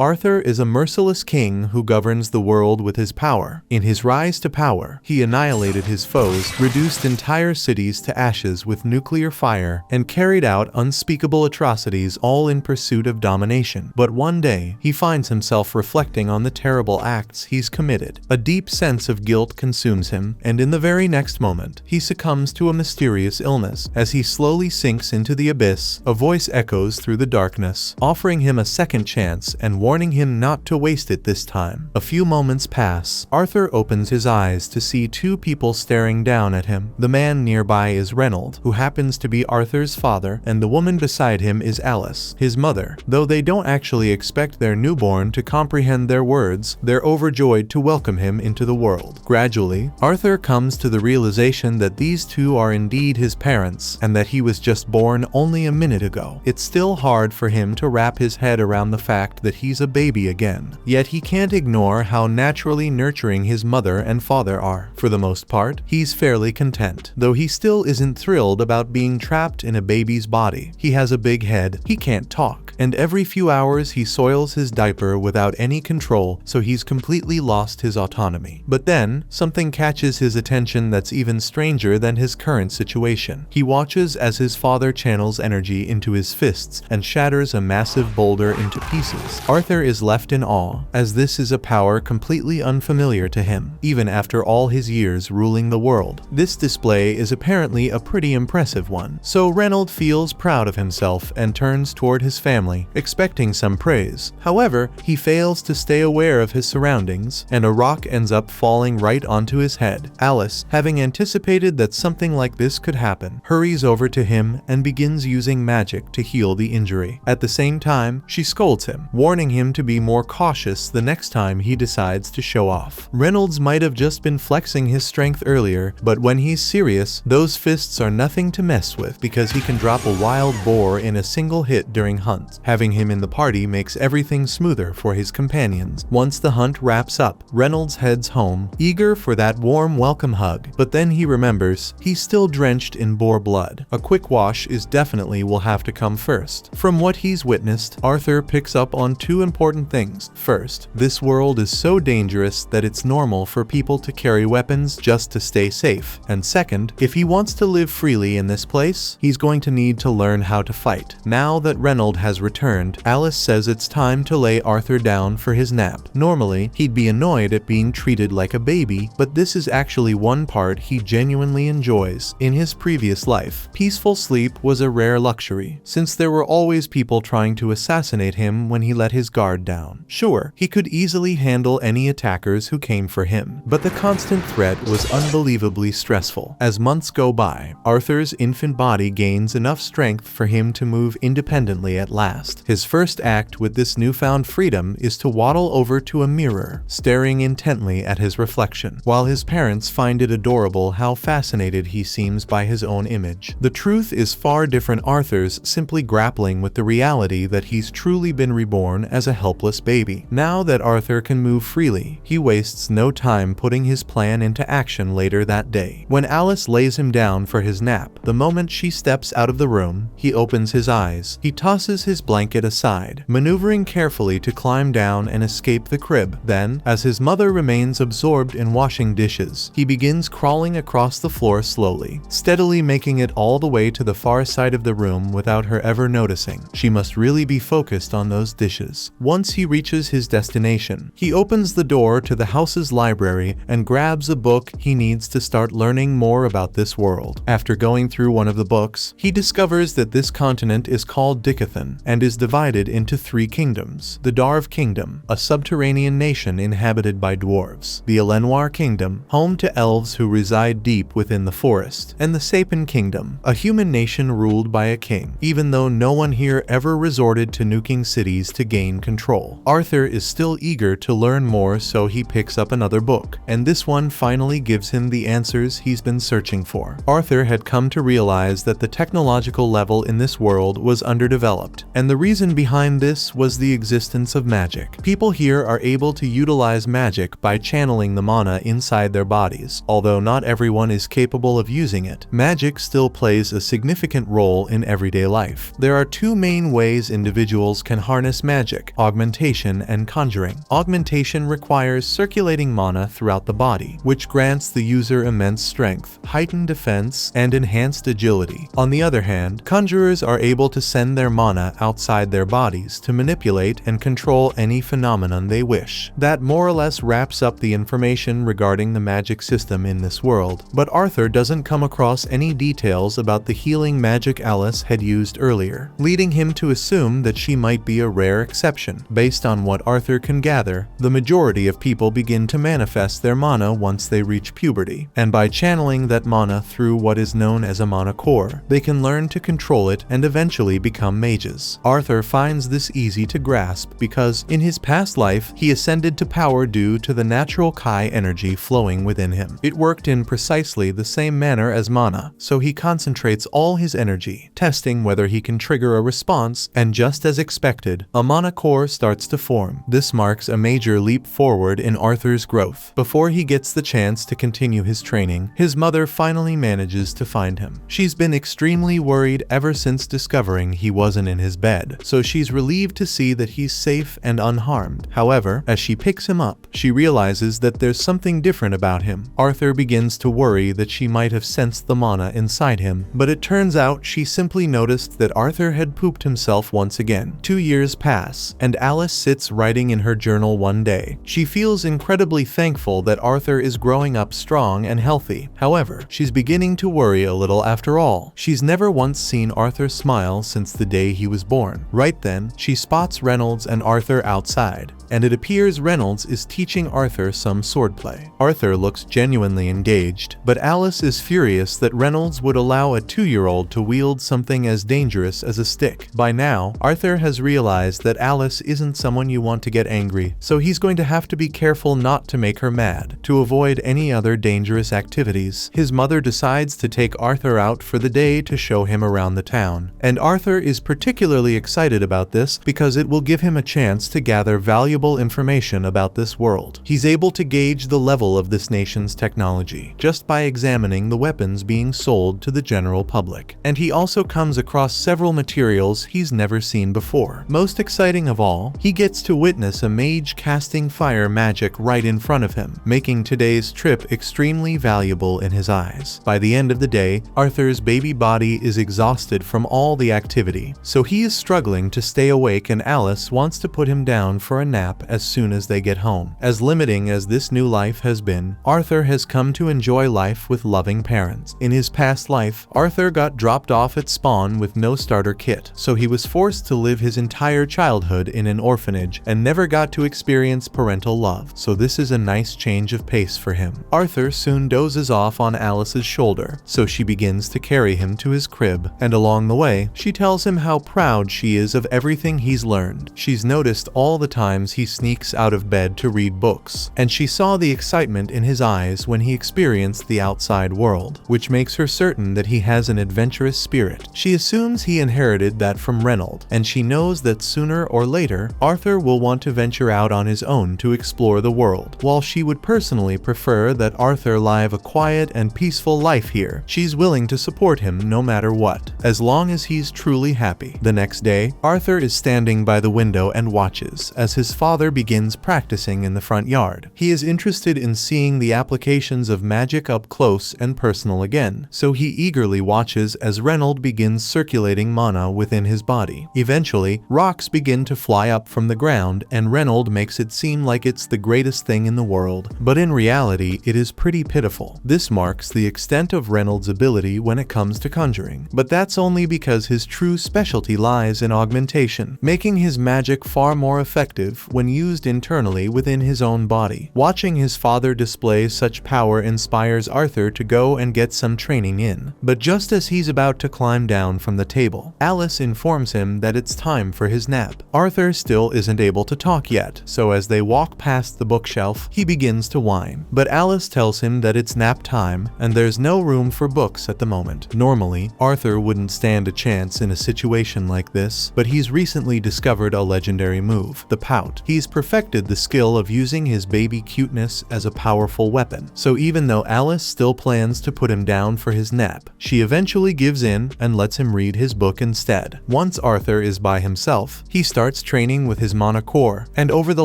Arthur is a merciless king who governs the world with his power. In his rise to power, he annihilated his foes, reduced entire cities to ashes with nuclear fire, and carried out unspeakable atrocities, all in pursuit of domination. But one day, he finds himself reflecting on the terrible acts he's committed. A deep sense of guilt consumes him, and in the very next moment, he succumbs to a mysterious illness. As he slowly sinks into the abyss, a voice echoes through the darkness, offering him a second chance and warning him not to waste it this time. A few moments pass. Arthur opens his eyes to see two people staring down at him. The man nearby is Reynold, who happens to be Arthur's father, and the woman beside him is Alice, his mother. Though they don't actually expect their newborn to comprehend their words, they're overjoyed to welcome him into the world. Gradually, Arthur comes to the realization that these two are indeed his parents, and that he was just born only a minute ago. It's still hard for him to wrap his head around the fact that he's a baby again. Yet he can't ignore how naturally nurturing his mother and father are. For the most part, he's fairly content, though he still isn't thrilled about being trapped in a baby's body. He has a big head, he can't talk, and every few hours he soils his diaper without any control, so he's completely lost his autonomy. But then, something catches his attention that's even stranger than his current situation. He watches as his father channels energy into his fists and shatters a massive boulder into pieces. Arthur is left in awe, as this is a power completely unfamiliar to him, even after all his years ruling the world. This display is apparently a pretty impressive one, so Reynold feels proud of himself and turns toward his family, expecting some praise. However, he fails to stay aware of his surroundings, and a rock ends up falling right onto his head. Alice, having anticipated that something like this could happen, hurries over to him and begins using magic to heal the injury. At the same time, she scolds him, warning him to be more cautious the next time he decides to show off. Reynolds might have just been flexing his strength earlier, but when he's serious, those fists are nothing to mess with, because he can drop a wild boar in a single hit during hunts. Having him in the party makes everything smoother for his companions. Once the hunt wraps up, Reynolds heads home, eager for that warm welcome hug, but then he remembers he's still drenched in boar blood. A quick wash is definitely will have to come first. From what he's witnessed, Arthur picks up on two important things. First, this world is so dangerous that it's normal for people to carry weapons just to stay safe. And second, if he wants to live freely in this place, he's going to need to learn how to fight. Now that Reynold has returned, Alice says it's time to lay Arthur down for his nap. Normally, he'd be annoyed at being treated like a baby, but this is actually one part he genuinely enjoys. In his previous life, peaceful sleep was a rare luxury, since there were always people trying to assassinate him when he let his guard down. Sure, he could easily handle any attackers who came for him, but the constant threat was unbelievably stressful. As months go by, Arthur's infant body gains enough strength for him to move independently at last. His first act with this newfound freedom is to waddle over to a mirror, staring intently at his reflection. While his parents find it adorable how fascinated he seems by his own image, the truth is far different. Arthur's simply grappling with the reality that he's truly been reborn as a helpless baby. Now that Arthur can move freely, he wastes no time putting his plan into action later that day. When Alice lays him down for his nap, the moment she steps out of the room, he opens his eyes. He tosses his blanket aside, maneuvering carefully to climb down and escape the crib. Then, as his mother remains absorbed in washing dishes, he begins crawling across the floor slowly, steadily making it all the way to the far side of the room without her ever noticing. She must really be focused on those dishes. Once he reaches his destination, he opens the door to the house's library and grabs a book he needs to start learning more about this world. After going through one of the books, he discovers that this continent is called Dicathan and is divided into three kingdoms. The Darv Kingdom, a subterranean nation inhabited by dwarves. The Elenoir Kingdom, home to elves who reside deep within the forest. And the Sapin Kingdom, a human nation ruled by a king, even though no one here ever resorted to nuking cities to gain control. Arthur is still eager to learn more, so he picks up another book, and this one finally gives him the answers he's been searching for. Arthur had come to realize that the technological level in this world was underdeveloped, and the reason behind this was the existence of magic. People here are able to utilize magic by channeling the mana inside their bodies. Although not everyone is capable of using it, magic still plays a significant role in everyday life. There are two main ways individuals can harness magic. magic, augmentation, and conjuring. Augmentation requires circulating mana throughout the body, which grants the user immense strength, heightened defense, and enhanced agility. On the other hand, conjurers are able to send their mana outside their bodies to manipulate and control any phenomenon they wish. That more or less wraps up the information regarding the magic system in this world, but Arthur doesn't come across any details about the healing magic Alice had used earlier, leading him to assume that she might be a rare exception. Based on what Arthur can gather, the majority of people begin to manifest their mana once they reach puberty, and by channeling that mana through what is known as a mana core, they can learn to control it and eventually become mages. Arthur finds this easy to grasp because, in his past life, he ascended to power due to the natural Kai energy flowing within him. It worked in precisely the same manner as mana, so he concentrates all his energy, testing whether he can trigger a response, and just as expected, a mana core starts to form. This marks a major leap forward in Arthur's growth. Before he gets the chance to continue his training, his mother finally manages to find him. She's been extremely worried ever since discovering he wasn't in his bed, so she's relieved to see that he's safe and unharmed. However, as she picks him up, she realizes that there's something different about him. Arthur begins to worry that she might have sensed the mana inside him, but it turns out she simply noticed that Arthur had pooped himself once again. 2 years pass, and Alice sits writing in her journal one day. She feels incredibly thankful that Arthur is growing up strong and healthy. However, she's beginning to worry a little after all. She's never once seen Arthur smile since the day he was born. Right then, she spots Reynolds and Arthur outside, and it appears Reynolds is teaching Arthur some swordplay. Arthur looks genuinely engaged, but Alice is furious that Reynolds would allow a 2-year-old to wield something as dangerous as a stick. By now, Arthur has realized that Alice isn't someone you want to get angry, so he's going to have to be careful not to make her mad. To avoid any other dangerous activities, his mother decides to take Arthur out for the day to show him around the town. And Arthur is particularly excited about this because it will give him a chance to gather valuable information about this world. He's able to gauge the level of this nation's technology just by examining the weapons being sold to the general public. And he also comes across several materials he's never seen before. Most exciting of all, he gets to witness a mage casting fire magic right in front of him, making today's trip extremely valuable in his eyes. By the end of the day, Arthur's baby body is exhausted from all the activity, so he is struggling to stay awake, and Alice wants to put him down for a nap as soon as they get home. As limiting as this new life has been, Arthur has come to enjoy life with loving parents. In his past life, Arthur got dropped off at spawn with no starter kit, so he was forced to live his entire childhood in an orphanage and never got to experience parental love, so this is a nice change of pace for him. Arthur soon dozes off on Alice's shoulder, so she begins to carry him to his crib, and along the way, she tells him how proud she is of everything he's learned. She's noticed all the times he sneaks out of bed to read books, and she saw the excitement in his eyes when he experienced the outside world, which makes her certain that he has an adventurous spirit. She assumes he inherited that from Reynolds, and she knows that sooner or later, Arthur will want to venture out on his own to explore the world. While she would personally prefer that Arthur live a quiet and peaceful life here, she's willing to support him no matter what, as long as he's truly happy. The next day, Arthur is standing by the window and watches as his father begins practicing in the front yard. He is interested in seeing the applications of magic up close and personal again, so he eagerly watches as Reynolds begins circulating mana within his body. Eventually, rocks begin to fly up from the ground, and Reynolds makes it seem like it's the greatest thing in the world, but in reality, it is pretty pitiful. This marks the extent of Reynolds' ability when it comes to conjuring, but that's only because his true specialty lies in augmentation, making his magic far more effective when used internally within his own body. Watching his father display such power inspires Arthur to go and get some training in, but just as he's about to climb down from the table, Alice informs him that it's time for his nap. Arthur still isn't able to talk yet, so as they walk past the bookshelf, he begins to whine, but Alice tells him that it's nap time and there's no room for books at the moment. Normally, Arthur wouldn't stand a chance in a situation like this, but he's recently discovered a legendary move, the pout. He's perfected the skill of using his baby cuteness as a powerful weapon. So even though Alice still plans to put him down for his nap, she eventually gives in and lets him read his book instead. Once Arthur is by himself, he starts training with his mana core, and over the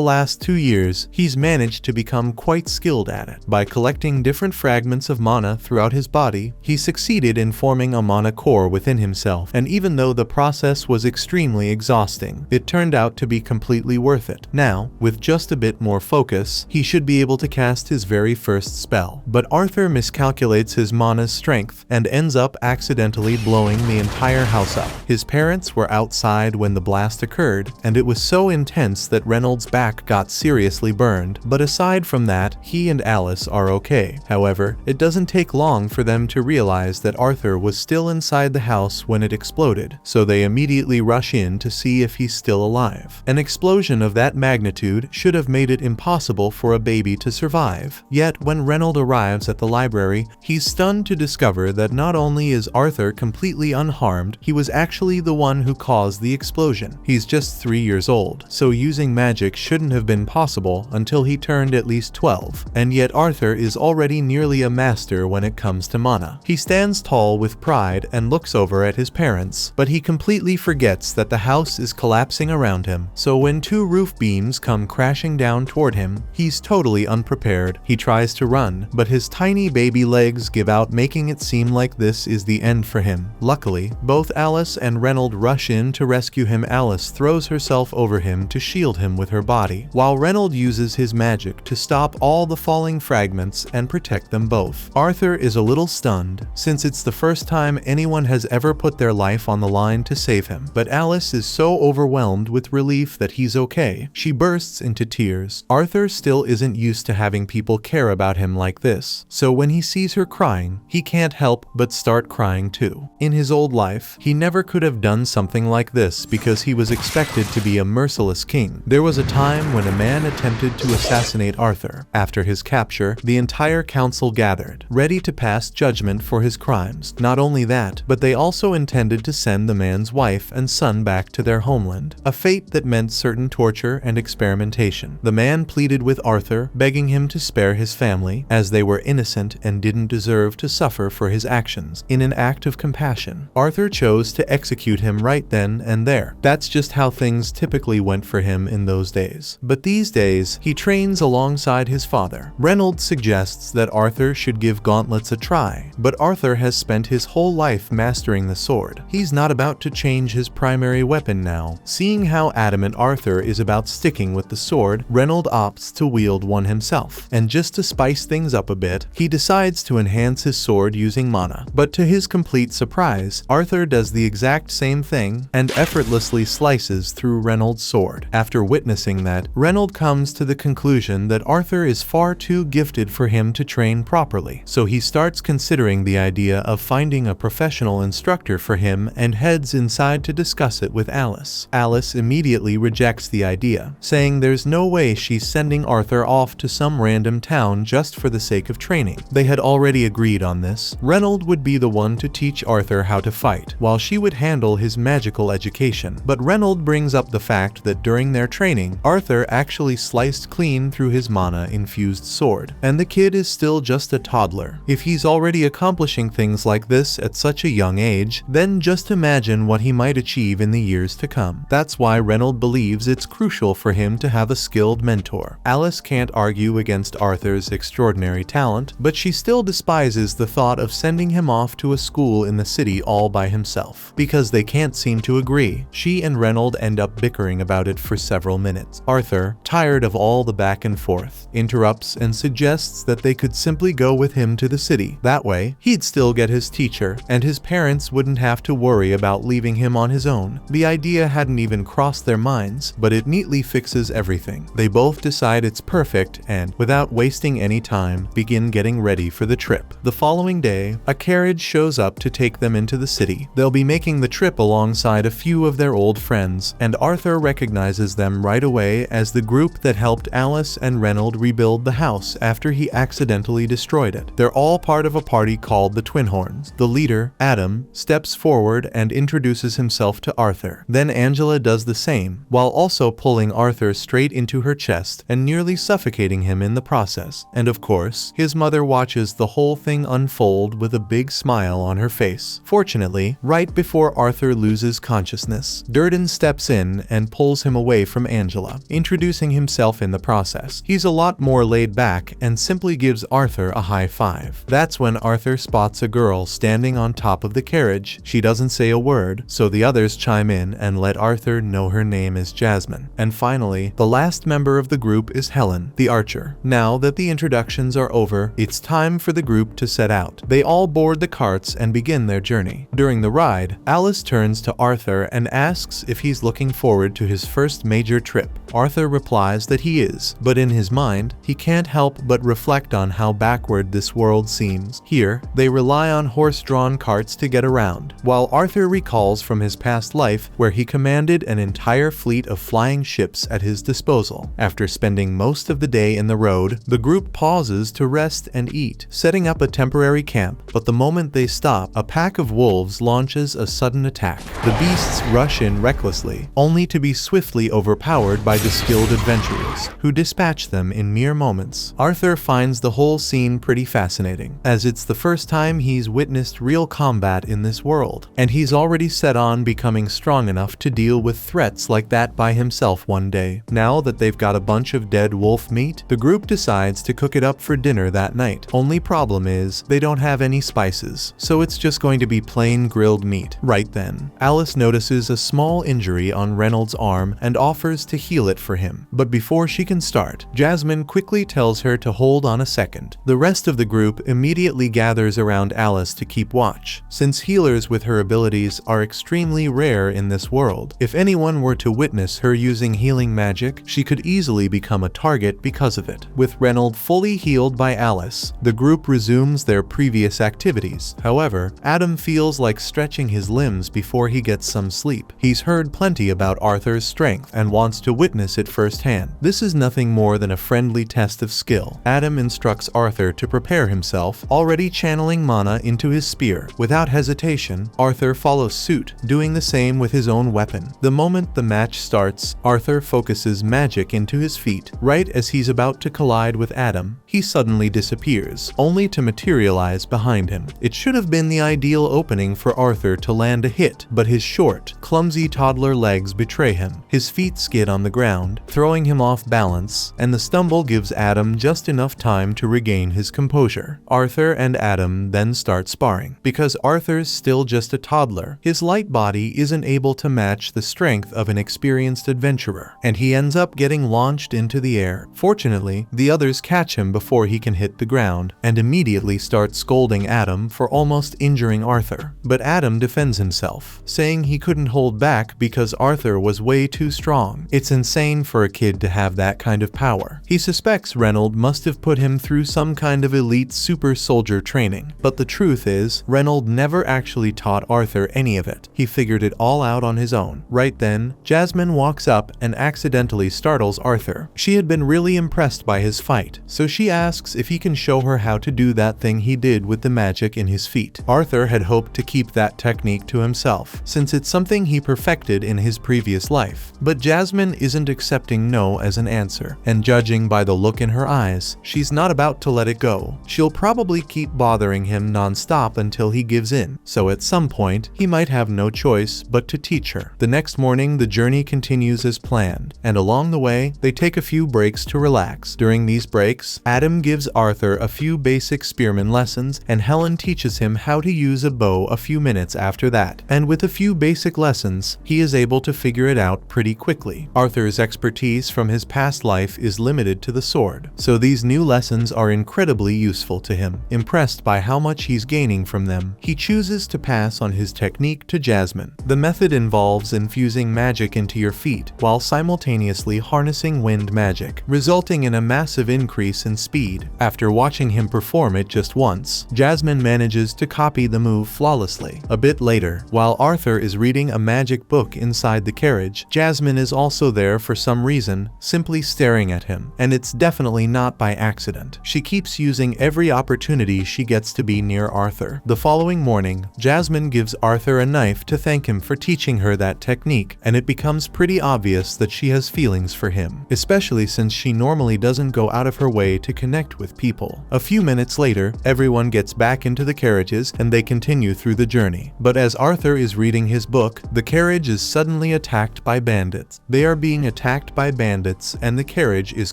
last 2 years, he's managed to become quite skilled at it. By collecting different fragments of mana throughout his body, he succeeded in forming a mana core within himself, and even though the process was extremely exhausting, it turned out to be completely worth it. Now, with just a bit more focus, he should be able to cast his very first spell. But Arthur miscalculates his mana's strength and ends up accidentally blowing the entire house up. His parents were outside when the blast occurred, and it was so intense that Reynolds' back got seriously burned, but aside from that, he and Alice are okay. However, it doesn't take long for them to realize that Arthur was still inside the house when it exploded, so they immediately rush in to see if he's still alive. An explosion of that magnitude should have made it impossible for a baby to survive. Yet, when Reynolds arrives at the library, he's stunned to discover that not only is Arthur completely unharmed, he was actually the one who caused the explosion. He's just 3 years old, so using magic shouldn't have been possible until he turned at least 12, and yet Arthur is already nearly a master when it comes to mana. He stands tall with pride and looks over at his parents, but he completely forgets that the house is collapsing around him, so when 2 roof beams come crashing down toward him, he's totally unprepared. He tries to run, but his tiny baby legs give out, making it seem like this is the end for him. Luckily, both Alice and Reynolds rush in to rescue him. Alice throws herself over him to shield him with her body, while Reynolds uses his magic to stop all the falling fragments and protect them both. Arthur is a little stunned, since it's the first time anyone has ever put their life on the line to save him, but Alice is so overwhelmed with relief that he's okay. She bursts into tears. Arthur still isn't used to having people care about him like this, so when he sees her crying, he can't help but start crying too. In his old life, he never could have done something like this because he was expected to be a merciless king. There was a time when a man attempted to assassinate Arthur. After his capture, the entire council gathered, ready to pass judgment for his crimes. Not only that, but they also intended to send the man's wife and son back to their homeland, a fate that meant certain torture and experimentation. The man pleaded with Arthur, begging him to spare his family, as they were innocent and didn't deserve to suffer for his actions. In an act of compassion, Arthur chose to execute him right then and there. That's just how things typically went for him in those days. But these days, he trains alongside his father. Reynolds suggests that Arthur should give gauntlets a try, but Arthur has spent his whole life mastering the sword. He's not about to change his primary weapon now. Seeing how adamant Arthur is about sticking with the sword, Reynolds opts to wield one himself, and just to spice things up a bit, he decides to enhance his sword using mana. But to his complete surprise, Arthur does the exact same thing and effortlessly slices through Reynolds' sword. After witnessing that, Reynolds comes to the conclusion that Arthur is far too gifted for him to train properly, so he starts considering the idea of finding a professional instructor for him and heads inside to discuss it with Alice. Alice immediately rejects the idea, saying there's no way she's sending Arthur off to some random town just for the sake of training. They had already agreed on this. Reynolds would be the one to teach Arthur how to fight, while she would handle his magical education. But Reynolds brings up the fact that during their training, Arthur actually sliced clean through his mana-infused sword, and the kid is still just a toddler. If he's already accomplishing things like this at such a young age, then just imagine what he might achieve in the years to come. That's why Reynolds believes it's crucial for him to have a skilled mentor. Alice can't argue against Arthur's extraordinary talent, but she still despises the thought of sending him off to a school in the city all by himself. Because they can't seem to agree, she and Reynolds end up bickering about it for several minutes. Arthur, tired of all the back and forth, interrupts and suggests that they could simply go with him to the city. That way, he'd still get his teacher, and his parents wouldn't have to worry about leaving him on his own. The idea hadn't even crossed their minds, but it neatly fixes everything. They both decide it's perfect and, without wasting any time, begin getting ready for the trip. The following day, a carriage shows up to take them into the city. They'll be making the trip alongside a few of their old friends, and Arthur recognizes them right away as the group that helped Alice and Reynolds rebuild the house after he accidentally destroyed it. They're all part of a party called the Twin Horns. The leader, Adam, steps forward and introduces himself to Arthur. Then Angela does the same, while also pulling pushing Arthur straight into her chest and nearly suffocating him in the process. And of course, his mother watches the whole thing unfold with a big smile on her face. Fortunately, right before Arthur loses consciousness, Durden steps in and pulls him away from Angela, introducing himself in the process. He's a lot more laid back and simply gives Arthur a high five. That's when Arthur spots a girl standing on top of the carriage. She doesn't say a word, so the others chime in and let Arthur know her name is Jasmine. And finally, the last member of the group is Helen, the archer. Now that the introductions are over, it's time for the group to set out. They all board the carts and begin their journey. During the ride, Alice turns to Arthur and asks if he's looking forward to his first major trip. Arthur replies that he is, but in his mind, he can't help but reflect on how backward this world seems. Here, they rely on horse-drawn carts to get around, while Arthur recalls from his past life where he commanded an entire fleet of flying ships at his disposal. After spending most of the day in the road, the group pauses to rest and eat, setting up a temporary camp, but the moment they stop, a pack of wolves launches a sudden attack. The beasts rush in recklessly, only to be swiftly overpowered by the skilled adventurers, who dispatch them in mere moments. Arthur finds the whole scene pretty fascinating, as it's the first time he's witnessed real combat in this world, and he's already set on becoming strong enough to deal with threats like that by himself one day. Now that they've got a bunch of dead wolf meat, the group decides to cook it up for dinner that night. Only problem is, they don't have any spices, so it's just going to be plain grilled meat. Right then, Alice notices a small injury on Reynolds' arm and offers to heal it for him. But before she can start, Jasmine quickly tells her to hold on a second. The rest of the group immediately gathers around Alice to keep watch, since healers with her abilities are extremely rare in this world. If anyone were to witness her using healing magic, she could easily become a target because of it. With Reynolds fully healed by Alice, the group resumes their previous activities. However, Adam feels like stretching his limbs before he gets some sleep. He's heard plenty about Arthur's strength and wants to witness it firsthand. This is nothing more than a friendly test of skill. Adam instructs Arthur to prepare himself, already channeling mana into his spear. Without hesitation, Arthur follows suit, doing the same with his own weapon. The moment the match starts, Arthur focuses magic into his feet. Right as he's about to collide with Adam, he suddenly disappears, only to materialize behind him. It should have been the ideal opening for Arthur to land a hit, but his short, clumsy toddler legs betray him. His feet skid on the ground, throwing him off balance, and the stumble gives Adam just enough time to regain his composure. Arthur and Adam then start sparring. Because Arthur's still just a toddler, his light body isn't able to match the strength of an experienced adventurer, and he ends up getting launched into the air. Fortunately, the others catch him before he can hit the ground, and immediately start scolding Adam for almost injuring Arthur. But Adam defends himself, saying he couldn't hold back because Arthur was way too strong. It's insane for a kid to have that kind of power. He suspects Reynolds must have put him through some kind of elite super soldier training, but the truth is, Reynolds never actually taught Arthur any of it. He figured it all out on his own. Right then, Jasmine walks up and accidentally startles Arthur. She had been really impressed by his fight, so she asks if he can show her how to do that thing he did with the magic in his feet. Arthur had hoped to keep that technique to himself, since it's something he perfected in his previous life. But Jasmine isn't accepting no as an answer, and judging by the look in her eyes, she's not about to let it go. She'll probably keep bothering him non-stop until he gives in, so at some point, he might have no choice but to teach her. The next morning, the journey continues as planned, and along the way, they take a few breaks to relax. During these breaks, Adam gives Arthur a few basic spearman lessons, and Helen teaches him how to use a bow a few minutes after that. And with a few basic lessons, he is able to figure it out pretty quickly. Arthur's expertise from his past life is limited to the sword, so these new lessons are incredibly useful to him. Impressed by how much he's gaining from them, he chooses to pass on his technique to Jasmine. The method involves infusing magic into your feet while simultaneously harnessing wind magic, resulting in a massive increase in speed. After watching him perform it just once, Jasmine manages to copy the move flawlessly. A bit later, while Arthur is reading a magic book inside the carriage, Jasmine is also there for some reason, simply staring at him, and it's definitely not by accident. She keeps using every opportunity she gets to be near Arthur. The following morning, Jasmine gives Arthur a knife to thank him for teaching her that technique, and it becomes pretty obvious that she has feelings for him, especially since she normally doesn't go out of her way to connect with people. A few minutes later, everyone gets back into the carriages and they continue through the journey. But as Arthur is reading his book, the carriage is suddenly attacked by bandits. They are being attacked by bandits and the carriage is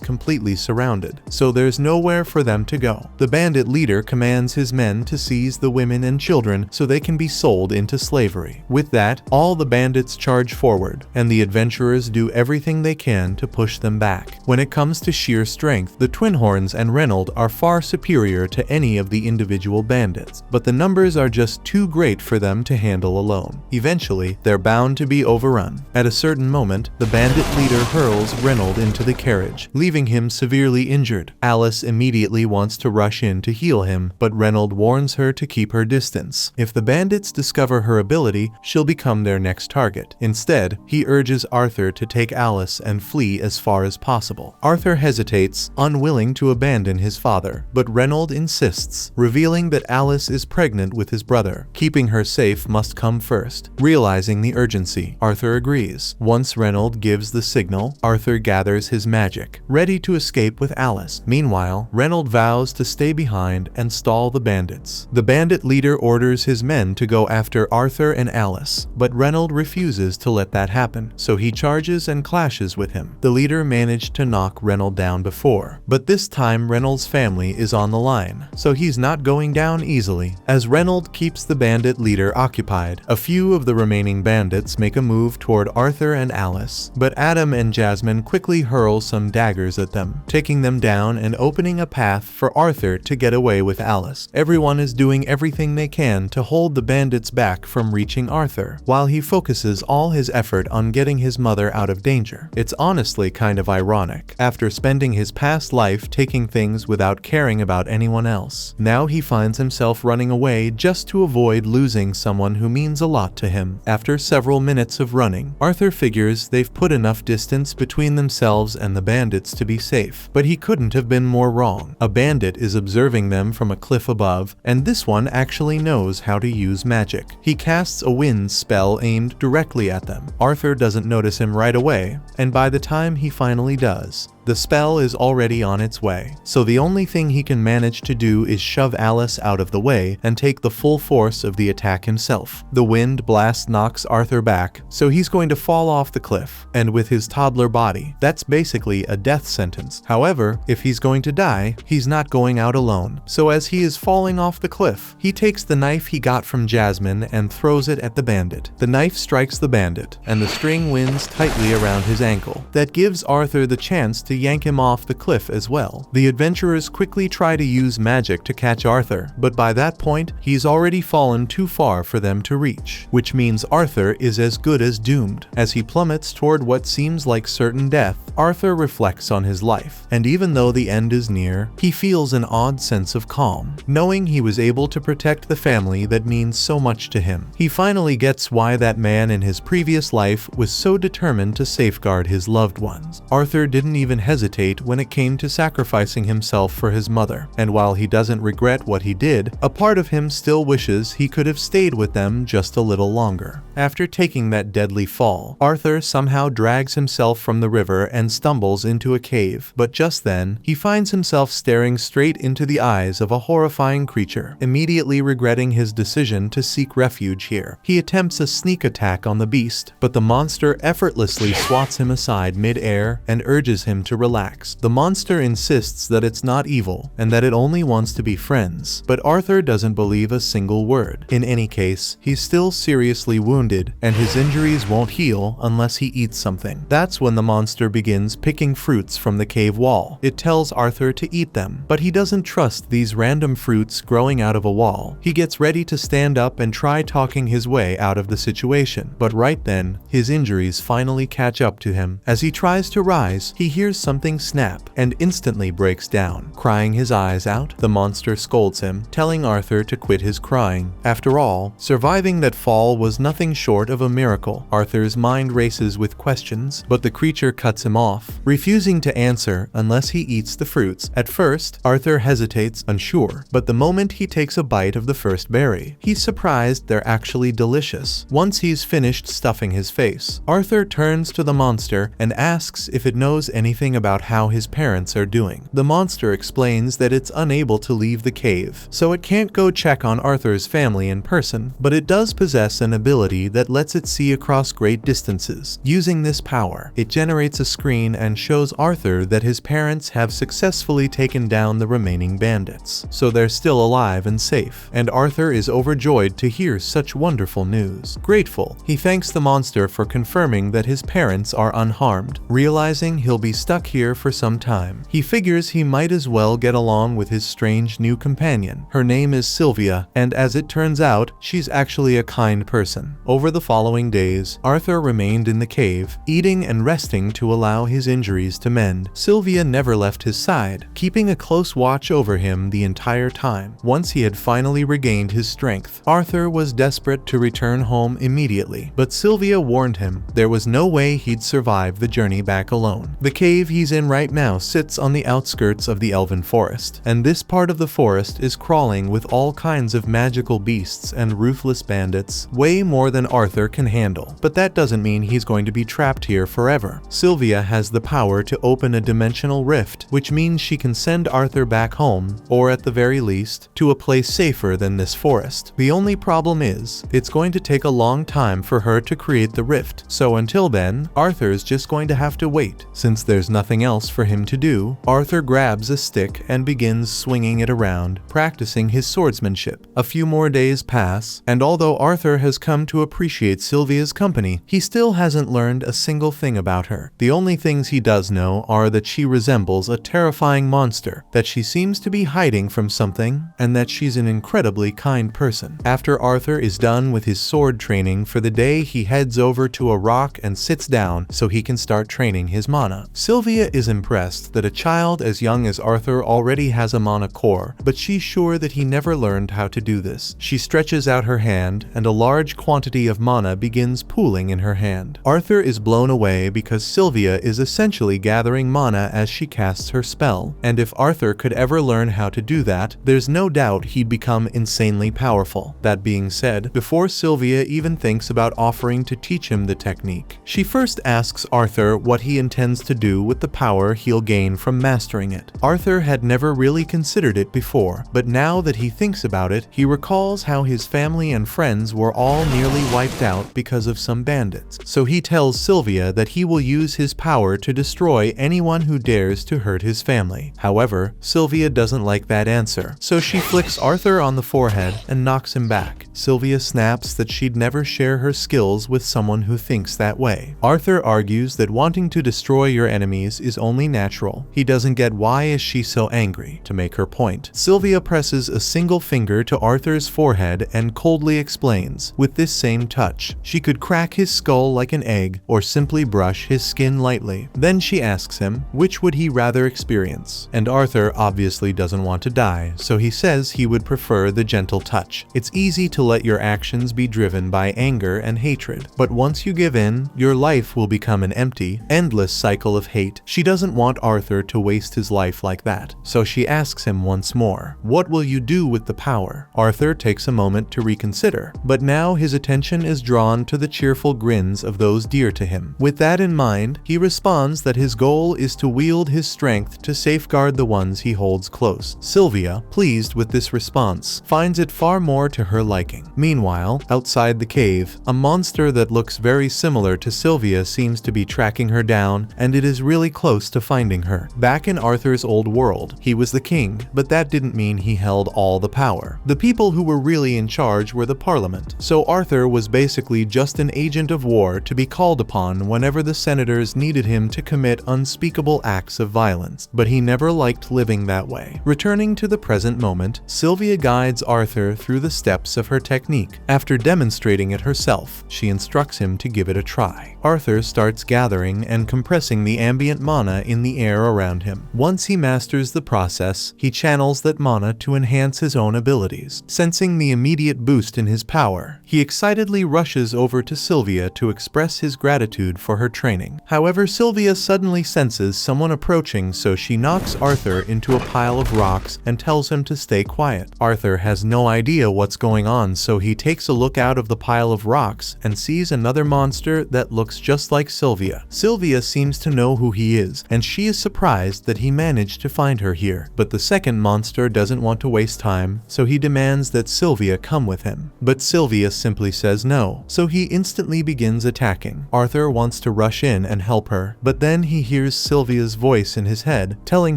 completely surrounded, so there's nowhere for them to go. The bandit leader commands his men to seize the women and children so they can be sold into slavery. With that, all the bandits charge forward, and the adventurers do everything they can to push them back. When it comes to sheer strength, the Twinhorns and Reynold are far superior to any of the individual bandits, but the numbers are just too great for them to handle alone. Eventually, they're bound to be overrun. At a certain moment, the bandit leader hurls Reynold into the carriage, leaving him severely injured. Alice immediately wants to rush in to heal him, but Reynold warns her to keep her distance. If the bandits discover her ability, she'll become their next target. Instead, he urges Arthur to take Alice and flee as far as possible. Arthur hesitates, unwilling to abandon his father, but Reynold insists, revealing that Alice is pregnant with his brother. Keeping her safe must come first. Realizing the urgency, Arthur agrees. Once Reynold gives the signal, Arthur gathers his magic, ready to escape with Alice. Meanwhile, Reynold vows to stay behind and stall the bandits. The bandit leader orders his men to go after Arthur and Alice, but Reynold refuses to let that happen, so he charges and clashes with him. The leader managed to knock Reynold down before, but this time Reynold's family is on the line, so he's not going down easily. As Reynold keeps the bandit leader occupied, a few of the remaining bandits make a move toward Arthur and Alice, but Adam and Jasmine quickly hurl some daggers at them, taking them down and opening a path for Arthur to get away with Alice. Everyone is doing everything they can to hold the bandits back from reaching Arthur, while he focuses all his effort on getting his mother out of danger. It's honestly kind of ironic. After spending his past life taking things without caring about anyone else, now he finds himself running away just to avoid losing someone who means a lot to him. After several minutes of running, Arthur figures they've put enough distance between themselves and the bandits to be safe, but he couldn't have been more wrong. A bandit is observing them from a cliff above, and this one actually knows how to use magic. He casts a wind spell aimed directly at them. Arthur doesn't notice him right away, and by the time he finally does, the spell is already on its way, so the only thing he can manage to do is shove Alice out of the way and take the full force of the attack himself. The wind blast knocks Arthur back, so he's going to fall off the cliff, and with his toddler body, that's basically a death sentence. However, if he's going to die, he's not going out alone, so as he is falling off the cliff, he takes the knife he got from Jasmine and throws it at the bandit. The knife strikes the bandit, and the string winds tightly around his ankle. That gives Arthur the chance to yank him off the cliff as well. The adventurers quickly try to use magic to catch Arthur, but by that point, he's already fallen too far for them to reach, which means Arthur is as good as doomed. As he plummets toward what seems like certain death, Arthur reflects on his life, and even though the end is near, he feels an odd sense of calm, knowing he was able to protect the family that means so much to him. He finally gets why that man in his previous life was so determined to safeguard his loved ones. Arthur didn't even hesitate when it came to sacrificing himself for his mother, and while he doesn't regret what he did, a part of him still wishes he could have stayed with them just a little longer. After taking that deadly fall, Arthur somehow drags himself from the river and stumbles into a cave, but just then, he finds himself staring straight into the eyes of a horrifying creature. Immediately regretting his decision to seek refuge here, he attempts a sneak attack on the beast, but the monster effortlessly swats him aside mid-air and urges him to relax. The monster insists that it's not evil and that it only wants to be friends, but Arthur doesn't believe a single word. In any case, he's still seriously wounded and his injuries won't heal unless he eats something. That's when the monster begins picking fruits from the cave wall. It tells Arthur to eat them, but he doesn't trust these random fruits growing out of a wall. He gets ready to stand up and try talking his way out of the situation, but right then, his injuries finally catch up to him. As he tries to rise, he hears something snap and instantly breaks down, crying his eyes out. The monster scolds him, telling Arthur to quit his crying. After all, surviving that fall was nothing short of a miracle. Arthur's mind races with questions, but the creature cuts him off, refusing to answer unless he eats the fruits. At first, Arthur hesitates, unsure, but the moment he takes a bite of the first berry, he's surprised they're actually delicious. Once he's finished stuffing his face, Arthur turns to the monster and asks if it knows anything about how his parents are doing. The monster explains that it's unable to leave the cave, so it can't go check on Arthur's family in person, but it does possess an ability that lets it see across great distances. Using this power, it generates a screen and shows Arthur that his parents have successfully taken down the remaining bandits, so they're still alive and safe, and Arthur is overjoyed to hear such wonderful news. Grateful, he thanks the monster for confirming that his parents are unharmed. Realizing he'll be stuck here for some time, he figures he might as well get along with his strange new companion. Her name is Sylvia, and as it turns out, she's actually a kind person. Over the following days, Arthur remained in the cave, eating and resting to allow his injuries to mend. Sylvia never left his side, keeping a close watch over him the entire time. Once he had finally regained his strength, Arthur was desperate to return home immediately, but Sylvia warned him there was no way he'd survive the journey back alone. The cave he's in right now sits on the outskirts of the elven forest, and this part of the forest is crawling with all kinds of magical beasts and ruthless bandits, way more than Arthur can handle. But that doesn't mean he's going to be trapped here forever. Sylvia has the power to open a dimensional rift, which means she can send Arthur back home, or at the very least, to a place safer than this forest. The only problem is, it's going to take a long time for her to create the rift, so until then, Arthur's just going to have to wait. Since there's nothing else for him to do, Arthur grabs a stick and begins swinging it around, practicing his swordsmanship. A few more days pass, and although Arthur has come to appreciate Sylvia's company, he still hasn't learned a single thing about her. The only things he does know are that she resembles a terrifying monster, that she seems to be hiding from something, and that she's an incredibly kind person. After Arthur is done with his sword training for the day, he heads over to a rock and sits down so he can start training his mana. Sylvia is impressed that a child as young as Arthur already has a mana core, but she's sure that he never learned how to do this. She stretches out her hand, and a large quantity of mana begins pooling in her hand. Arthur is blown away because Sylvia is essentially gathering mana as she casts her spell, and if Arthur could ever learn how to do that, there's no doubt he'd become insanely powerful. That being said, before Sylvia even thinks about offering to teach him the technique, she first asks Arthur what he intends to do with the power he'll gain from mastering it. Arthur had never really considered it before, but now that he thinks about it, he recalls how his family and friends were all nearly wiped out because of some bandits. So he tells Sylvia that he will use his power to destroy anyone who dares to hurt his family. However, Sylvia doesn't like that answer, so she flicks Arthur on the forehead and knocks him back. Sylvia snaps that she'd never share her skills with someone who thinks that way. Arthur argues that wanting to destroy your enemies is only natural. He doesn't get why is she so angry. To make her point, Sylvia presses a single finger to Arthur's forehead and coldly explains, with this same touch, she could crack his skull like an egg or simply brush his skin lightly. Then she asks him, which would he rather experience? And Arthur obviously doesn't want to die, so he says he would prefer the gentle touch. It's easy to let your actions be driven by anger and hatred, but once you give in, your life will become an empty, endless cycle of hate. She doesn't want Arthur to waste his life like that, so she asks him once more, what will you do with the power? Arthur takes a moment to reconsider, but now his attention is drawn to the cheerful grins of those dear to him. With that in mind, he responds that his goal is to wield his strength to safeguard the ones he holds close. Sylvia, pleased with this response, finds it far more to her liking. Meanwhile, outside the cave, a monster that looks very similar to Sylvia seems to be tracking her down, and it is really close to finding her. Back in Arthur's old world, he was the king, but that didn't mean he held all the power. The people who were really in charge were the parliament, so Arthur was basically just an agent of war to be called upon whenever the senators needed him to commit unspeakable acts of violence. But he never liked living that way. Returning to the present moment, Sylvia guides Arthur through the steps of her technique. After demonstrating it herself, she instructs him to give it a try. Arthur starts gathering and compressing the ambient mana in the air around him. Once he masters the process, he channels that mana to enhance his own abilities. Sensing the immediate boost in his power, he excitedly rushes over to Sylvia to express his gratitude for her training. However, Sylvia suddenly senses someone approaching, so she knocks Arthur into a pile of rocks and tells him to stay quiet. Arthur has no idea what's going on, so he takes a look out of the pile of rocks and sees another monster that looks just like Sylvia. Sylvia seems to know who he is, and she is surprised that he managed to find her here. But the second monster doesn't want to waste time, so he demands that Sylvia come with him. But Sylvia simply says no, so he instantly begins attacking. Arthur wants to rush in and help her, but then he hears Sylvia's voice in his head, telling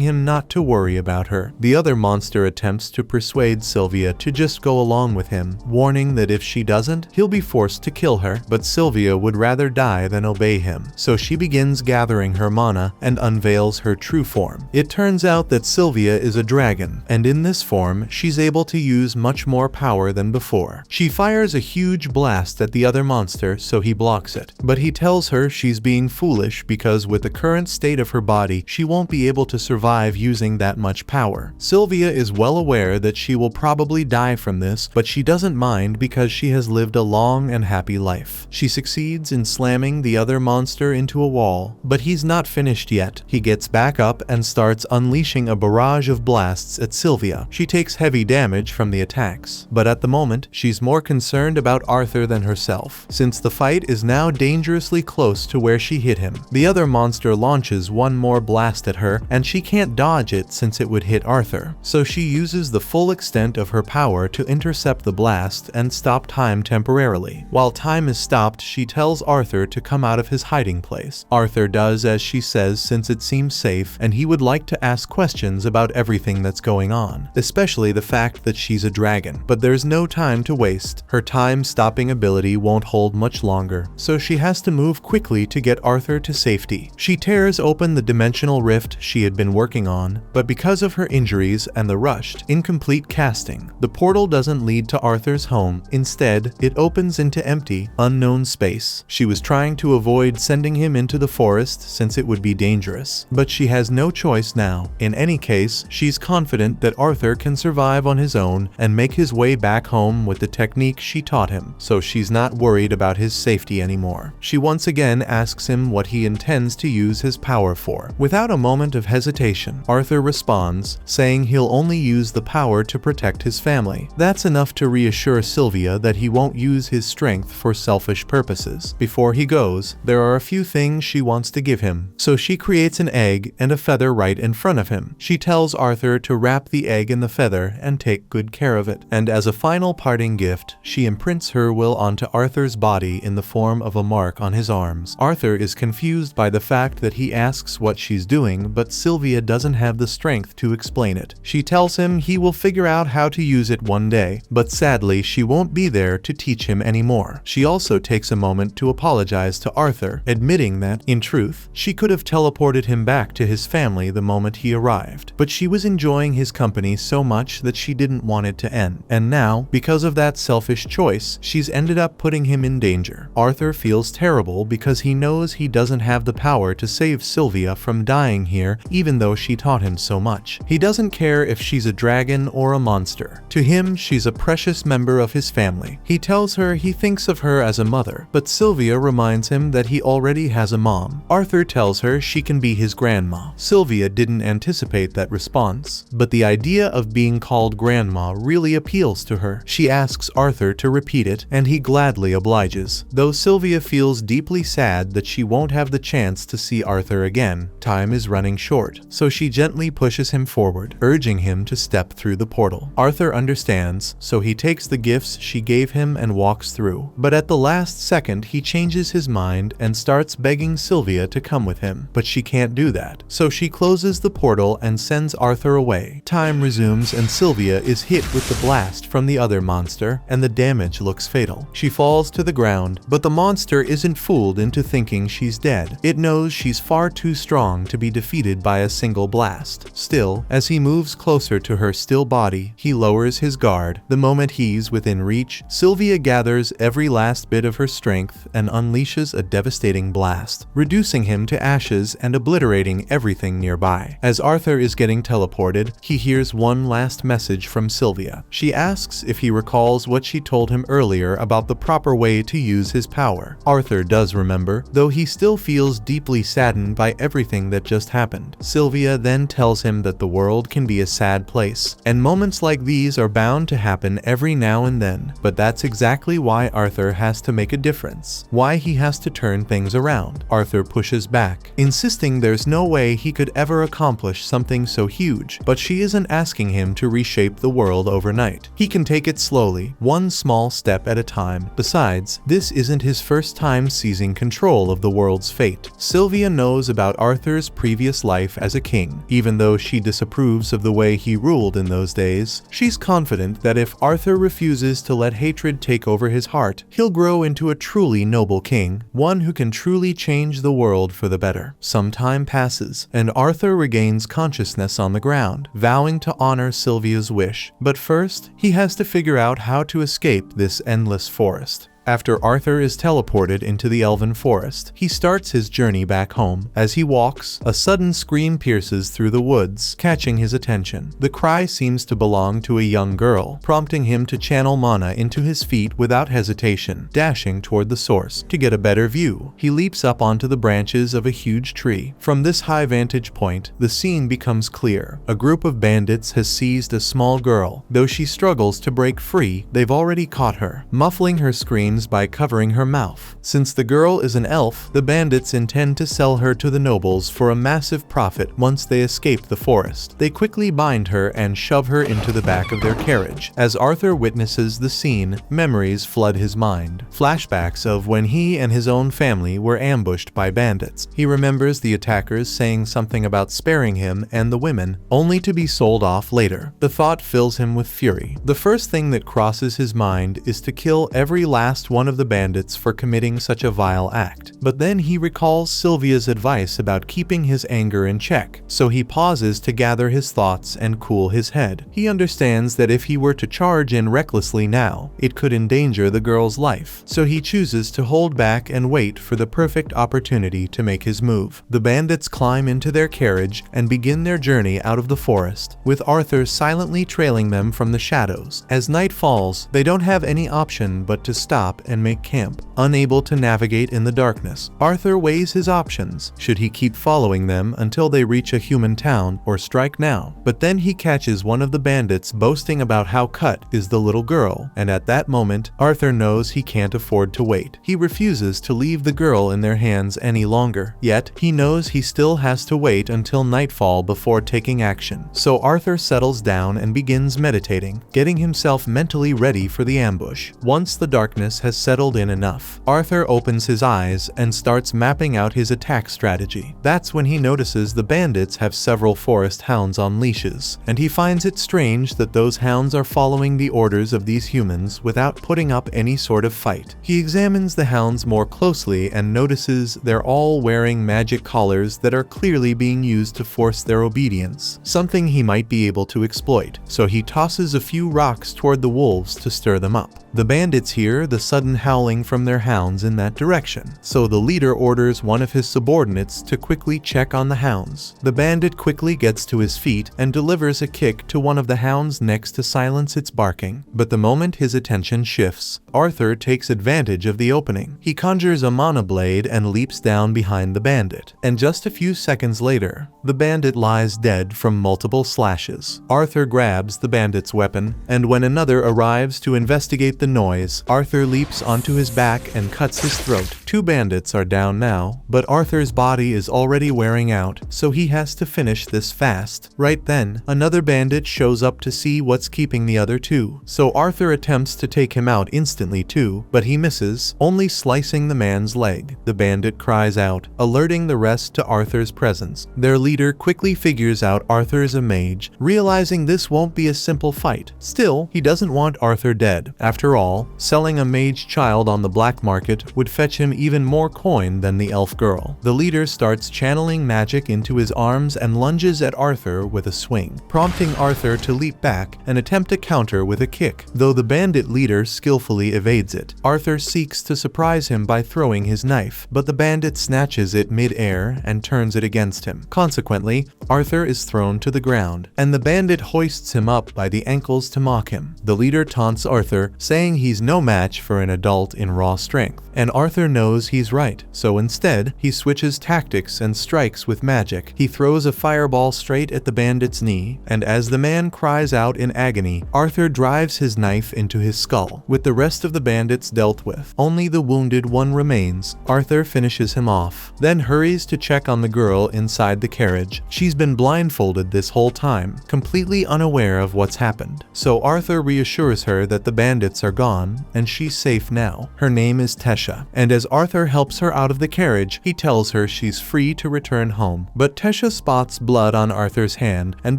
him not to worry about her. The other monster attempts to persuade Sylvia to just go along with him, warning that if she doesn't, he'll be forced to kill her. But Sylvia would rather die than obey him, so she begins gathering her mana and unveils her true form. It turns out that Sylvia is a dragon, and in this form, she's able to use much more power than before. She fires a huge blast at the other monster, so he blocks it. But he tells her she's being foolish because with the current state of her body, she won't be able to survive using that much power. Sylvia is well aware that she will probably die from this, but she doesn't mind because she has lived a long and happy life. She succeeds in slamming the other monster into a wall, but he's not finished yet. He gets back up and starts unleashing a barrage of blasts at Sylvia. She takes heavy damage from the attacks, but at the moment, she's more concerned about Arthur than herself, since the fight is now dangerously close to where she hit him. The other monster launches one more blast at her, and she can't dodge it since it would hit Arthur. So she uses the full extent of her power to intercept the blast and stop time temporarily. While time is stopped, she tells Arthur to come out of his hiding place. Arthur does as she says since it seems safe, and he would like to ask questions about everything that's going on, especially the fact that she's a dragon. But there's no time to waste. Her time-stopping ability won't hold much longer, so she has to move quickly to get Arthur to safety. She tears open the dimensional rift she had been working on, but because of her injuries and the rushed, incomplete casting, the portal doesn't lead to Arthur's home. Instead, it opens into empty, unknown space. She was trying to avoid sending him into the forest since it would be dangerous, but she has no choice now. In any case, she's confident that Arthur can survive on his own and make his way back home with the technique she taught him, so she's not worried about his safety anymore. She once again asks him what he intends to use his power for. Without a moment of hesitation, Arthur responds, saying he'll only use the power to protect his family. That's enough to reassure Sylvia that he won't use his strength for selfish purposes. Before he goes, there are a few things she wants to give him, so she creates an egg and a feather right in front of him. She tells Arthur to wrap the egg in the feather and take good care of it, and as a final parting gift, she imprints her will onto Arthur's body in the form of a mark on his arms. Arthur is confused by the fact that he asks what she's doing, but Sylvia doesn't have the strength to explain it. She tells him he will figure out how to use it one day, but sadly she won't be there to teach him anymore. She also takes a moment to apologize to Arthur, admitting that, in truth, she could have teleported him back to his family the moment he arrived, but she was enjoying his company so much that she didn't want it to end. And now, because of that selfish choice, she's ended up putting him in danger. Arthur feels terrible because he knows he doesn't have the power to save Sylvia from dying here, even though she taught him so much. He doesn't care if she's a dragon or a monster. To him, she's a precious member of his family. He tells her he thinks of her as a mother, but Sylvia reminds him that he already has a mom. Arthur tells her she can be his grandma. Sylvia didn't anticipate that response, but the idea of being called grandma really appeals to her. She asks Arthur to repeat it, and he gladly obliges. Though Sylvia feels deeply sad that she won't have the chance to see Arthur again, time is running short, so she gently pushes him forward, urging him to step through the portal. Arthur understands, so he takes the gifts she gave him and walks through. But at the last second, he changes his mind and starts begging Sylvia to come with him. But she can't do that, so she closes the portal and sends Arthur away. Time resumes and Sylvia is hit with the blast from the other monster, and the damage looks fatal. She falls to the ground, but the monster isn't fooled into thinking she's dead. It knows she's far too strong to be defeated by a single blast. Still, as he moves closer to her still body, he lowers his guard. The moment he's within reach, Sylvia gathers every last bit of her strength and unleashes unleashes a devastating blast, reducing him to ashes and obliterating everything nearby. As Arthur is getting teleported, he hears one last message from Sylvia. She asks if he recalls what she told him earlier about the proper way to use his power. Arthur does remember, though he still feels deeply saddened by everything that just happened. Sylvia then tells him that the world can be a sad place, and moments like these are bound to happen every now and then. But that's exactly why Arthur has to make a difference, why he has to turn things around. Arthur pushes back, insisting there's no way he could ever accomplish something so huge, but she isn't asking him to reshape the world overnight. He can take it slowly, one small step at a time. Besides, this isn't his first time seizing control of the world's fate. Sylvia knows about Arthur's previous life as a king. Even though she disapproves of the way he ruled in those days, she's confident that if Arthur refuses to let hatred take over his heart, he'll grow into a truly noble king, one who can truly change the world for the better. Some time passes, and Arthur regains consciousness on the ground, vowing to honor Sylvia's wish. But first, he has to figure out how to escape this endless forest. After Arthur is teleported into the elven forest, he starts his journey back home. As he walks, a sudden scream pierces through the woods, catching his attention. The cry seems to belong to a young girl, prompting him to channel mana into his feet without hesitation, dashing toward the source. To get a better view, he leaps up onto the branches of a huge tree. From this high vantage point, the scene becomes clear. A group of bandits has seized a small girl. Though she struggles to break free, they've already caught her, muffling her screams by covering her mouth. Since the girl is an elf, the bandits intend to sell her to the nobles for a massive profit once they escape the forest. They quickly bind her and shove her into the back of their carriage. As Arthur witnesses the scene, memories flood his mind. Flashbacks of when he and his own family were ambushed by bandits. He remembers the attackers saying something about sparing him and the women, only to be sold off later. The thought fills him with fury. The first thing that crosses his mind is to kill every last one of the bandits for committing such a vile act. But then he recalls Sylvia's advice about keeping his anger in check, so he pauses to gather his thoughts and cool his head. He understands that if he were to charge in recklessly now, it could endanger the girl's life, so he chooses to hold back and wait for the perfect opportunity to make his move. The bandits climb into their carriage and begin their journey out of the forest, with Arthur silently trailing them from the shadows. As night falls, they don't have any option but to stop and make camp. Unable to navigate in the darkness, Arthur weighs his options. Should he keep following them until they reach a human town, or strike now? But then he catches one of the bandits boasting about how cut is the little girl, and at that moment, Arthur knows he can't afford to wait. He refuses to leave the girl in their hands any longer. Yet, he knows he still has to wait until nightfall before taking action. So Arthur settles down and begins meditating, getting himself mentally ready for the ambush. Once the darkness has settled in enough, Arthur opens his eyes and starts mapping out his attack strategy. That's when he notices the bandits have several forest hounds on leashes, and he finds it strange that those hounds are following the orders of these humans without putting up any sort of fight. He examines the hounds more closely and notices they're all wearing magic collars that are clearly being used to force their obedience, something he might be able to exploit, so he tosses a few rocks toward the wolves to stir them up. The bandits hear the sudden howling from their hounds in that direction, so the leader orders one of his subordinates to quickly check on the hounds. The bandit quickly gets to his feet and delivers a kick to one of the hounds next to silence its barking. But the moment his attention shifts, Arthur takes advantage of the opening. He conjures a mana blade and leaps down behind the bandit, and just a few seconds later, the bandit lies dead from multiple slashes. Arthur grabs the bandit's weapon, and when another arrives to investigate the noise, Arthur leaps onto his back and cuts his throat. Two bandits are down now, but Arthur's body is already wearing out, so he has to finish this fast. Right then, another bandit shows up to see what's keeping the other two, so Arthur attempts to take him out instantly too, but he misses, only slicing the man's leg. The bandit cries out, alerting the rest to Arthur's presence. Their leader quickly figures out Arthur's a mage, realizing this won't be a simple fight. Still, he doesn't want Arthur dead. After After all, selling a mage child on the black market would fetch him even more coin than the elf girl. The leader starts channeling magic into his arms and lunges at Arthur with a swing, prompting Arthur to leap back and attempt a counter with a kick. Though the bandit leader skillfully evades it, Arthur seeks to surprise him by throwing his knife, but the bandit snatches it mid-air and turns it against him. Consequently, Arthur is thrown to the ground, and the bandit hoists him up by the ankles to mock him. The leader taunts Arthur, saying he's no match for an adult in raw strength, and Arthur knows he's right, so instead, he switches tactics and strikes with magic. He throws a fireball straight at the bandit's knee, and as the man cries out in agony, Arthur drives his knife into his skull. With the rest of the bandits dealt with, only the wounded one remains. Arthur finishes him off, then hurries to check on the girl inside the carriage. She's been blindfolded this whole time, completely unaware of what's happened. So Arthur reassures her that the bandits are gone, and she's safe now. Her name is Tesha, and as Arthur helps her out of the carriage, he tells her she's free to return home. But Tesha spots blood on Arthur's hand and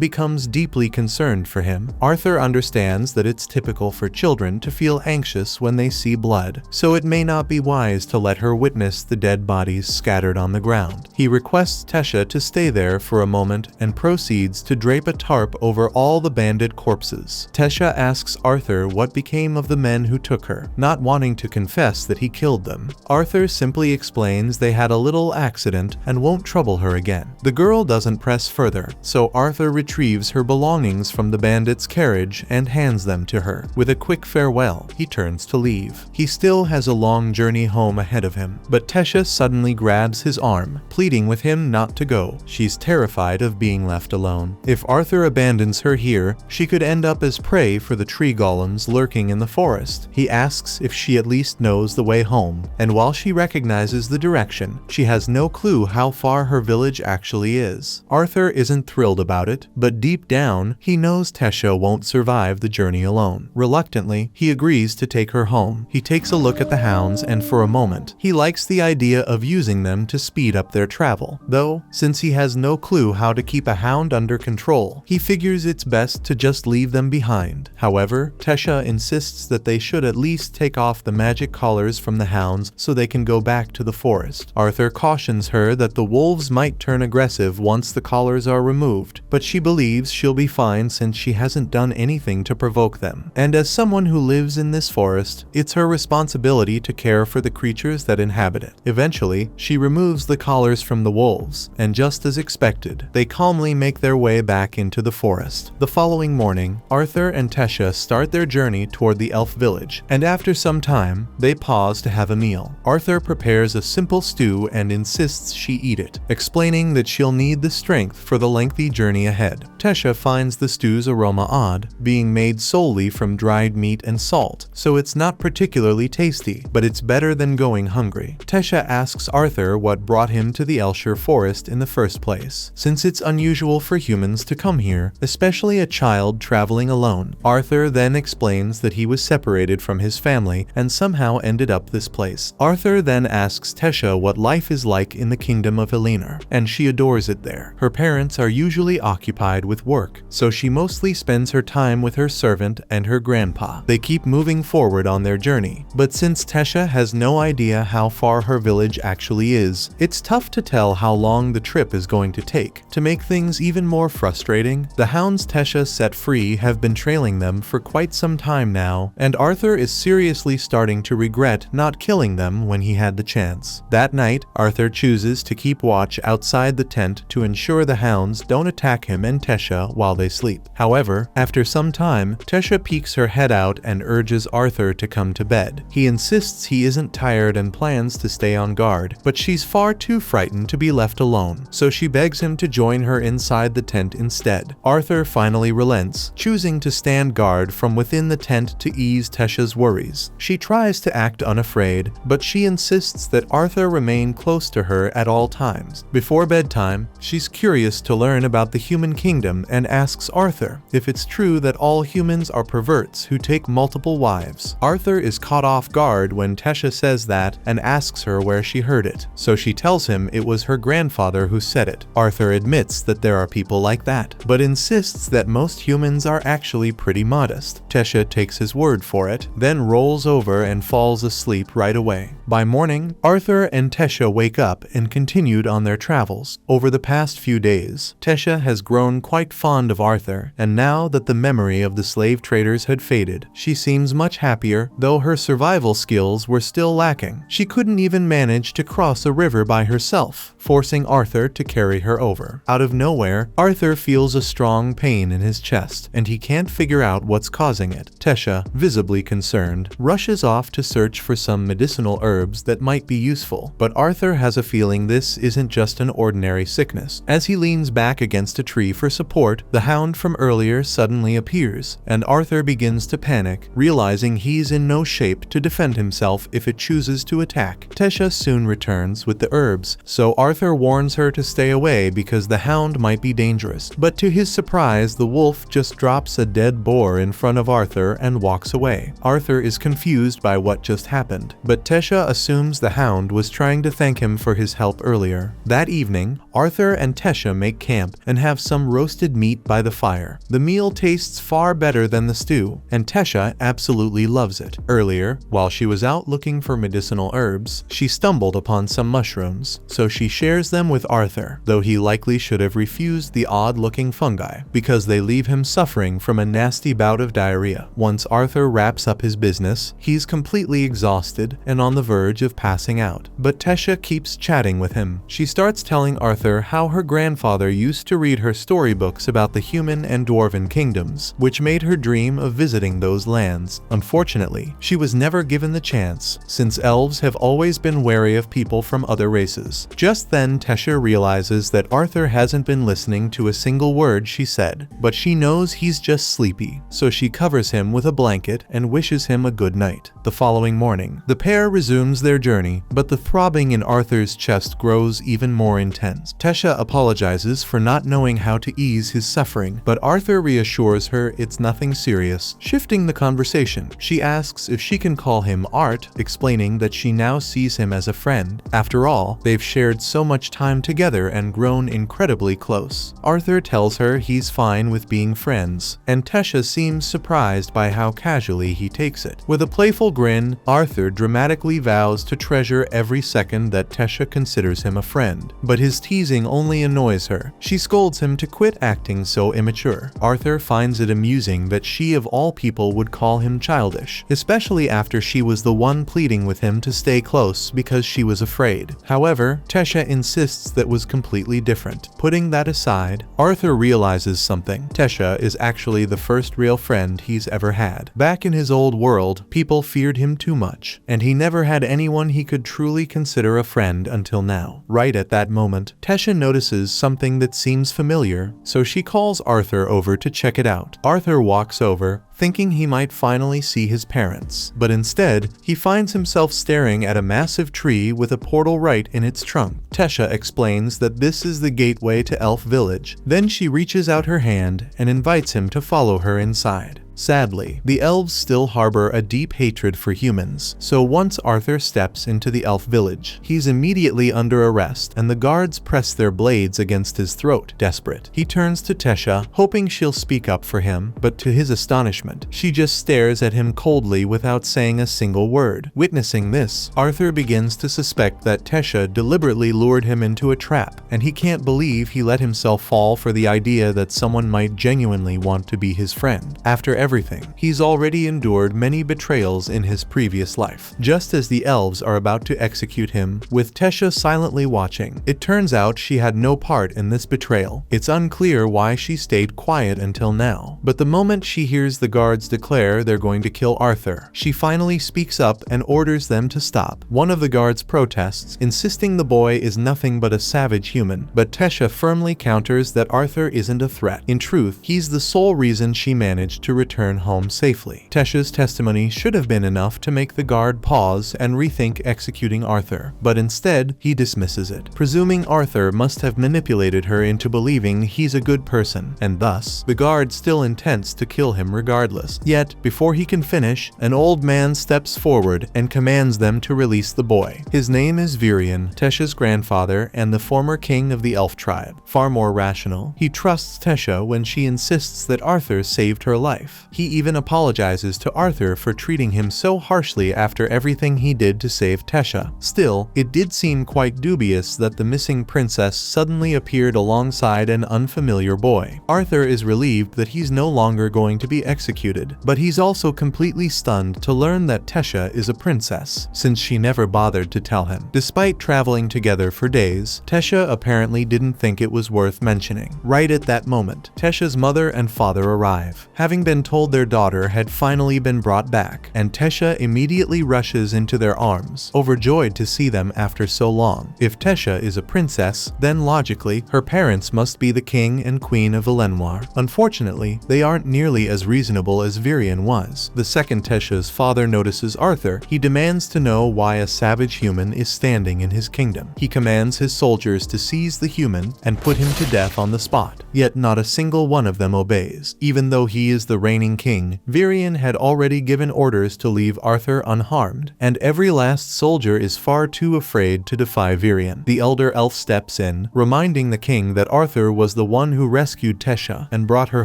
becomes deeply concerned for him. Arthur understands that it's typical for children to feel anxious when they see blood, so it may not be wise to let her witness the dead bodies scattered on the ground. He requests Tesha to stay there for a moment and proceeds to drape a tarp over all the bandit corpses. Tesha asks Arthur what became of the men who took her, not wanting to confess that he killed them. Arthur simply explains they had a little accident and won't trouble her again. The girl doesn't press further, so Arthur retrieves her belongings from the bandit's carriage and hands them to her. With a quick farewell, he turns to leave. He still has a long journey home ahead of him, but Tesha suddenly grabs his arm, pleading with him not to go. She's terrified of being left alone. If Arthur abandons her here, she could end up as prey for the tree golems lurking in the forest. He asks if she at least knows the way home, and while she recognizes the direction, she has no clue how far her village actually is. Arthur isn't thrilled about it, but deep down, he knows Tesha won't survive the journey alone. Reluctantly, he agrees to take her home. He takes a look at the hounds, and for a moment, he likes the idea of using them to speed up their travel. Though, since he has no clue how to keep a hound under control, he figures it's best to just leave them behind. However, Tesha insists that they should at least take off the magic collars from the hounds so they can go back to the forest. Arthur cautions her that the wolves might turn aggressive once the collars are removed, but she believes she'll be fine since she hasn't done anything to provoke them. And as someone who lives in this forest, it's her responsibility to care for the creatures that inhabit it. Eventually, she removes the collars from the wolves, and just as expected, they calmly make their way back into the forest. The following morning, Arthur and Tesha start their journey toward the elf village, and after some time, they pause to have a meal. Arthur prepares a simple stew and insists she eat it, explaining that she'll need the strength for the lengthy journey ahead. Tesha finds the stew's aroma odd, being made solely from dried meat and salt, so it's not particularly tasty, but it's better than going hungry. Tesha asks Arthur what brought him to the Elshire forest in the first place, since it's unusual for humans to come here, especially a child traveling alone. Arthur then explains that he was separated from his family and somehow ended up this place. Arthur then asks Tesha what life is like in the kingdom of Elinor, and she adores it there. Her parents are usually occupied with work, so she mostly spends her time with her servant and her grandpa. They keep moving forward on their journey, but since Tesha has no idea how far her village actually is, it's tough to tell how long the trip is going to take. To make things even more frustrating, the hounds Tesha set free have been trailing them for quite some time now, and Arthur is seriously starting to regret not killing them when he had the chance. That night, Arthur chooses to keep watch outside the tent to ensure the hounds don't attack him and Tesha while they sleep. However, after some time, Tesha peeks her head out and urges Arthur to come to bed. He insists he isn't tired and plans to stay on guard, but she's far too frightened to be left alone, so she begs him to join her inside the tent instead. Arthur finally relents, choosing to stand guard from within the tent to ease Tesha's worries. She tries to act unafraid, but she insists that Arthur remain close to her at all times. Before bedtime, she's curious to learn about the human kingdom and asks Arthur if it's true that all humans are perverts who take multiple wives. Arthur is caught off guard when Tesha says that and asks her where she heard it, so she tells him it was her grandfather who said it. Arthur admits that there are people like that, but insists that most humans are actually pretty modest. Tesha takes his word for it, then rolls over and falls asleep right away. By morning, Arthur and Tesha wake up and continued on their travels. Over the past few days, Tesha has grown quite fond of Arthur, and now that the memory of the slave traders had faded, she seems much happier, though her survival skills were still lacking. She couldn't even manage to cross a river by herself, forcing Arthur to carry her over. Out of nowhere, Arthur feels a strong pain in his chest, and he can't figure out what's causing it. Tesha, visibly concerned, rushes off to search for some medicinal herbs that might be useful, but Arthur has a feeling this isn't just an ordinary sickness. As he leans back against a tree for support, the hound from earlier suddenly appears, and Arthur begins to panic, realizing he's in no shape to defend himself if it chooses to attack. Tesha soon returns with the herbs, so Arthur warns her to stay away because the hound might be dangerous. But to his surprise, the wolf just drops a dead boar in front of Arthur and walks away. Arthur is confused by what just happened, but Tesha assumes the hound was trying to thank him for his help earlier. That evening, Arthur and Tesha make camp and have some roasted meat by the fire. The meal tastes far better than the stew, and Tesha absolutely loves it. Earlier, while she was out looking for medicinal herbs, she stumbled upon some mushrooms, so she shares them with Arthur, though he likely should have refused the odd-looking fungi, because they leave him suffering from a nasty bout of diarrhea. Once Arthur wraps up his business, he's completely exhausted and on the verge of passing out. But Tesha keeps chatting with him. She starts telling Arthur how her grandfather used to read her storybooks about the human and dwarven kingdoms, which made her dream of visiting those lands. Unfortunately, she was never given the chance, since elves have always been wary of people from other races. Just then, Tesha realizes that Arthur hasn't been listening to a single word she said, but she knows he's just sleepy, so she covers him with a blanket and wishes him a good night. The following morning, the pair resumes their journey, but the throbbing in Arthur's chest grows even more intense. Tesha apologizes for not knowing how to ease his suffering, but Arthur reassures her it's nothing serious. Shifting the conversation, she asks if she can call him Art, explaining that she now sees him as a friend. After all, they've shared so much time together and grown incredibly close. Arthur tells her he's fine with being friends, and Tesha seems surprised by how casually he takes it. With a playful grin, Arthur dramatically vows to treasure every second that Tesha considers him a friend, but his teasing only annoys her. She scolds him to quit acting so immature. Arthur finds it amusing that she of all people would call him childish, especially after she was the one pleading with him to stay close because she was afraid. However, Tesha insists that was completely different. Putting that aside, Arthur realizes something. Tesha is actually the first real friend he's ever had. Back in his old world, people feared him too much, and he never had anyone he could truly consider a friend until now. Right at that moment, Tesha notices something that seems familiar, so she calls Arthur over to check it out. Arthur walks over, thinking he might finally see his parents, but instead, he finds himself staring at a massive tree with a portal right in its trunk. Tesha explains that this is the gateway to Elf Village. Then she reaches out her hand and invites him to follow her inside. Sadly, the elves still harbor a deep hatred for humans, so once Arthur steps into the elf village, he's immediately under arrest, and the guards press their blades against his throat. Desperate, he turns to Tesha, hoping she'll speak up for him, but to his astonishment, she just stares at him coldly without saying a single word. Witnessing this, Arthur begins to suspect that Tesha deliberately lured him into a trap, and he can't believe he let himself fall for the idea that someone might genuinely want to be his friend. After everything, he's already endured many betrayals in his previous life. Just as the elves are about to execute him, with Tesha silently watching, it turns out she had no part in this betrayal. It's unclear why she stayed quiet until now, but the moment she hears the guards declare they're going to kill Arthur, she finally speaks up and orders them to stop. One of the guards protests, insisting the boy is nothing but a savage human, but Tesha firmly counters that Arthur isn't a threat. In truth, he's the sole reason she managed to return home safely. Tesha's testimony should have been enough to make the guard pause and rethink executing Arthur, but instead, he dismisses it, presuming Arthur must have manipulated her into believing he's a good person, and thus, the guard still intends to kill him regardless. Yet, before he can finish, an old man steps forward and commands them to release the boy. His name is Virion, Tesha's grandfather and the former king of the elf tribe. Far more rational, he trusts Tesha when she insists that Arthur saved her life. life. He even apologizes to Arthur for treating him so harshly after everything he did to save Tesha. Still, it did seem quite dubious that the missing princess suddenly appeared alongside an unfamiliar boy. Arthur is relieved that he's no longer going to be executed, but he's also completely stunned to learn that Tesha is a princess, since she never bothered to tell him. Despite traveling together for days, Tesha apparently didn't think it was worth mentioning. Right at that moment, Tesha's mother and father arrive, having been told their daughter had finally been brought back, and Tesha immediately rushes into their arms, overjoyed to see them after so long. If Tesha is a princess, then logically, her parents must be the king and queen of Elenoir. Unfortunately, they aren't nearly as reasonable as Virion was. The second Tesha's father notices Arthur, he demands to know why a savage human is standing in his kingdom. He commands his soldiers to seize the human and put him to death on the spot. Yet not a single one of them obeys. Even though he is the reigning king, Virion had already given orders to leave Arthur unharmed, and every last soldier is far too afraid to defy Virion. The elder elf steps in, reminding the king that Arthur was the one who rescued Tesha and brought her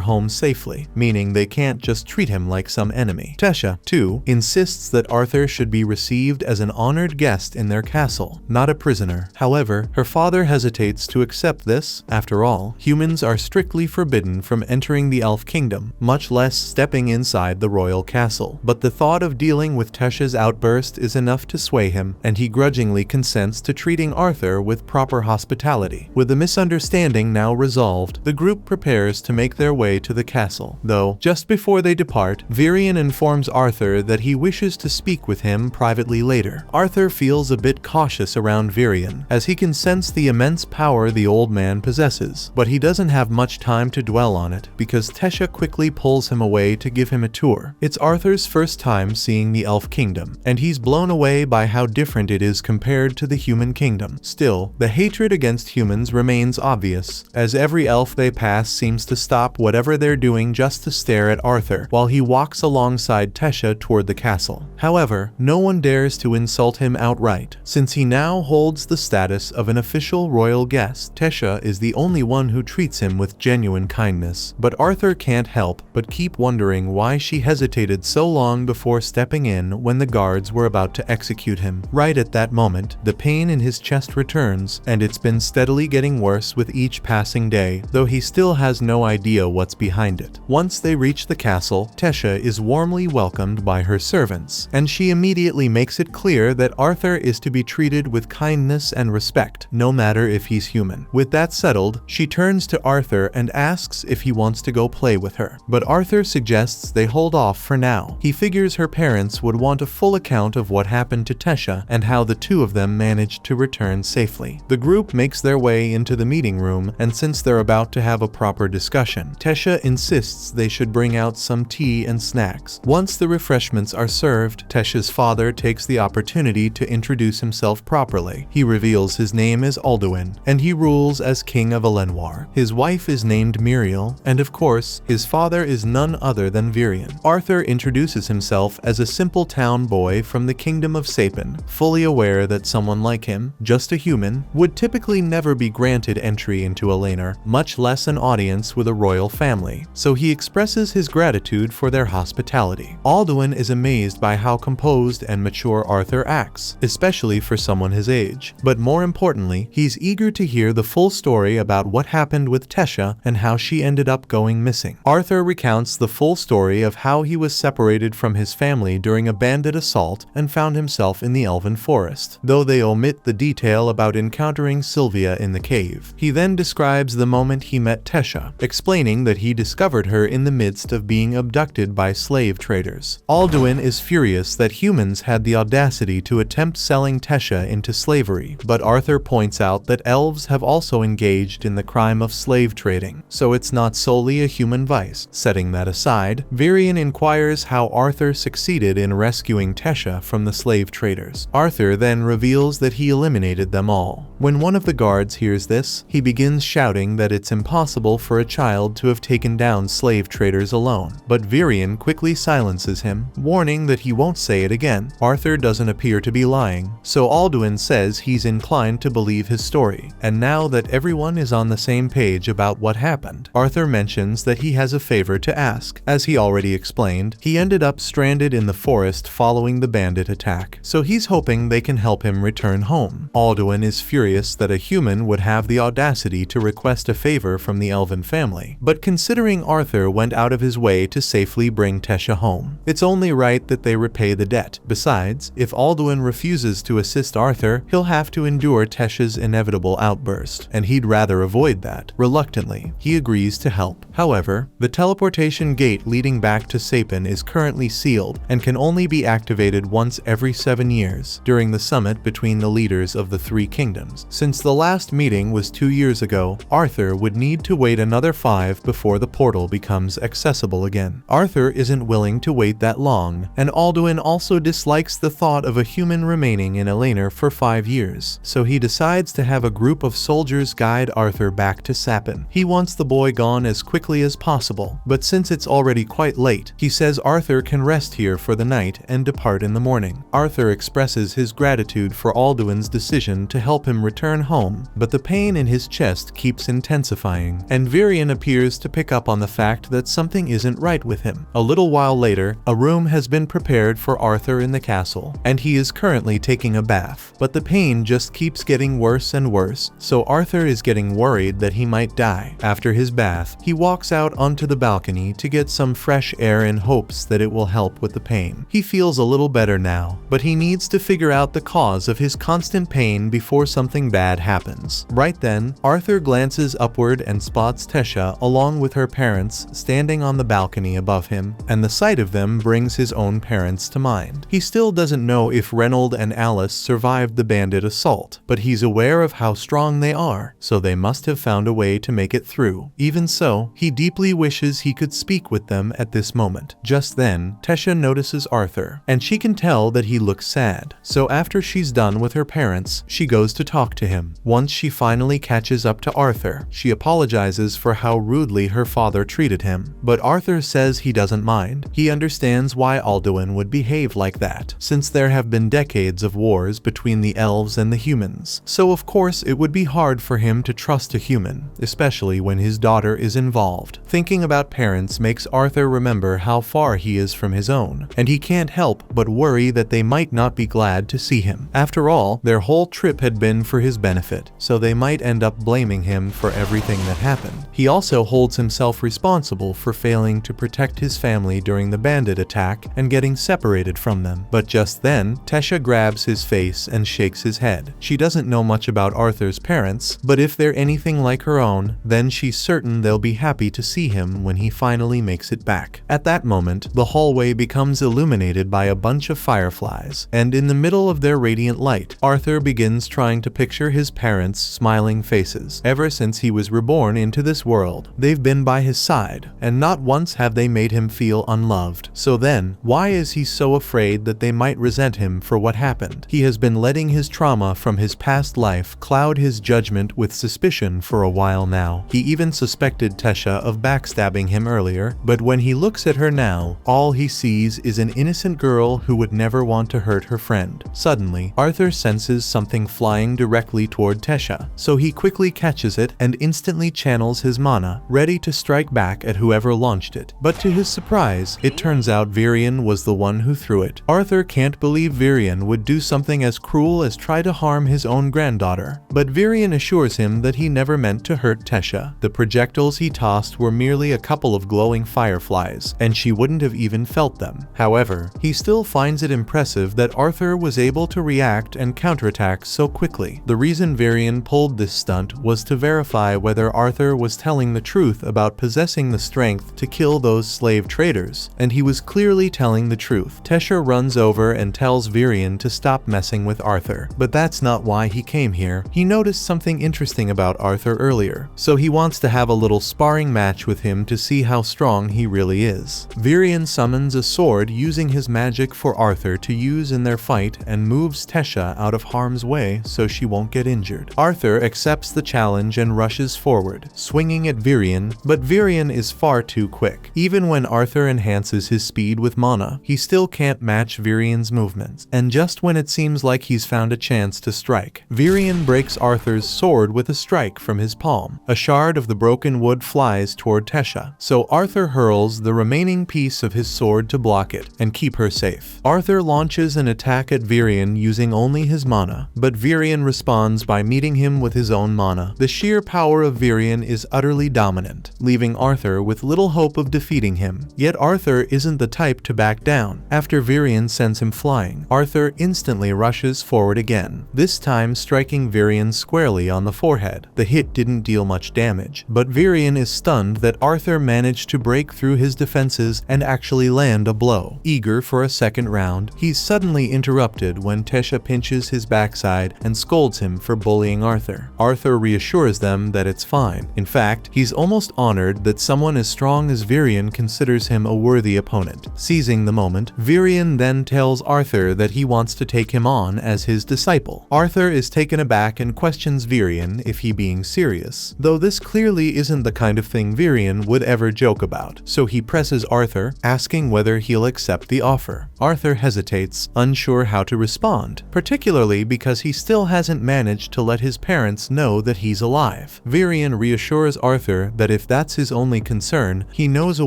home safely, meaning they can't just treat him like some enemy. Tesha, too, insists that Arthur should be received as an honored guest in their castle, not a prisoner. However, her father hesitates to accept this. After all, humans are strictly forbidden from entering the elf kingdom, much less stepping inside the royal castle. But the thought of dealing with Tesha's outburst is enough to sway him, and he grudgingly consents to treating Arthur with proper hospitality. With the misunderstanding now resolved, the group prepares to make their way to the castle. Though, just before they depart, Virion informs Arthur that he wishes to speak with him privately later. Arthur feels a bit cautious around Virion, as he can sense the immense power the old man possesses, but he doesn't have much time to dwell on it, because Tesha quickly pulls him away to give him a tour. It's Arthur's first time seeing the elf kingdom, and he's blown away by how different it is compared to the human kingdom. Still, the hatred against humans remains obvious, as every elf they pass seems to stop whatever they're doing just to stare at Arthur while he walks alongside Tesha toward the castle. However, no one dares to insult him outright, since he now holds the status of an official royal guest. Tesha is the only one who treats him with genuine kindness, but Arthur can't help but keep wondering why she hesitated so long before stepping in when the guards were about to execute him. Right at that moment, the pain in his chest returns, and it's been steadily getting worse with each passing day, though he still has no idea what's behind it. Once they reach the castle, Tesha is warmly welcomed by her servants, and she immediately makes it clear that Arthur is to be treated with kindness and respect, no matter if he's human. With that settled, she turns to Arthur and asks if he wants to go play with her, but Arthur suggests they hold off for now. He figures her parents would want a full account of what happened to Tesha and how the two of them managed to return safely. The group makes their way into the meeting room, and since they're about to have a proper discussion, Tesha insists they should bring out some tea and snacks. Once the refreshments are served, Tesha's father takes the opportunity to introduce himself properly. He reveals his name is Alduin, and he rules as king of Elenoir. His wife is named Muriel, and of course, his father is none other than Virion. Arthur introduces himself as a simple town boy from the kingdom of Sapin, fully aware that someone like him, just a human, would typically never be granted entry into Elenoir, much less an audience with a royal family, so he expresses his gratitude for their hospitality. Alduin is amazed by how composed and mature Arthur acts, especially for someone his age, but more importantly, he's eager to hear the full story about what happened with Tesha and how she ended up going missing. Arthur recounts the full story of how he was separated from his family during a bandit assault and found himself in the Elven Forest, though they omit the detail about encountering Sylvia in the cave. He then describes the moment he met Tesha, explaining that he discovered her in the midst of being abducted by slave traders. Alduin is furious that humans had the audacity to attempt selling Tesha into slavery, but Arthur points out that elves have also engaged in the crime of slave trading, so it's not solely a human vice. Setting that aside, Virion inquires how Arthur succeeded in rescuing Tesha from the slave traders. Arthur then reveals that he eliminated them all. When one of the guards hears this, he begins shouting that it's impossible for a child to have taken down slave traders alone, but Virion quickly silences him, warning that he won't say it again. Arthur doesn't appear to be lying, so Alduin says he's inclined to believe his story, and now that everyone is on the same page about what happened, Arthur mentions that he has a favor to ask. task. As he already explained, he ended up stranded in the forest following the bandit attack, so he's hoping they can help him return home. Alduin is furious that a human would have the audacity to request a favor from the elven family, but considering Arthur went out of his way to safely bring Tesha home, it's only right that they repay the debt. Besides, if Alduin refuses to assist Arthur, he'll have to endure Tesha's inevitable outburst, and he'd rather avoid that. Reluctantly, he agrees to help. However, the teleportation gate leading back to Sapin is currently sealed and can only be activated once every 7 years during the summit between the leaders of the three kingdoms. Since the last meeting was 2 years ago, Arthur would need to wait another 5 before the portal becomes accessible again. Arthur isn't willing to wait that long, and Alduin also dislikes the thought of a human remaining in Eleanor for 5 years, so he decides to have a group of soldiers guide Arthur back to Sapin. He wants the boy gone as quickly as possible, but since it's already quite late, he says Arthur can rest here for the night and depart in the morning. Arthur expresses his gratitude for Alduin's decision to help him return home, but the pain in his chest keeps intensifying, and Virion appears to pick up on the fact that something isn't right with him. A little while later, a room has been prepared for Arthur in the castle, and he is currently taking a bath, but the pain just keeps getting worse and worse, so Arthur is getting worried that he might die. After his bath, he walks out onto the balcony to get some fresh air in hopes that it will help with the pain. He feels a little better now, but he needs to figure out the cause of his constant pain before something bad happens. Right then, Arthur glances upward and spots Tesha along with her parents standing on the balcony above him, and the sight of them brings his own parents to mind. He still doesn't know if Reynold and Alice survived the bandit assault, but he's aware of how strong they are, so they must have found a way to make it through. Even so, he deeply wishes he could speak with them at this moment. Just then, Tesha notices Arthur, and she can tell that he looks sad, so after she's done with her parents, she goes to talk to him. Once she finally catches up to Arthur, she apologizes for how rudely her father treated him, but Arthur says he doesn't mind. He understands why Alduin would behave like that, since there have been decades of wars between the elves and the humans, so of course it would be hard for him to trust a human, especially when his daughter is involved. Thinking about parents makes Arthur remember how far he is from his own, and he can't help but worry that they might not be glad to see him. After all, their whole trip had been for his benefit, so they might end up blaming him for everything that happened. He also holds himself responsible for failing to protect his family during the bandit attack and getting separated from them. But just then, Tesha grabs his face and shakes his head. She doesn't know much about Arthur's parents, but if they're anything like her own, then she's certain they'll be happy to see him when he finally makes it back. At that moment, the hallway becomes illuminated by a bunch of fireflies, and in the middle of their radiant light, Arthur begins trying to picture his parents' smiling faces. Ever since he was reborn into this world, they've been by his side, and not once have they made him feel unloved. So then, why is he so afraid that they might resent him for what happened? He has been letting his trauma from his past life cloud his judgment with suspicion for a while now. He even suspected Tesha of backstabbing him earlier, but when he looks at her now, all he sees is an innocent girl who would never want to hurt her friend. Suddenly, Arthur senses something flying directly toward Tesha, so he quickly catches it and instantly channels his mana, ready to strike back at whoever launched it. But to his surprise, it turns out Virion was the one who threw it. Arthur can't believe Virion would do something as cruel as try to harm his own granddaughter, but Virion assures him that he never meant to hurt Tesha. The projectiles he tossed were merely a couple of glowing fireflies, and she wouldn't have even felt them. However, he still finds it impressive that Arthur was able to react and counterattack so quickly. The reason Virion pulled this stunt was to verify whether Arthur was telling the truth about possessing the strength to kill those slave traders, and he was clearly telling the truth. Tesha runs over and tells Virion to stop messing with Arthur, but that's not why he came here. He noticed something interesting about Arthur earlier, so he wants to have a little sparring match with him to see how strong he really is. Virion summons a sword using his magic for Arthur to use in their fight and moves Tesha out of harm's way so she won't get injured. Arthur accepts the challenge and rushes forward, swinging at Virion, but Virion is far too quick. Even when Arthur enhances his speed with mana, he still can't match Virion's movements, and just when it seems like he's found a chance to strike, Virion breaks Arthur's sword with a strike from his palm. A shard of the broken wood flies toward Tesha, so Arthur Arthur hurls the remaining piece of his sword to block it and keep her safe. Arthur launches an attack at Virion using only his mana, but Virion responds by meeting him with his own mana. The sheer power of Virion is utterly dominant, leaving Arthur with little hope of defeating him. Yet Arthur isn't the type to back down. After Virion sends him flying, Arthur instantly rushes forward again, this time striking Virion squarely on the forehead. The hit didn't deal much damage, but Virion is stunned that Arthur managed to break through his defenses and actually land a blow. Eager for a second round, he's suddenly interrupted when Tesha pinches his backside and scolds him for bullying Arthur. Arthur reassures them that it's fine. In fact, he's almost honored that someone as strong as Virion considers him a worthy opponent. Seizing the moment, Virion then tells Arthur that he wants to take him on as his disciple. Arthur is taken aback and questions Virion if he being serious, though this clearly isn't the kind of thing Virion would ever joke about, so he presses Arthur, asking whether he'll accept the offer. Arthur hesitates, unsure how to respond, particularly because he still hasn't managed to let his parents know that he's alive. Virion reassures Arthur that if that's his only concern, he knows a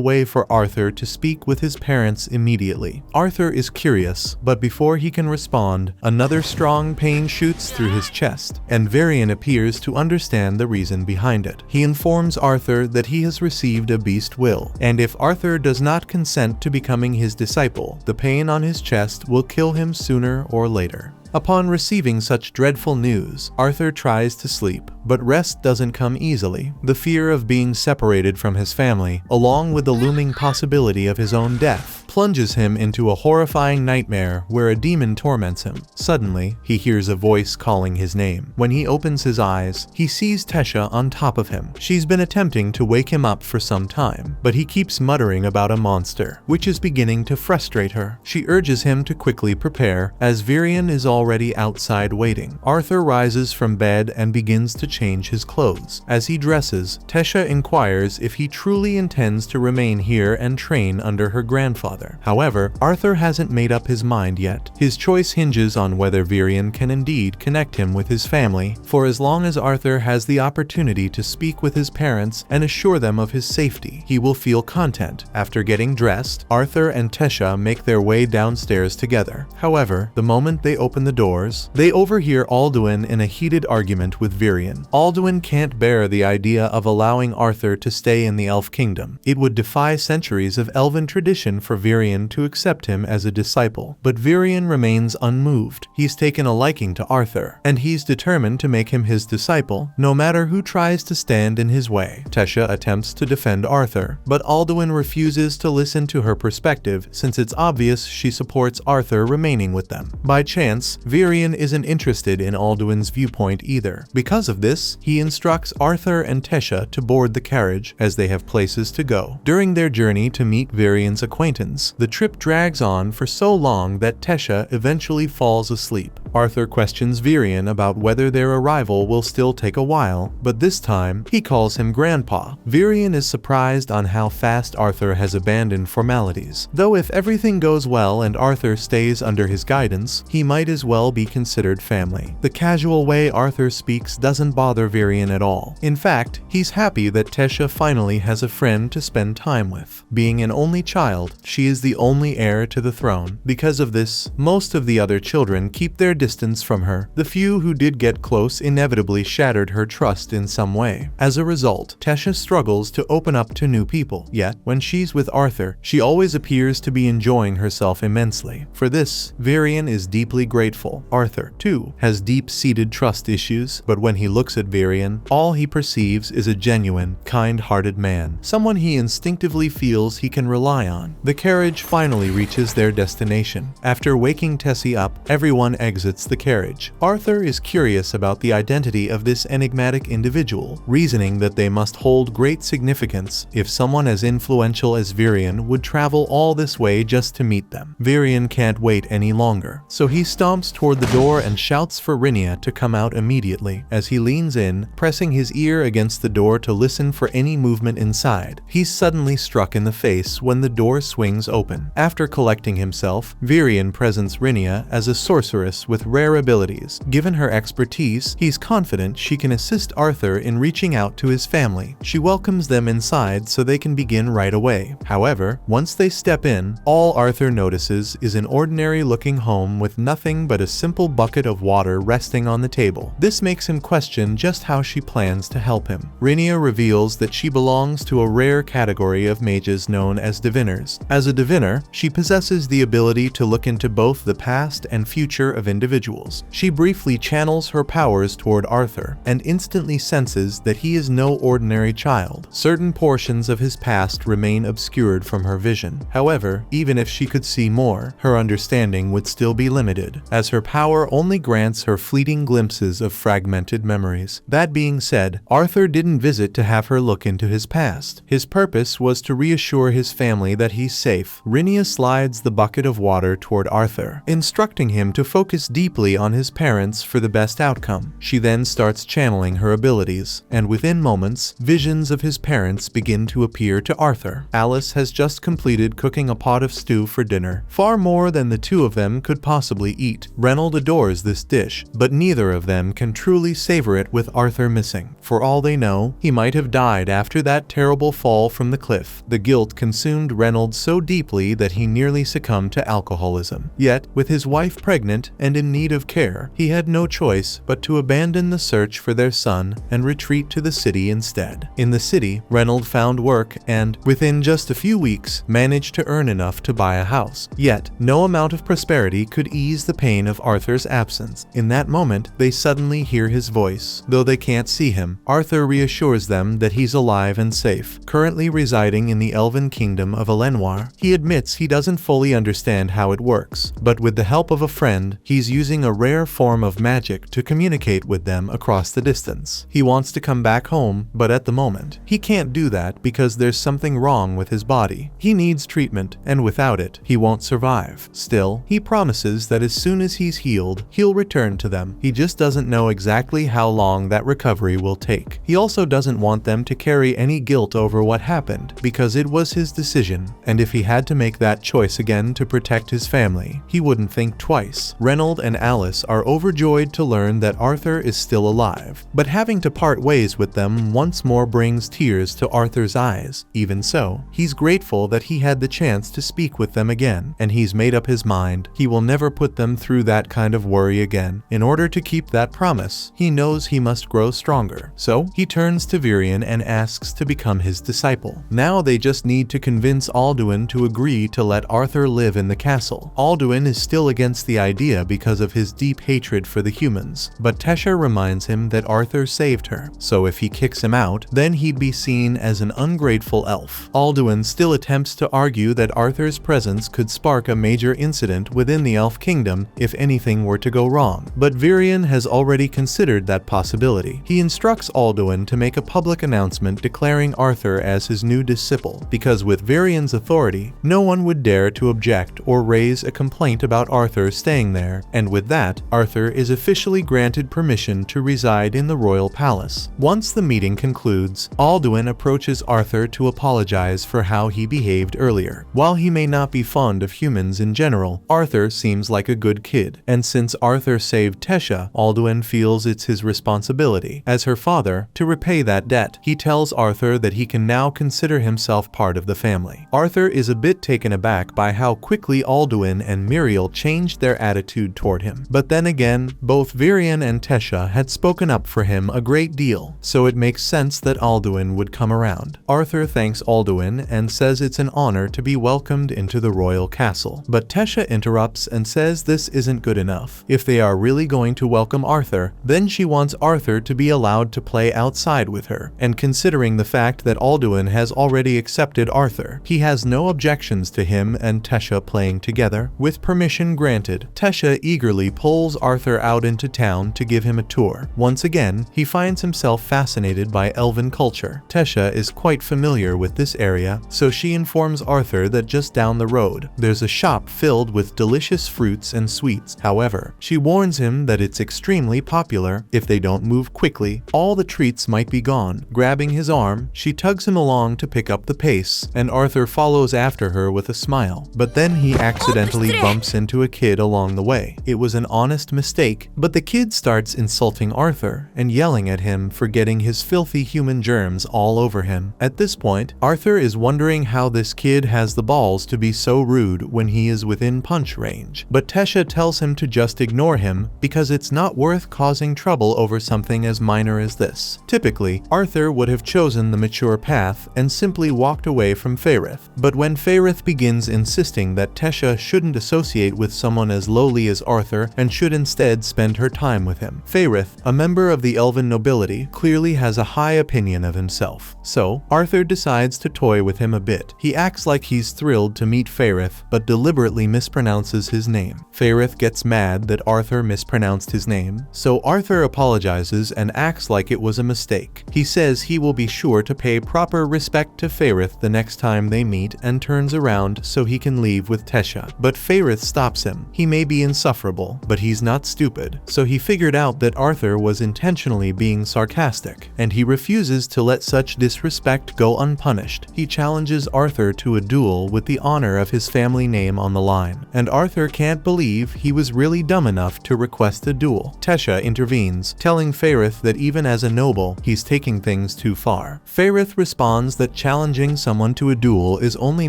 way for Arthur to speak with his parents immediately. Arthur is curious, but before he can respond, another strong pain shoots through his chest, and Virion appears to understand the reason behind it. He informs Arthur that he has received a beast will, and if Arthur does not consent to becoming his disciple, the pain on his chest will kill him sooner or later. Upon receiving such dreadful news, Arthur tries to sleep, but rest doesn't come easily. The fear of being separated from his family, along with the looming possibility of his own death, plunges him into a horrifying nightmare where a demon torments him. Suddenly, he hears a voice calling his name. When he opens his eyes, he sees Tesha on top of him. She's been attempting to wake him up for some time, but he keeps muttering about a monster, which is beginning to frustrate her. She urges him to quickly prepare, as Virion is already outside waiting. Arthur rises from bed and begins to change his clothes. As he dresses, Tesha inquires if he truly intends to remain here and train under her grandfather. However, Arthur hasn't made up his mind yet. His choice hinges on whether Virion can indeed connect him with his family, for as long as Arthur has the opportunity to speak with his parents and assure them of his safety, he will feel content. After getting dressed, Arthur and Tesha make their way downstairs together. However, the moment they open the doors, they overhear Alduin in a heated argument with Virion. Alduin can't bear the idea of allowing Arthur to stay in the Elf Kingdom. It would defy centuries of elven tradition for Virion to accept him as a disciple, but Virion remains unmoved. He's taken a liking to Arthur, and he's determined to make him his disciple, no matter who tries to stand in his way. Tesha attempts to defend Arthur, but Alduin refuses to listen to her perspective since it's obvious she supports Arthur remaining with them. By chance, Virion isn't interested in Alduin's viewpoint either. Because of this, he instructs Arthur and Tesha to board the carriage, as they have places to go. During their journey to meet Virion's acquaintance, the trip drags on for so long that Tesha eventually falls asleep. Arthur questions Virion about whether their arrival will still take a while, but this time, he calls him Grandpa. Virion is surprised on how fast Arthur has abandoned formalities, though if everything goes well and Arthur stays under his guidance, he might as well be considered family. The casual way Arthur speaks doesn't bother Virion at all. In fact, he's happy that Tesha finally has a friend to spend time with. Being an only child, she is the only heir to the throne. Because of this, most of the other children keep their distance from her. The few who did get close inevitably shattered her trust in some way. As a result, Tesha struggles to open up to new people, yet when she's with Arthur, she always appears to be enjoying herself immensely. For this, Virion is deeply grateful. Arthur, too, has deep-seated trust issues, but when he looks at Virion, all he perceives is a genuine, kind-hearted man, someone he instinctively feels he can rely on. The carriage finally reaches their destination. After waking Tessie up, everyone exits the carriage. Arthur is curious about the identity of this enigmatic individual, reasoning that they must hold great significance if someone as influential as Virion would travel all this way just to meet them. Virion can't wait any longer, so he stomps toward the door and shouts for Rinia to come out immediately. As he leans in, pressing his ear against the door to listen for any movement inside, he's suddenly struck in the face when the door swings open. After collecting himself, Virion presents Rinia as a sorceress with with rare abilities. Given her expertise, he's confident she can assist Arthur in reaching out to his family. She welcomes them inside so they can begin right away. However, once they step in, all Arthur notices is an ordinary-looking home with nothing but a simple bucket of water resting on the table. This makes him question just how she plans to help him. Rhaenyra reveals that she belongs to a rare category of mages known as diviners. As a diviner, she possesses the ability to look into both the past and future of individuals. She briefly channels her powers toward Arthur and instantly senses that he is no ordinary child. Certain portions of his past remain obscured from her vision. However, even if she could see more, her understanding would still be limited, as her power only grants her fleeting glimpses of fragmented memories. That being said, Arthur didn't visit to have her look into his past. His purpose was to reassure his family that he's safe. Rhaenyra slides the bucket of water toward Arthur, instructing him to focus deeply on his parents for the best outcome. She then starts channeling her abilities, and within moments, visions of his parents begin to appear to Arthur. Alice has just completed cooking a pot of stew for dinner, far more than the two of them could possibly eat. Reynald adores this dish, but neither of them can truly savor it with Arthur missing. For all they know, he might have died after that terrible fall from the cliff. The guilt consumed Reynald so deeply that he nearly succumbed to alcoholism. Yet, with his wife pregnant and in need of care, he had no choice but to abandon the search for their son and retreat to the city instead. In the city, Reynald found work and, within just a few weeks, managed to earn enough to buy a house. Yet, no amount of prosperity could ease the pain of Arthur's absence. In that moment, they suddenly hear his voice. Though they can't see him, Arthur reassures them that he's alive and safe, currently residing in the elven kingdom of Elenoir. He admits he doesn't fully understand how it works, but with the help of a friend, he's using a rare form of magic to communicate with them across the distance. He wants to come back home, but at the moment, he can't do that because there's something wrong with his body. He needs treatment, and without it, he won't survive. Still, he promises that as soon as he's healed, he'll return to them. He just doesn't know exactly how long that recovery will take. He also doesn't want them to carry any guilt over what happened, because it was his decision, and if he had to make that choice again to protect his family, he wouldn't think twice. Reynald and Alice are overjoyed to learn that Arthur is still alive, but having to part ways with them once more brings tears to Arthur's eyes. Even so, he's grateful that he had the chance to speak with them again, and he's made up his mind he will never put them through that kind of worry again. In order to keep that promise, he knows he must grow stronger. So, he turns to Varian and asks to become his disciple. Now they just need to convince Alduin to agree to let Arthur live in the castle. Alduin is still against the idea because of his deep hatred for the humans, but Tesha reminds him that Arthur saved her, so if he kicks him out, then he'd be seen as an ungrateful elf. Alduin still attempts to argue that Arthur's presence could spark a major incident within the elf kingdom if anything were to go wrong, but Varian has already considered that possibility. He instructs Alduin to make a public announcement declaring Arthur as his new disciple, because with Varian's authority, no one would dare to object or raise a complaint about Arthur staying there, and with that, Arthur is officially granted permission to reside in the royal palace. Once the meeting concludes, Alduin approaches Arthur to apologize for how he behaved earlier. While he may not be fond of humans in general, Arthur seems like a good kid, and since Arthur saved Tesha, Alduin feels it's his responsibility, as her father, to repay that debt. He tells Arthur that he can now consider himself part of the family. Arthur is a bit taken aback by how quickly Alduin and Muriel changed their attitude toward him. But then again, both Varian and Tesha had spoken up for him a great deal, so it makes sense that Alduin would come around. Arthur thanks Alduin and says it's an honor to be welcomed into the royal castle. But Tesha interrupts and says this isn't good enough. If they are really going to welcome Arthur, then she wants Arthur to be allowed to play outside with her, and considering the fact that Alduin has already accepted Arthur, he has no objections to him and Tesha playing together. With permission granted, Tesha eagerly pulls Arthur out into town to give him a tour. Once again, he finds himself fascinated by elven culture. Tesha is quite familiar with this area, so she informs Arthur that just down the road, there's a shop filled with delicious fruits and sweets. However, she warns him that it's extremely popular. If they don't move quickly, all the treats might be gone. Grabbing his arm, she tugs him along to pick up the pace, and Arthur follows after her with a smile. But then he accidentally bumps into a kid along the way. it was an honest mistake, but the kid starts insulting Arthur and yelling at him for getting his filthy human germs all over him. At this point, Arthur is wondering how this kid has the balls to be so rude when he is within punch range. But Tesha tells him to just ignore him because it's not worth causing trouble over something as minor as this. Typically, Arthur would have chosen the mature path and simply walked away from Faerith. But when Faerith begins insisting that Tesha shouldn't associate with someone as lowly as Arthur and should instead spend her time with him, Faerith, a member of the elven nobility, clearly has a high opinion of himself. So, Arthur decides to toy with him a bit. He acts like he's thrilled to meet Faerith, but deliberately mispronounces his name. Faerith gets mad that Arthur mispronounced his name, so Arthur apologizes and acts like it was a mistake. He says he will be sure to pay proper respect to Faerith the next time they meet and turns around so he can leave with Tesha. But Faerith stops him. He may be insufferable, but he's not stupid, so he figured out that Arthur was intentionally being sarcastic, and he refuses to let such disrespect go unpunished. He challenges Arthur to a duel with the honor of his family name on the line, and Arthur can't believe he was really dumb enough to request a duel. Tesha intervenes, telling Faerith that even as a noble, he's taking things too far. Faerith responds that challenging someone to a duel is only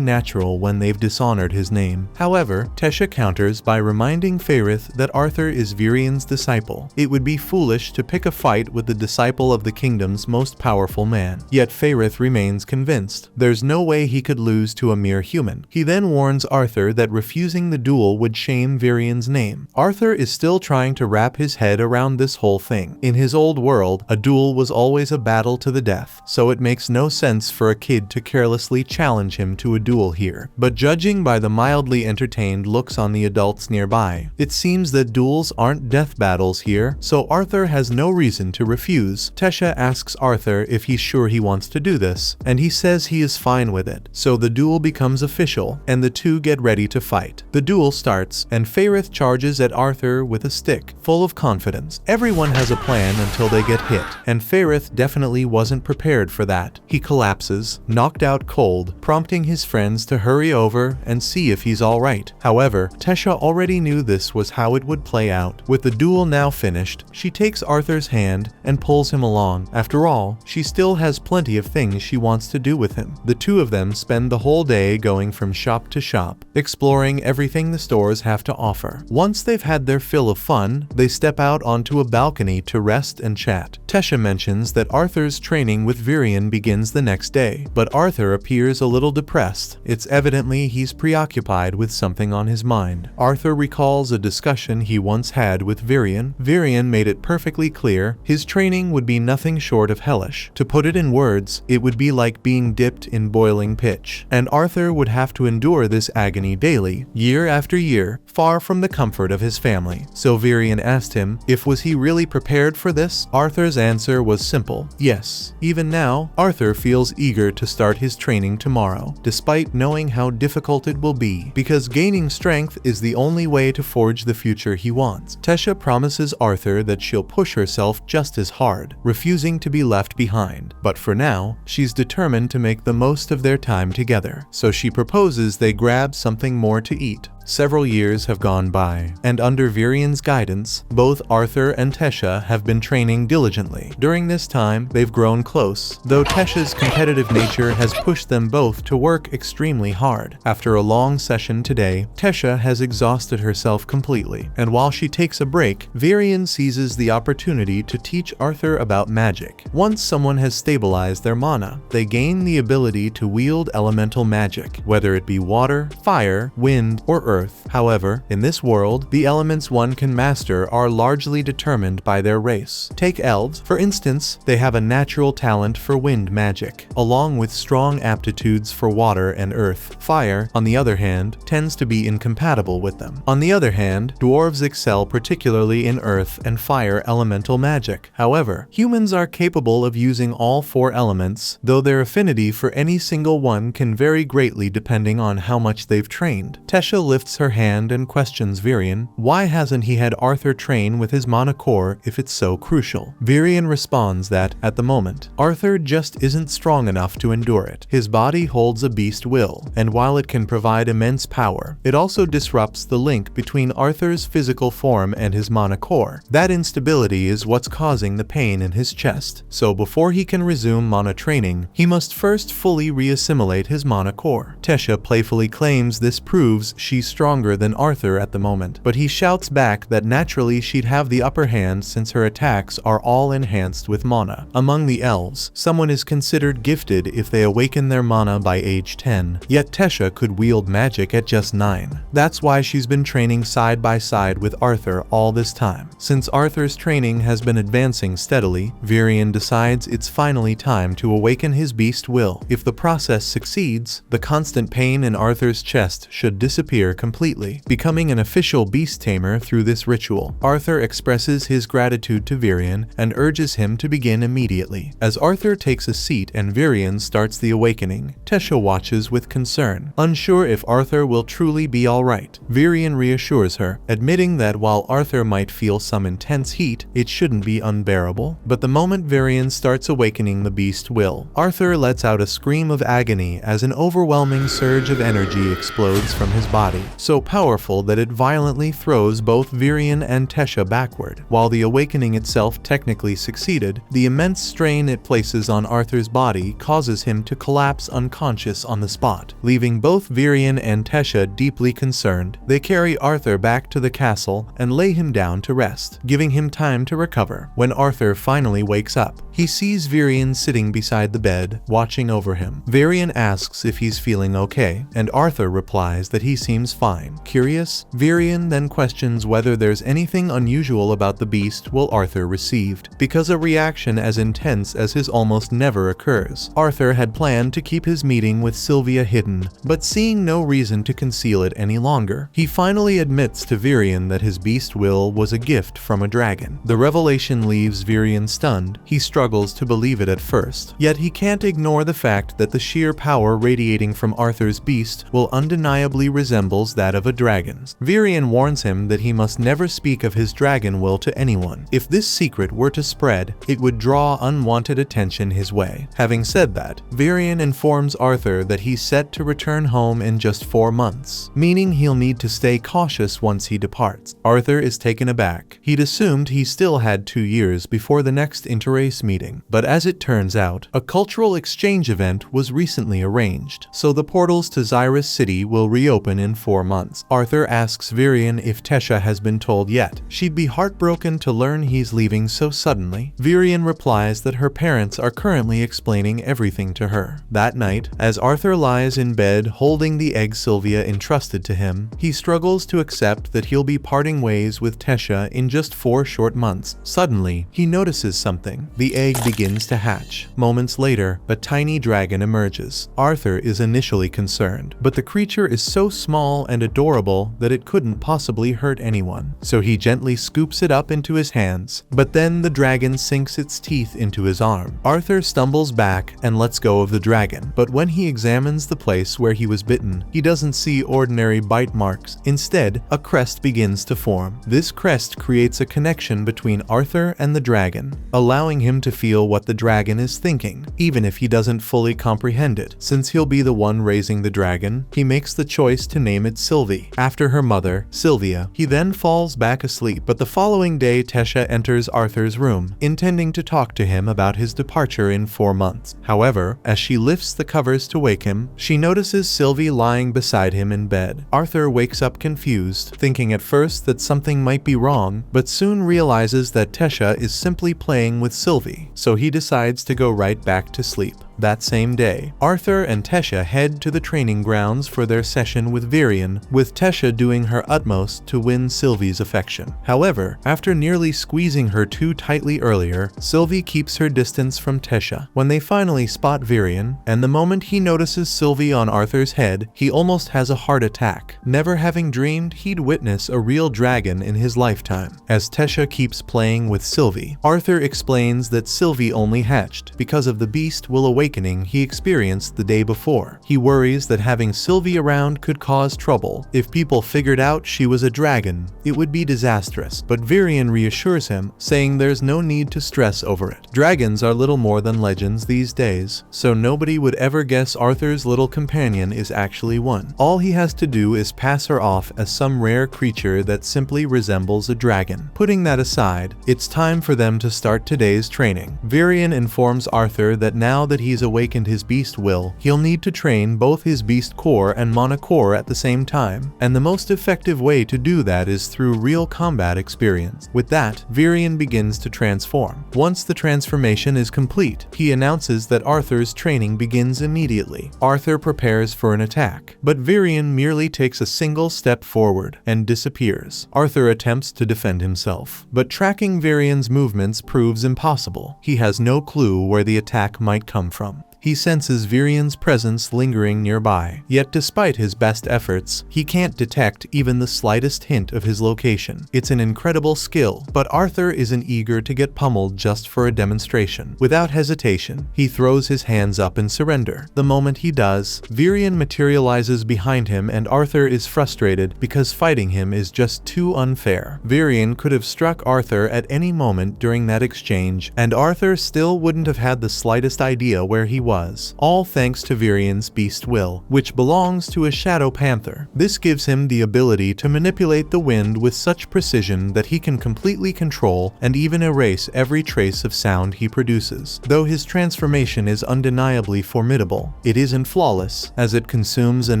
natural when they've dishonored his name. However, Tesha counters by reminding Faerith that Arthur is Virian's disciple. It would be foolish to pick a fight with the disciple of the kingdom's most powerful man. Yet Faerith remains convinced. There's no way he could lose to a mere human. He then warns Arthur that refusing the duel would shame Virian's name. Arthur is still trying to wrap his head around this whole thing. In his old world, a duel was always a battle to the death, so it makes no sense for a kid to carelessly challenge him to a duel here. But judging by the mildly entertained looks on the adults nearby, it seems that duels aren't death battles here, so Arthur has no reason to refuse. Tesha asks Arthur if he's sure he wants to do this, and he says he is fine with it. So the duel becomes official, and the two get ready to fight. The duel starts, and Faerith charges at Arthur with a stick, full of confidence. Everyone has a plan until they get hit, and Faerith definitely wasn't prepared for that. He collapses, knocked out cold, prompting his friends to hurry over and see if he's alright. However, Tesha already knew this was how it would play out. With the duel now finished, she takes Arthur's hand and pulls him along. After all, she still has plenty of things she wants to do with him. The two of them spend the whole day going from shop to shop, exploring everything the stores have to offer. Once they've had their fill of fun, they step out onto a balcony to rest and chat. Tesha mentions that Arthur's training with Virian begins the next day, but Arthur appears a little depressed. It's evidently he's preoccupied with something on his mind. Arthur recalls a discussion he once had with Virian. Virian made it perfectly clear his training would be nothing short of hellish. To put it in words, it would be like being dipped in boiling pitch, and Arthur would have to endure this agony daily, year after year, far from the comfort of his family. So Virian asked him if was he really prepared for this. Arthur's answer was simple: yes. Even now, Arthur feels eager to start his training tomorrow, despite knowing how difficult it will be, because gaining strength is the only way to forge the future he wants. Tesha promises Arthur that she'll push herself just as hard, refusing to be left behind. But for now, she's determined to make the most of their time together, so she proposes they grab something more to eat. Several years have gone by, and under Virian's guidance, both Arthur and Tesha have been training diligently. During this time, they've grown close, though Tesha's competitive nature has pushed them both to work extremely hard. After a long session today, Tesha has exhausted herself completely, and while she takes a break, Virian seizes the opportunity to teach Arthur about magic. Once someone has stabilized their mana, they gain the ability to wield elemental magic, whether it be water, fire, wind, or earth. However, in this world, the elements one can master are largely determined by their race. Take elves, for instance. They have a natural talent for wind magic, along with strong aptitudes for water and earth. Fire, on the other hand, tends to be incompatible with them. On the other hand, dwarves excel particularly in earth and fire elemental magic. However, humans are capable of using all four elements, though their affinity for any single one can vary greatly depending on how much they've trained. Tesha lifts lifts her hand and questions Virion. Why hasn't he had Arthur train with his mana core if it's so crucial? Virion responds that, at the moment, Arthur just isn't strong enough to endure it. His body holds a beast will, and while it can provide immense power, it also disrupts the link between Arthur's physical form and his mana core. That instability is what's causing the pain in his chest, so before he can resume mana training, he must first fully reassimilate his mana core. Tesha playfully claims this proves she's stronger than Arthur at the moment, but he shouts back that naturally she'd have the upper hand since her attacks are all enhanced with mana. Among the elves, someone is considered gifted if they awaken their mana by age 10, yet Tesha could wield magic at just 9. That's why she's been training side by side with Arthur all this time. Since Arthur's training has been advancing steadily, Virion decides it's finally time to awaken his beast will. If the process succeeds, the constant pain in Arthur's chest should disappear completely, becoming an official beast tamer through this ritual. Arthur expresses his gratitude to Virion and urges him to begin immediately. As Arthur takes a seat and Virion starts the awakening, Tesha watches with concern, unsure if Arthur will truly be alright. Virion reassures her, admitting that while Arthur might feel some intense heat, it shouldn't be unbearable. But the moment Virion starts awakening the beast will, Arthur lets out a scream of agony as an overwhelming surge of energy explodes from his body, so powerful that it violently throws both Virion and Tesha backward. While the awakening itself technically succeeded, the immense strain it places on Arthur's body causes him to collapse unconscious on the spot, leaving both Virion and Tesha deeply concerned. They carry Arthur back to the castle and lay him down to rest, giving him time to recover. When Arthur finally wakes up, he sees Virion sitting beside the bed, watching over him. Virion asks if he's feeling okay, and Arthur replies that he seems fine. Curious, Virion then questions whether there's anything unusual about the beast will Arthur received, because a reaction as intense as his almost never occurs. Arthur had planned to keep his meeting with Sylvia hidden, but seeing no reason to conceal it any longer, he finally admits to Virion that his beast will was a gift from a dragon. The revelation leaves Virion stunned. He struggles to believe it at first, yet he can't ignore the fact that the sheer power radiating from Arthur's beast will undeniably resembles that of a dragon's. Virion warns him that he must never speak of his dragon will to anyone. If this secret were to spread, it would draw unwanted attention his way. Having said that, Virion informs Arthur that he's set to return home in just 4 months, meaning he'll need to stay cautious once he departs. Arthur is taken aback. He'd assumed he still had 2 years before the next interrace meeting, but as it turns out, a cultural exchange event was recently arranged, so the portals to Xyrus City will reopen in 4 months. Arthur asks Virion if Tesha has been told yet. She'd be heartbroken to learn he's leaving so suddenly. Virion replies that her parents are currently explaining everything to her. That night, as Arthur lies in bed holding the egg Sylvia entrusted to him, he struggles to accept that he'll be parting ways with Tesha in just 4 short months. Suddenly, he notices something. The egg begins to hatch. Moments later, a tiny dragon emerges. Arthur is initially concerned, but the creature is so small and adorable that it couldn't possibly hurt anyone, so he gently scoops it up into his hands. But then the dragon sinks its teeth into his arm. Arthur stumbles back and lets go of the dragon, but when he examines the place where he was bitten, he doesn't see ordinary bite marks. Instead, a crest begins to form. This crest creates a connection between Arthur and the dragon, allowing him to feel what the dragon is thinking, even if he doesn't fully comprehend it. Since he'll be the one raising the dragon, he makes the choice to name it Sylvie, after her mother, Sylvia. He then falls back asleep, but the following day Tesha enters Arthur's room, intending to talk to him about his departure in 4 months. However, as she lifts the covers to wake him, she notices Sylvie lying beside him in bed. Arthur wakes up confused, thinking at first that something might be wrong, but soon realizes that Tesha is simply playing with Sylvie, so he decides to go right back to sleep. That same day, Arthur and Tesha head to the training grounds for their session with Virion, with Tesha doing her utmost to win Sylvie's affection. However, after nearly squeezing her too tightly earlier, Sylvie keeps her distance from Tesha. When they finally spot Virion, and the moment he notices Sylvie on Arthur's head, he almost has a heart attack, never having dreamed he'd witness a real dragon in his lifetime. As Tesha keeps playing with Sylvie, Arthur explains that Sylvie only hatched because of the beast will awaken awakening he experienced the day before. He worries that having Sylvie around could cause trouble. If people figured out she was a dragon, it would be disastrous, but Virion reassures him, saying there's no need to stress over it. Dragons are little more than legends these days, so nobody would ever guess Arthur's little companion is actually one. All he has to do is pass her off as some rare creature that simply resembles a dragon. Putting that aside, it's time for them to start today's training. Virion informs Arthur that now that he's awakened his beast will, he'll need to train both his beast core and mana core at the same time, and the most effective way to do that is through real combat experience. With that, Virion begins to transform. Once the transformation is complete, he announces that Arthur's training begins immediately. Arthur prepares for an attack, but Virion merely takes a single step forward and disappears. Arthur attempts to defend himself, but tracking Virion's movements proves impossible. He has no clue where the attack might come from. He senses Virion's presence lingering nearby, yet despite his best efforts, he can't detect even the slightest hint of his location. It's an incredible skill, but Arthur isn't eager to get pummeled just for a demonstration. Without hesitation, he throws his hands up in surrender. The moment he does, Virion materializes behind him and Arthur is frustrated because fighting him is just too unfair. Virion could have struck Arthur at any moment during that exchange, and Arthur still wouldn't have had the slightest idea where he was. All thanks to Virion's beast will, which belongs to a shadow panther. This gives him the ability to manipulate the wind with such precision that he can completely control and even erase every trace of sound he produces. Though his transformation is undeniably formidable, it isn't flawless, as it consumes an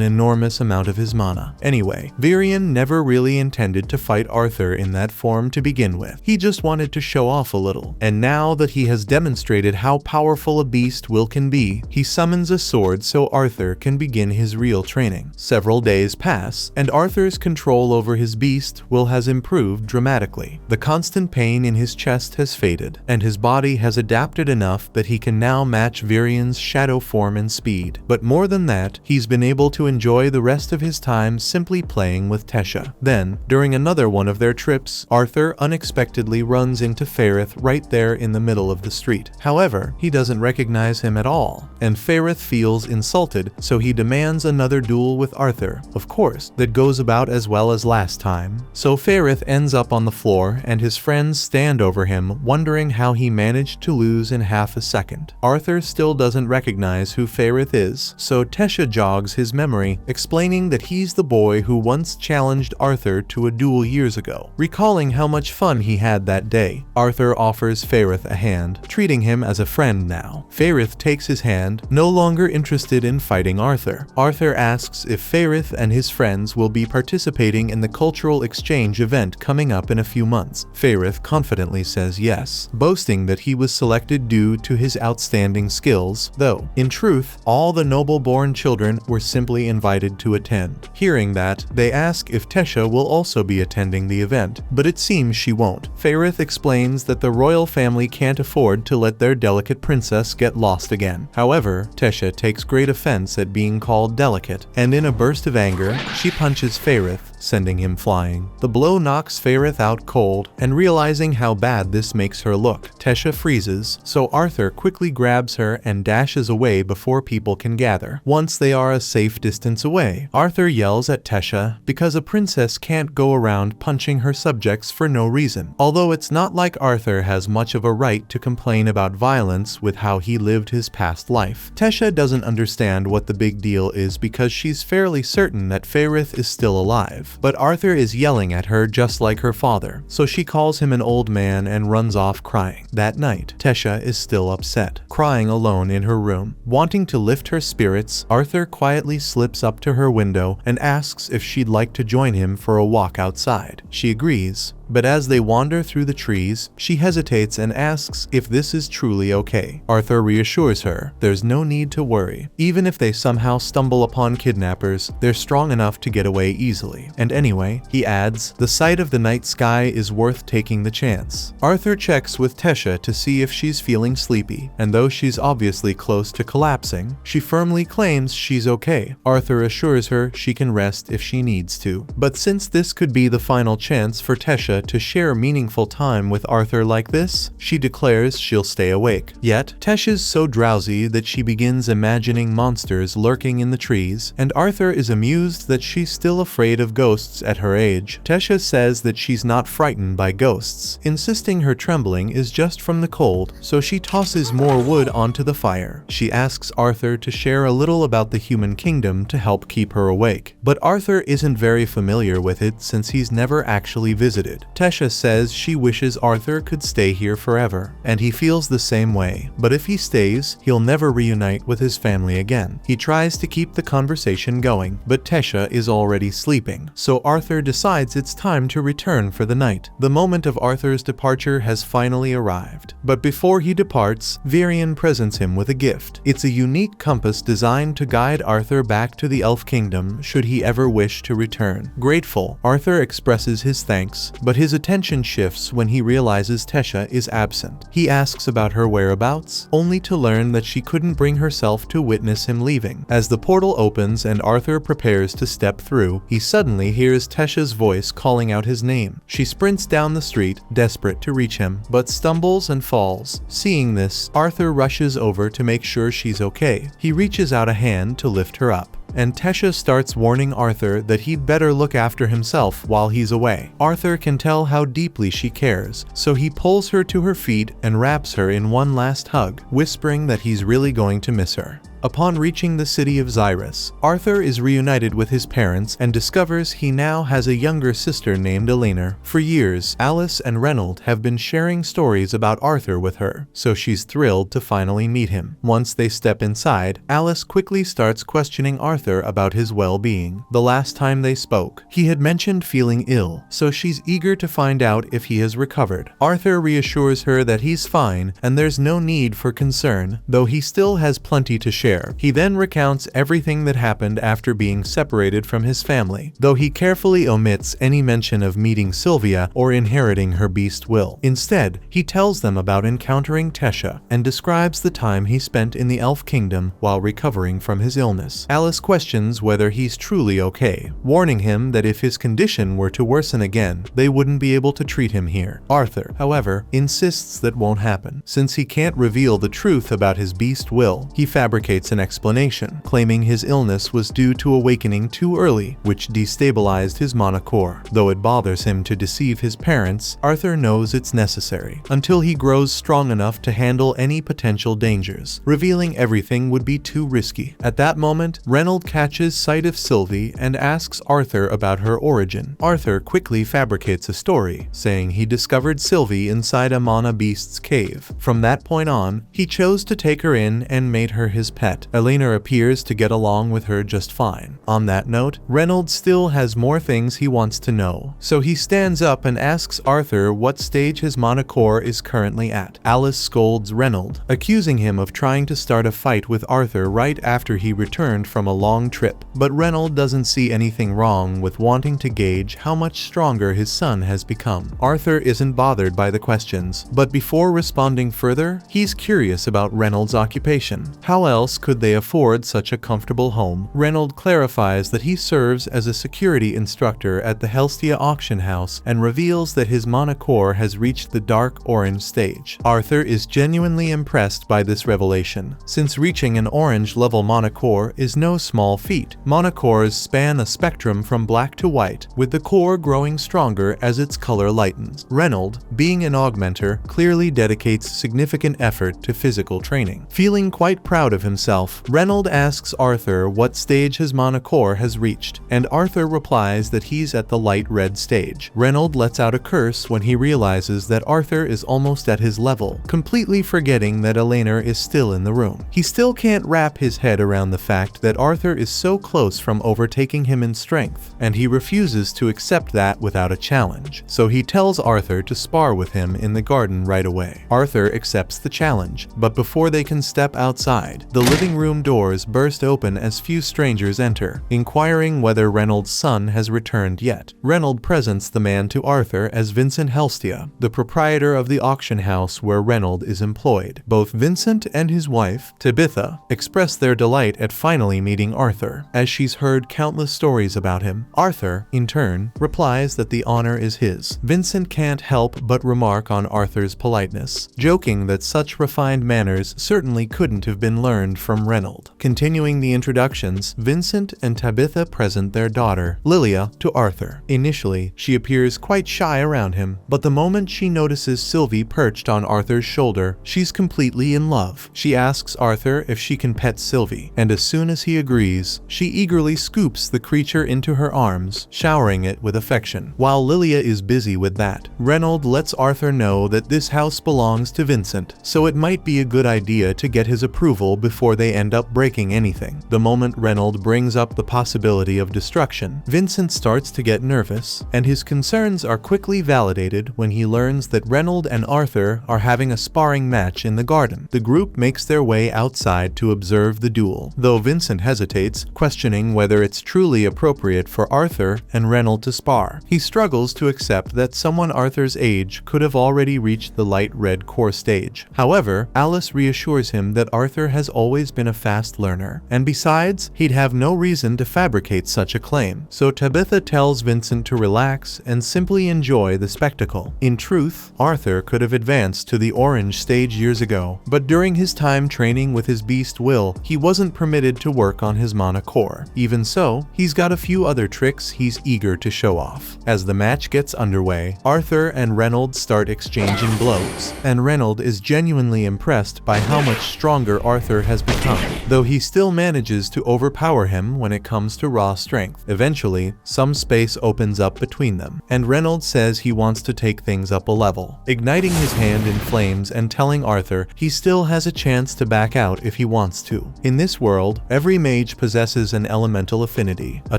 enormous amount of his mana. Anyway, Virion never really intended to fight Arthur in that form to begin with. He just wanted to show off a little, and now that he has demonstrated how powerful a beast will can be, he summons a sword so Arthur can begin his real training. Several days pass, and Arthur's control over his beast will has improved dramatically. The constant pain in his chest has faded, and his body has adapted enough that he can now match Virion's shadow form and speed. But more than that, he's been able to enjoy the rest of his time simply playing with Tesha. Then, during another one of their trips, Arthur unexpectedly runs into Faerith right there in the middle of the street. However, he doesn't recognize him at all, and Faerith feels insulted, so he demands another duel with Arthur. Of course, that goes about as well as last time. So Faerith ends up on the floor, and his friends stand over him, wondering how he managed to lose in half a second. Arthur still doesn't recognize who Faerith is, so Tesha jogs his memory, explaining that he's the boy who once challenged Arthur to a duel years ago. Recalling how much fun he had that day, Arthur offers Faerith a hand, treating him as a friend now. Faerith takes his hand, no longer interested in fighting Arthur. Arthur asks if Faerith and his friends will be participating in the cultural exchange event coming up in a few months. Faerith confidently says yes, boasting that he was selected due to his outstanding skills, though, in truth, all the noble-born children were simply invited to attend. Hearing that, they ask if Tesha will also be attending the event, but it seems she won't. Faerith explains that the royal family can't afford to let their delicate princess get lost again. However, Tesha takes great offense at being called delicate, and in a burst of anger, she punches Faerith, sending him flying. The blow knocks Faerith out cold, and realizing how bad this makes her look, Tesha freezes, so Arthur quickly grabs her and dashes away before people can gather. Once they are a safe distance away, Arthur yells at Tesha because a princess can't go around punching her subjects for no reason. Although it's not like Arthur has much of a right to complain about violence with how he lived his past life. Tesha doesn't understand what the big deal is because she's fairly certain that Faerith is still alive. But Arthur is yelling at her just like her father, so she calls him an old man and runs off crying. That night, Tesha is still upset, crying alone in her room. Wanting to lift her spirits, Arthur quietly slips up to her window and asks if she'd like to join him for a walk outside. She agrees, but as they wander through the trees, she hesitates and asks if this is truly okay. Arthur reassures her there's no need to worry. Even if they somehow stumble upon kidnappers, they're strong enough to get away easily. And anyway, he adds, the sight of the night sky is worth taking the chance. Arthur checks with Tesha to see if she's feeling sleepy, and though she's obviously close to collapsing, she firmly claims she's okay. Arthur assures her she can rest if she needs to. But since this could be the final chance for Tesha Tesha to share meaningful time with Arthur like this. She declares she'll stay awake. Yet, Tesha's so drowsy that she begins imagining monsters lurking in the trees, and Arthur is amused that she's still afraid of ghosts at her age. Tesha says that she's not frightened by ghosts, insisting her trembling is just from the cold, so she tosses more wood onto the fire. She asks Arthur to share a little about the human kingdom to help keep her awake, but Arthur isn't very familiar with it since he's never actually visited. Tesha says she wishes Arthur could stay here forever, and he feels the same way, but if he stays, he'll never reunite with his family again. He tries to keep the conversation going, but Tesha is already sleeping, so Arthur decides it's time to return for the night. The moment of Arthur's departure has finally arrived, but before he departs, Varian presents him with a gift. It's a unique compass designed to guide Arthur back to the Elf Kingdom should he ever wish to return. Grateful, Arthur expresses his thanks, but his attention shifts when he realizes Tesha is absent. He asks about her whereabouts, only to learn that she couldn't bring herself to witness him leaving. As the portal opens and Arthur prepares to step through, he suddenly hears Tesha's voice calling out his name. She sprints down the street, desperate to reach him, but stumbles and falls. Seeing this, Arthur rushes over to make sure she's okay. He reaches out a hand to lift her up, and Tesha starts warning Arthur that he'd better look after himself while he's away. Arthur can tell how deeply she cares, so he pulls her to her feet and wraps her in one last hug, whispering that he's really going to miss her. Upon reaching the city of Xyrus, Arthur is reunited with his parents and discovers he now has a younger sister named Elena. For years, Alice and Reynold have been sharing stories about Arthur with her, so she's thrilled to finally meet him. Once they step inside, Alice quickly starts questioning Arthur about his well-being. The last time they spoke, he had mentioned feeling ill, so she's eager to find out if he has recovered. Arthur reassures her that he's fine and there's no need for concern, though he still has plenty to share. He then recounts everything that happened after being separated from his family, though he carefully omits any mention of meeting Sylvia or inheriting her beast will. Instead, he tells them about encountering Tesha and describes the time he spent in the Elf Kingdom while recovering from his illness. Alice questions whether he's truly okay, warning him that if his condition were to worsen again, they wouldn't be able to treat him here. Arthur, however, insists that won't happen. Since he can't reveal the truth about his beast will, he fabricates an explanation, claiming his illness was due to awakening too early, which destabilized his mana core. Though it bothers him to deceive his parents, Arthur knows it's necessary, until he grows strong enough to handle any potential dangers. Revealing everything would be too risky. At that moment, Reynold catches sight of Sylvie and asks Arthur about her origin. Arthur quickly fabricates a story, saying he discovered Sylvie inside a mana beast's cave. From that point on, he chose to take her in and made her his pet. Elena appears to get along with her just fine. On that note, Reynold still has more things he wants to know, so he stands up and asks Arthur what stage his mana core is currently at. Alice scolds Reynold, accusing him of trying to start a fight with Arthur right after he returned from a long trip, but Reynold doesn't see anything wrong with wanting to gauge how much stronger his son has become. Arthur isn't bothered by the questions, but before responding further, he's curious about Reynold's occupation. How else could they afford such a comfortable home? Reynold clarifies that he serves as a security instructor at the Helstia auction house and reveals that his mana core has reached the dark orange stage. Arthur is genuinely impressed by this revelation, since reaching an orange level mana core is no small feat. Mana cores span a spectrum from black to white, with the core growing stronger as its color lightens. Reynold, being an augmenter, clearly dedicates significant effort to physical training. Feeling quite proud of himself, Reynold asks Arthur what stage his mana core has reached, and Arthur replies that he's at the light red stage. Reynold lets out a curse when he realizes that Arthur is almost at his level, completely forgetting that Elena is still in the room. He still can't wrap his head around the fact that Arthur is so close from overtaking him in strength, and he refuses to accept that without a challenge, so he tells Arthur to spar with him in the garden right away. Arthur accepts the challenge, but before they can step outside, the living room doors burst open as few strangers enter, inquiring whether Reynolds' son has returned yet. Reynolds presents the man to Arthur as Vincent Helstia, the proprietor of the auction house where Reynolds is employed. Both Vincent and his wife, Tabitha, express their delight at finally meeting Arthur, as she's heard countless stories about him. Arthur, in turn, replies that the honor is his. Vincent can't help but remark on Arthur's politeness, joking that such refined manners certainly couldn't have been learned from Reynolds. Continuing the introductions, Vincent and Tabitha present their daughter, Lilia, to Arthur. Initially, she appears quite shy around him, but the moment she notices Sylvie perched on Arthur's shoulder, she's completely in love. She asks Arthur if she can pet Sylvie, and as soon as he agrees, she eagerly scoops the creature into her arms, showering it with affection. While Lilia is busy with that, Reynolds lets Arthur know that this house belongs to Vincent, so it might be a good idea to get his approval before they end up breaking anything. The moment Reynolds brings up the possibility of destruction, Vincent starts to get nervous, and his concerns are quickly validated when he learns that Reynolds and Arthur are having a sparring match in the garden. The group makes their way outside to observe the duel, though Vincent hesitates, questioning whether it's truly appropriate for Arthur and Reynolds to spar. He struggles to accept that someone Arthur's age could have already reached the light red core stage. However, Alice reassures him that Arthur has always been a fast learner, and besides, he'd have no reason to fabricate such a claim. So Tabitha tells Vincent to relax and simply enjoy the spectacle. In truth, Arthur could have advanced to the orange stage years ago, but during his time training with his beast will, he wasn't permitted to work on his mana core. Even so, he's got a few other tricks he's eager to show off. As the match gets underway, Arthur and Reynolds start exchanging blows, and Reynolds is genuinely impressed by how much stronger Arthur has become, though he still manages to overpower him when it comes to raw strength. Eventually, some space opens up between them, and Reynolds says he wants to take things up a level, igniting his hand in flames and telling Arthur he still has a chance to back out if he wants to. In this world, every mage possesses an elemental affinity, a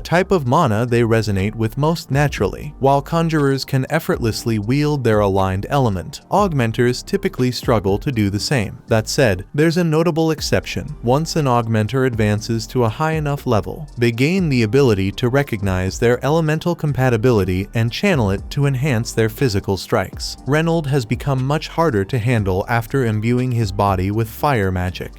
type of mana they resonate with most naturally. While conjurers can effortlessly wield their aligned element, augmenters typically struggle to do the same. That said, there's a notable exception. Once an augmenter advances to a high enough level, they gain the ability to recognize their elemental compatibility and channel it to enhance their physical strikes. Reynolds has become much harder to handle after imbuing his body with fire magic.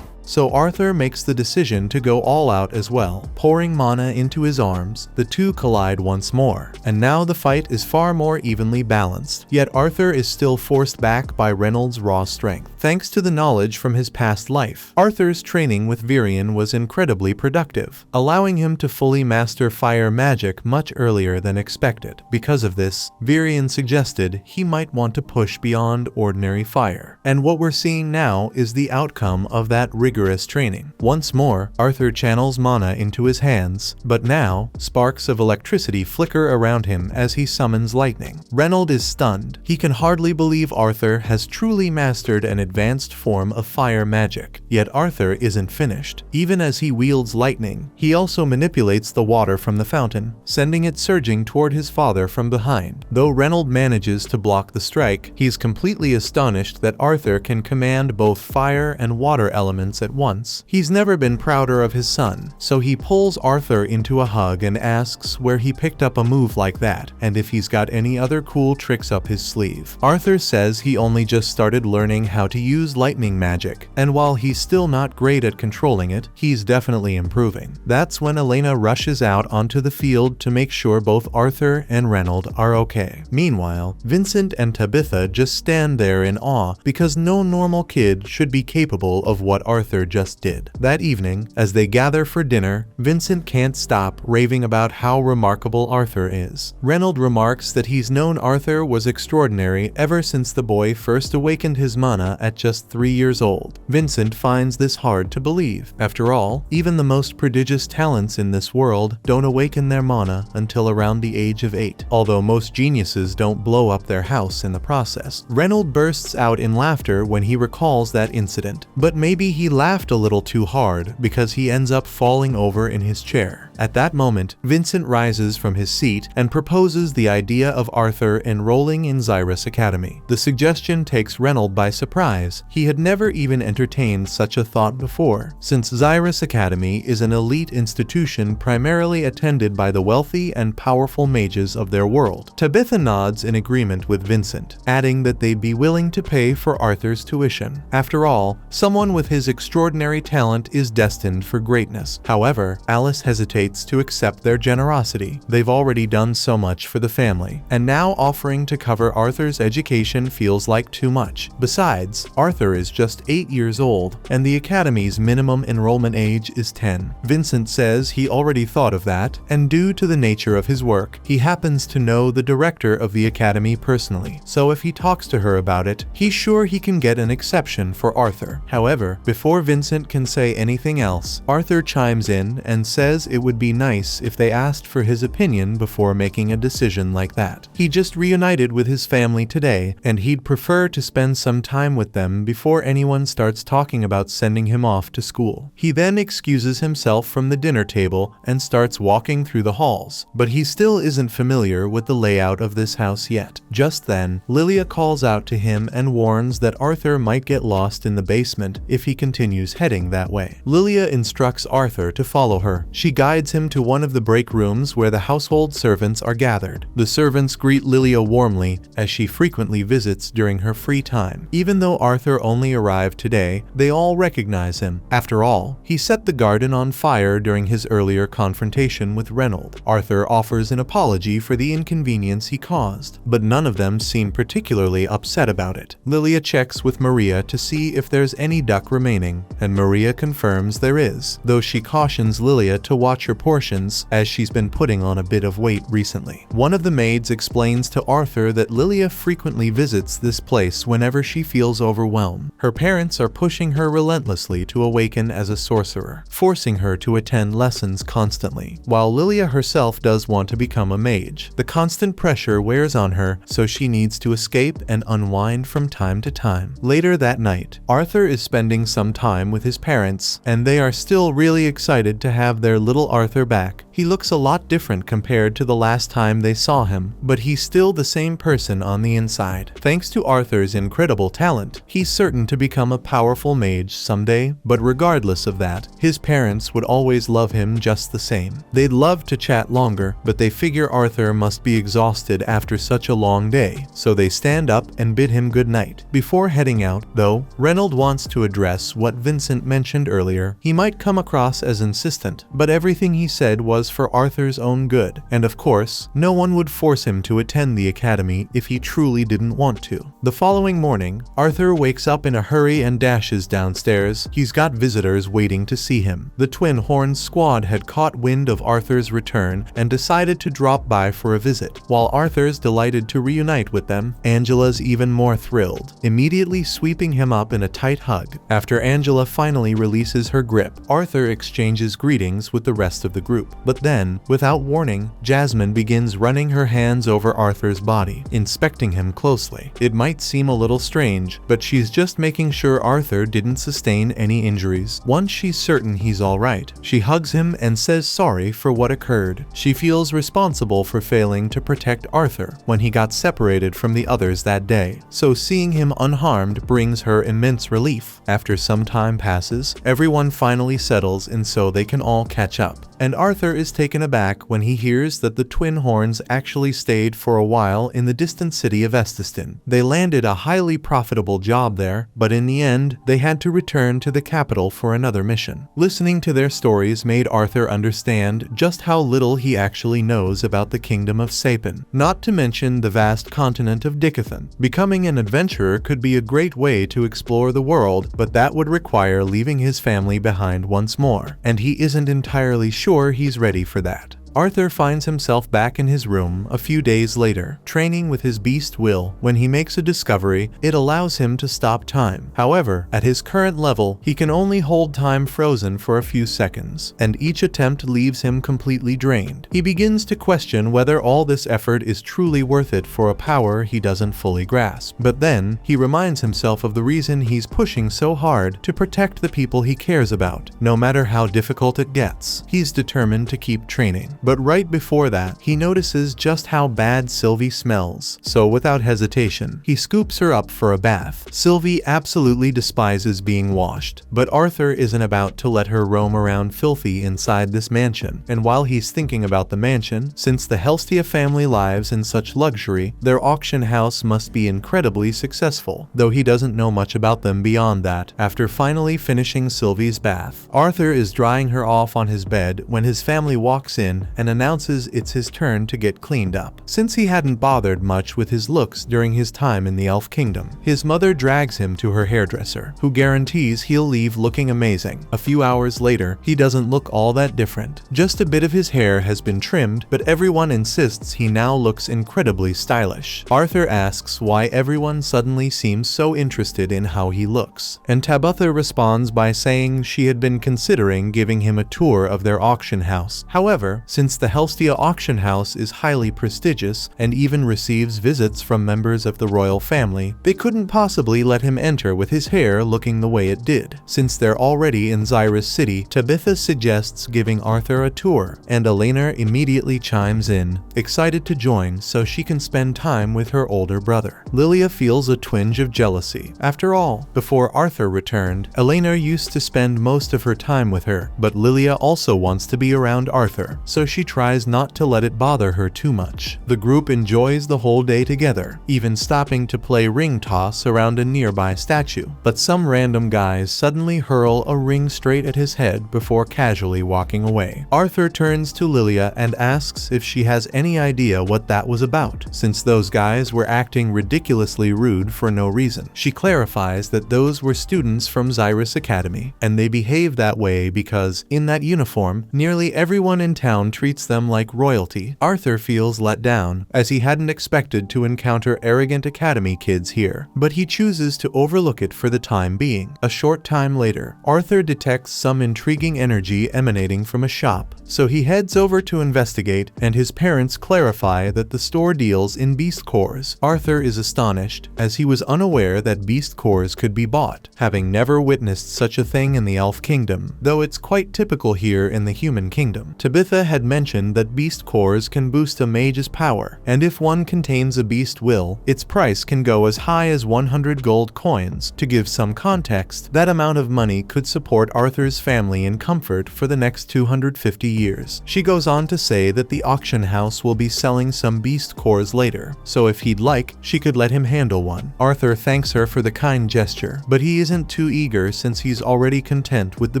So Arthur makes the decision to go all out as well, pouring mana into his arms. The two collide once more, and now the fight is far more evenly balanced. Yet Arthur is still forced back by Reynolds' raw strength. Thanks to the knowledge from his past life, Arthur's training with Virion was incredibly productive, allowing him to fully master fire magic much earlier than expected. Because of this, Virion suggested he might want to push beyond ordinary fire. And what we're seeing now is the outcome of that rigorous training. Once more, Arthur channels mana into his hands, but now, sparks of electricity flicker around him as he summons lightning. Reynolds is stunned. He can hardly believe Arthur has truly mastered an advanced form of fire magic. Yet Arthur isn't finished. Even as he wields lightning, he also manipulates the water from the fountain, sending it surging toward his father from behind. Though Reynolds manages to block the strike, he's completely astonished that Arthur can command both fire and water elements at once. He's never been prouder of his son, so he pulls Arthur into a hug and asks where he picked up a move like that, and if he's got any other cool tricks up his sleeve. Arthur says he only just started learning how to use lightning magic, and while he's still not great at controlling it, he's definitely improving. That's when Elena rushes out onto the field to make sure both Arthur and Reynolds are okay. Meanwhile, Vincent and Tabitha just stand there in awe because no normal kid should be capable of what Arthur just did. That evening, as they gather for dinner, Vincent can't stop raving about how remarkable Arthur is. Reynolds remarks that he's known Arthur was extraordinary ever since the boy first awakened his mana at just 3 years old. Vincent finds this hard to believe. After all, even the most prodigious talents in this world don't awaken their mana until around the age of 8, although most geniuses don't blow up their house in the process. Reynolds bursts out in laughter when he recalls that incident, but maybe he laughed a little too hard because he ends up falling over in his chair. At that moment, Vincent rises from his seat and proposes the idea of Arthur enrolling in Xyrus Academy. The suggestion takes Reynold by surprise. He had never even entertained such a thought before, since Xyrus Academy is an elite institution primarily attended by the wealthy and powerful mages of their world. Tabitha nods in agreement with Vincent, adding that they'd be willing to pay for Arthur's tuition. After all, someone with his extraordinary talent is destined for greatness. However, Alice hesitates to accept their generosity. They've already done so much for the family, and now offering to cover Arthur's education feels like too much. Besides, Arthur is just 8 years old, and the Academy's minimum enrollment age is 10. Vincent says he already thought of that, and due to the nature of his work, he happens to know the director of the Academy personally, so if he talks to her about it, he's sure he can get an exception for Arthur. However, before Vincent can say anything else, Arthur chimes in and says it would be nice if they asked for his opinion before making a decision like that. He just reunited with his family today, and he'd prefer to spend some time with them before anyone starts talking about sending him off to school. He then excuses himself from the dinner table and starts walking through the halls, but he still isn't familiar with the layout of this house yet. Just then, Lilia calls out to him and warns that Arthur might get lost in the basement if he continues heading that way. Lilia instructs Arthur to follow her. She guides him to one of the break rooms where the household servants are gathered. The servants greet Lilia warmly, as she frequently visits during her free time. Even though Arthur only arrived today, they all recognize him. After all, he set the garden on fire during his earlier confrontation with Reynold. Arthur offers an apology for the inconvenience he caused, but none of them seem particularly upset about it. Lilia checks with Maria to see if there's any duck remaining, and Maria confirms there is, though she cautions Lilia to watch her portions as she's been putting on a bit of weight recently. One of the maids explains to Arthur that Lilia frequently visits this place whenever she feels overwhelmed. Her parents are pushing her relentlessly to awaken as a sorcerer, forcing her to attend lessons constantly, while Lilia herself does want to become a mage. The constant pressure wears on her, so she needs to escape and unwind from time to time. Later that night, Arthur is spending some time with his parents, and they are still really excited to have their little Arthur back. He looks a lot different compared to the last time they saw him, but he's still the same person on the inside. Thanks to Arthur's incredible talent, he's certain to become a powerful mage someday, but regardless of that, his parents would always love him just the same. They'd love to chat longer, but they figure Arthur must be exhausted after such a long day, so they stand up and bid him good night. Before heading out, though, Reynold wants to address what Vincent mentioned earlier. He might come across as insistent, but everything he said was for Arthur's own good, and of course, no one would force him to attend the academy if he truly didn't want to. The following morning, Arthur wakes up in a hurry and dashes downstairs. He's got visitors waiting to see him. The Twin Horns squad had caught wind of Arthur's return and decided to drop by for a visit. While Arthur's delighted to reunite with them, Angela's even more thrilled, immediately sweeping him up in a tight hug. After Angela finally releases her grip, Arthur exchanges greetings with the rest of the group. But then, without warning, Jasmine begins running her hands over Arthur's body, inspecting him closely. It might seem a little strange, but she's just making sure Arthur didn't sustain any injuries. Once she's certain he's alright, she hugs him and says sorry for what occurred. She feels responsible for failing to protect Arthur when he got separated from the others that day, so seeing him unharmed brings her immense relief. After some time passes, everyone finally settles and so they can all catch up, and Arthur is taken aback when he hears that the Twin Horns actually stayed for a while in the distant city of Estiston. They landed a highly profitable job there, but in the end, they had to return to the capital for another mission. Listening to their stories made Arthur understand just how little he actually knows about the kingdom of Sapin, not to mention the vast continent of Dickathon. Becoming an adventurer could be a great way to explore the world, but that would require leaving his family behind once more, and he isn't entirely sure he's ready for that. Arthur finds himself back in his room a few days later, training with his beast will. When he makes a discovery, it allows him to stop time. However, at his current level, he can only hold time frozen for a few seconds, and each attempt leaves him completely drained. He begins to question whether all this effort is truly worth it for a power he doesn't fully grasp. But then, he reminds himself of the reason he's pushing so hard to protect the people he cares about. No matter how difficult it gets, he's determined to keep training. But right before that, he notices just how bad Sylvie smells. So without hesitation, he scoops her up for a bath. Sylvie absolutely despises being washed, but Arthur isn't about to let her roam around filthy inside this mansion. And while he's thinking about the mansion, since the Helstia family lives in such luxury, their auction house must be incredibly successful, though he doesn't know much about them beyond that. After finally finishing Sylvie's bath, Arthur is drying her off on his bed when his family walks in and announces it's his turn to get cleaned up. Since he hadn't bothered much with his looks during his time in the Elf Kingdom, his mother drags him to her hairdresser, who guarantees he'll leave looking amazing. A few hours later, he doesn't look all that different. Just a bit of his hair has been trimmed, but everyone insists he now looks incredibly stylish. Arthur asks why everyone suddenly seems so interested in how he looks, and Tabitha responds by saying she had been considering giving him a tour of their auction house. However, since the Helstia auction house is highly prestigious and even receives visits from members of the royal family, they couldn't possibly let him enter with his hair looking the way it did. Since they're already in Xyrus City, Tabitha suggests giving Arthur a tour, and Elena immediately chimes in, excited to join so she can spend time with her older brother. Lilia feels a twinge of jealousy. After all, before Arthur returned, Elena used to spend most of her time with her, but Lilia also wants to be around Arthur, so she tries not to let it bother her too much. The group enjoys the whole day together, even stopping to play ring toss around a nearby statue. But some random guys suddenly hurl a ring straight at his head before casually walking away. Arthur turns to Lilia and asks if she has any idea what that was about, since those guys were acting ridiculously rude for no reason. She clarifies that those were students from Xyrus Academy, and they behave that way because, in that uniform, nearly everyone in town treats them like royalty. Arthur feels let down, as he hadn't expected to encounter arrogant academy kids here, but he chooses to overlook it for the time being. A short time later, Arthur detects some intriguing energy emanating from a shop, so he heads over to investigate, and his parents clarify that the store deals in beast cores. Arthur is astonished, as he was unaware that beast cores could be bought, having never witnessed such a thing in the Elf Kingdom, though it's quite typical here in the Human Kingdom. Tabitha had mentioned that beast cores can boost a mage's power, and if one contains a beast will, its price can go as high as 100 gold coins. To give some context, that amount of money could support Arthur's family in comfort for the next 250 years. She goes on to say that the auction house will be selling some beast cores later, so if he'd like, she could let him handle one. Arthur thanks her for the kind gesture, but he isn't too eager since he's already content with the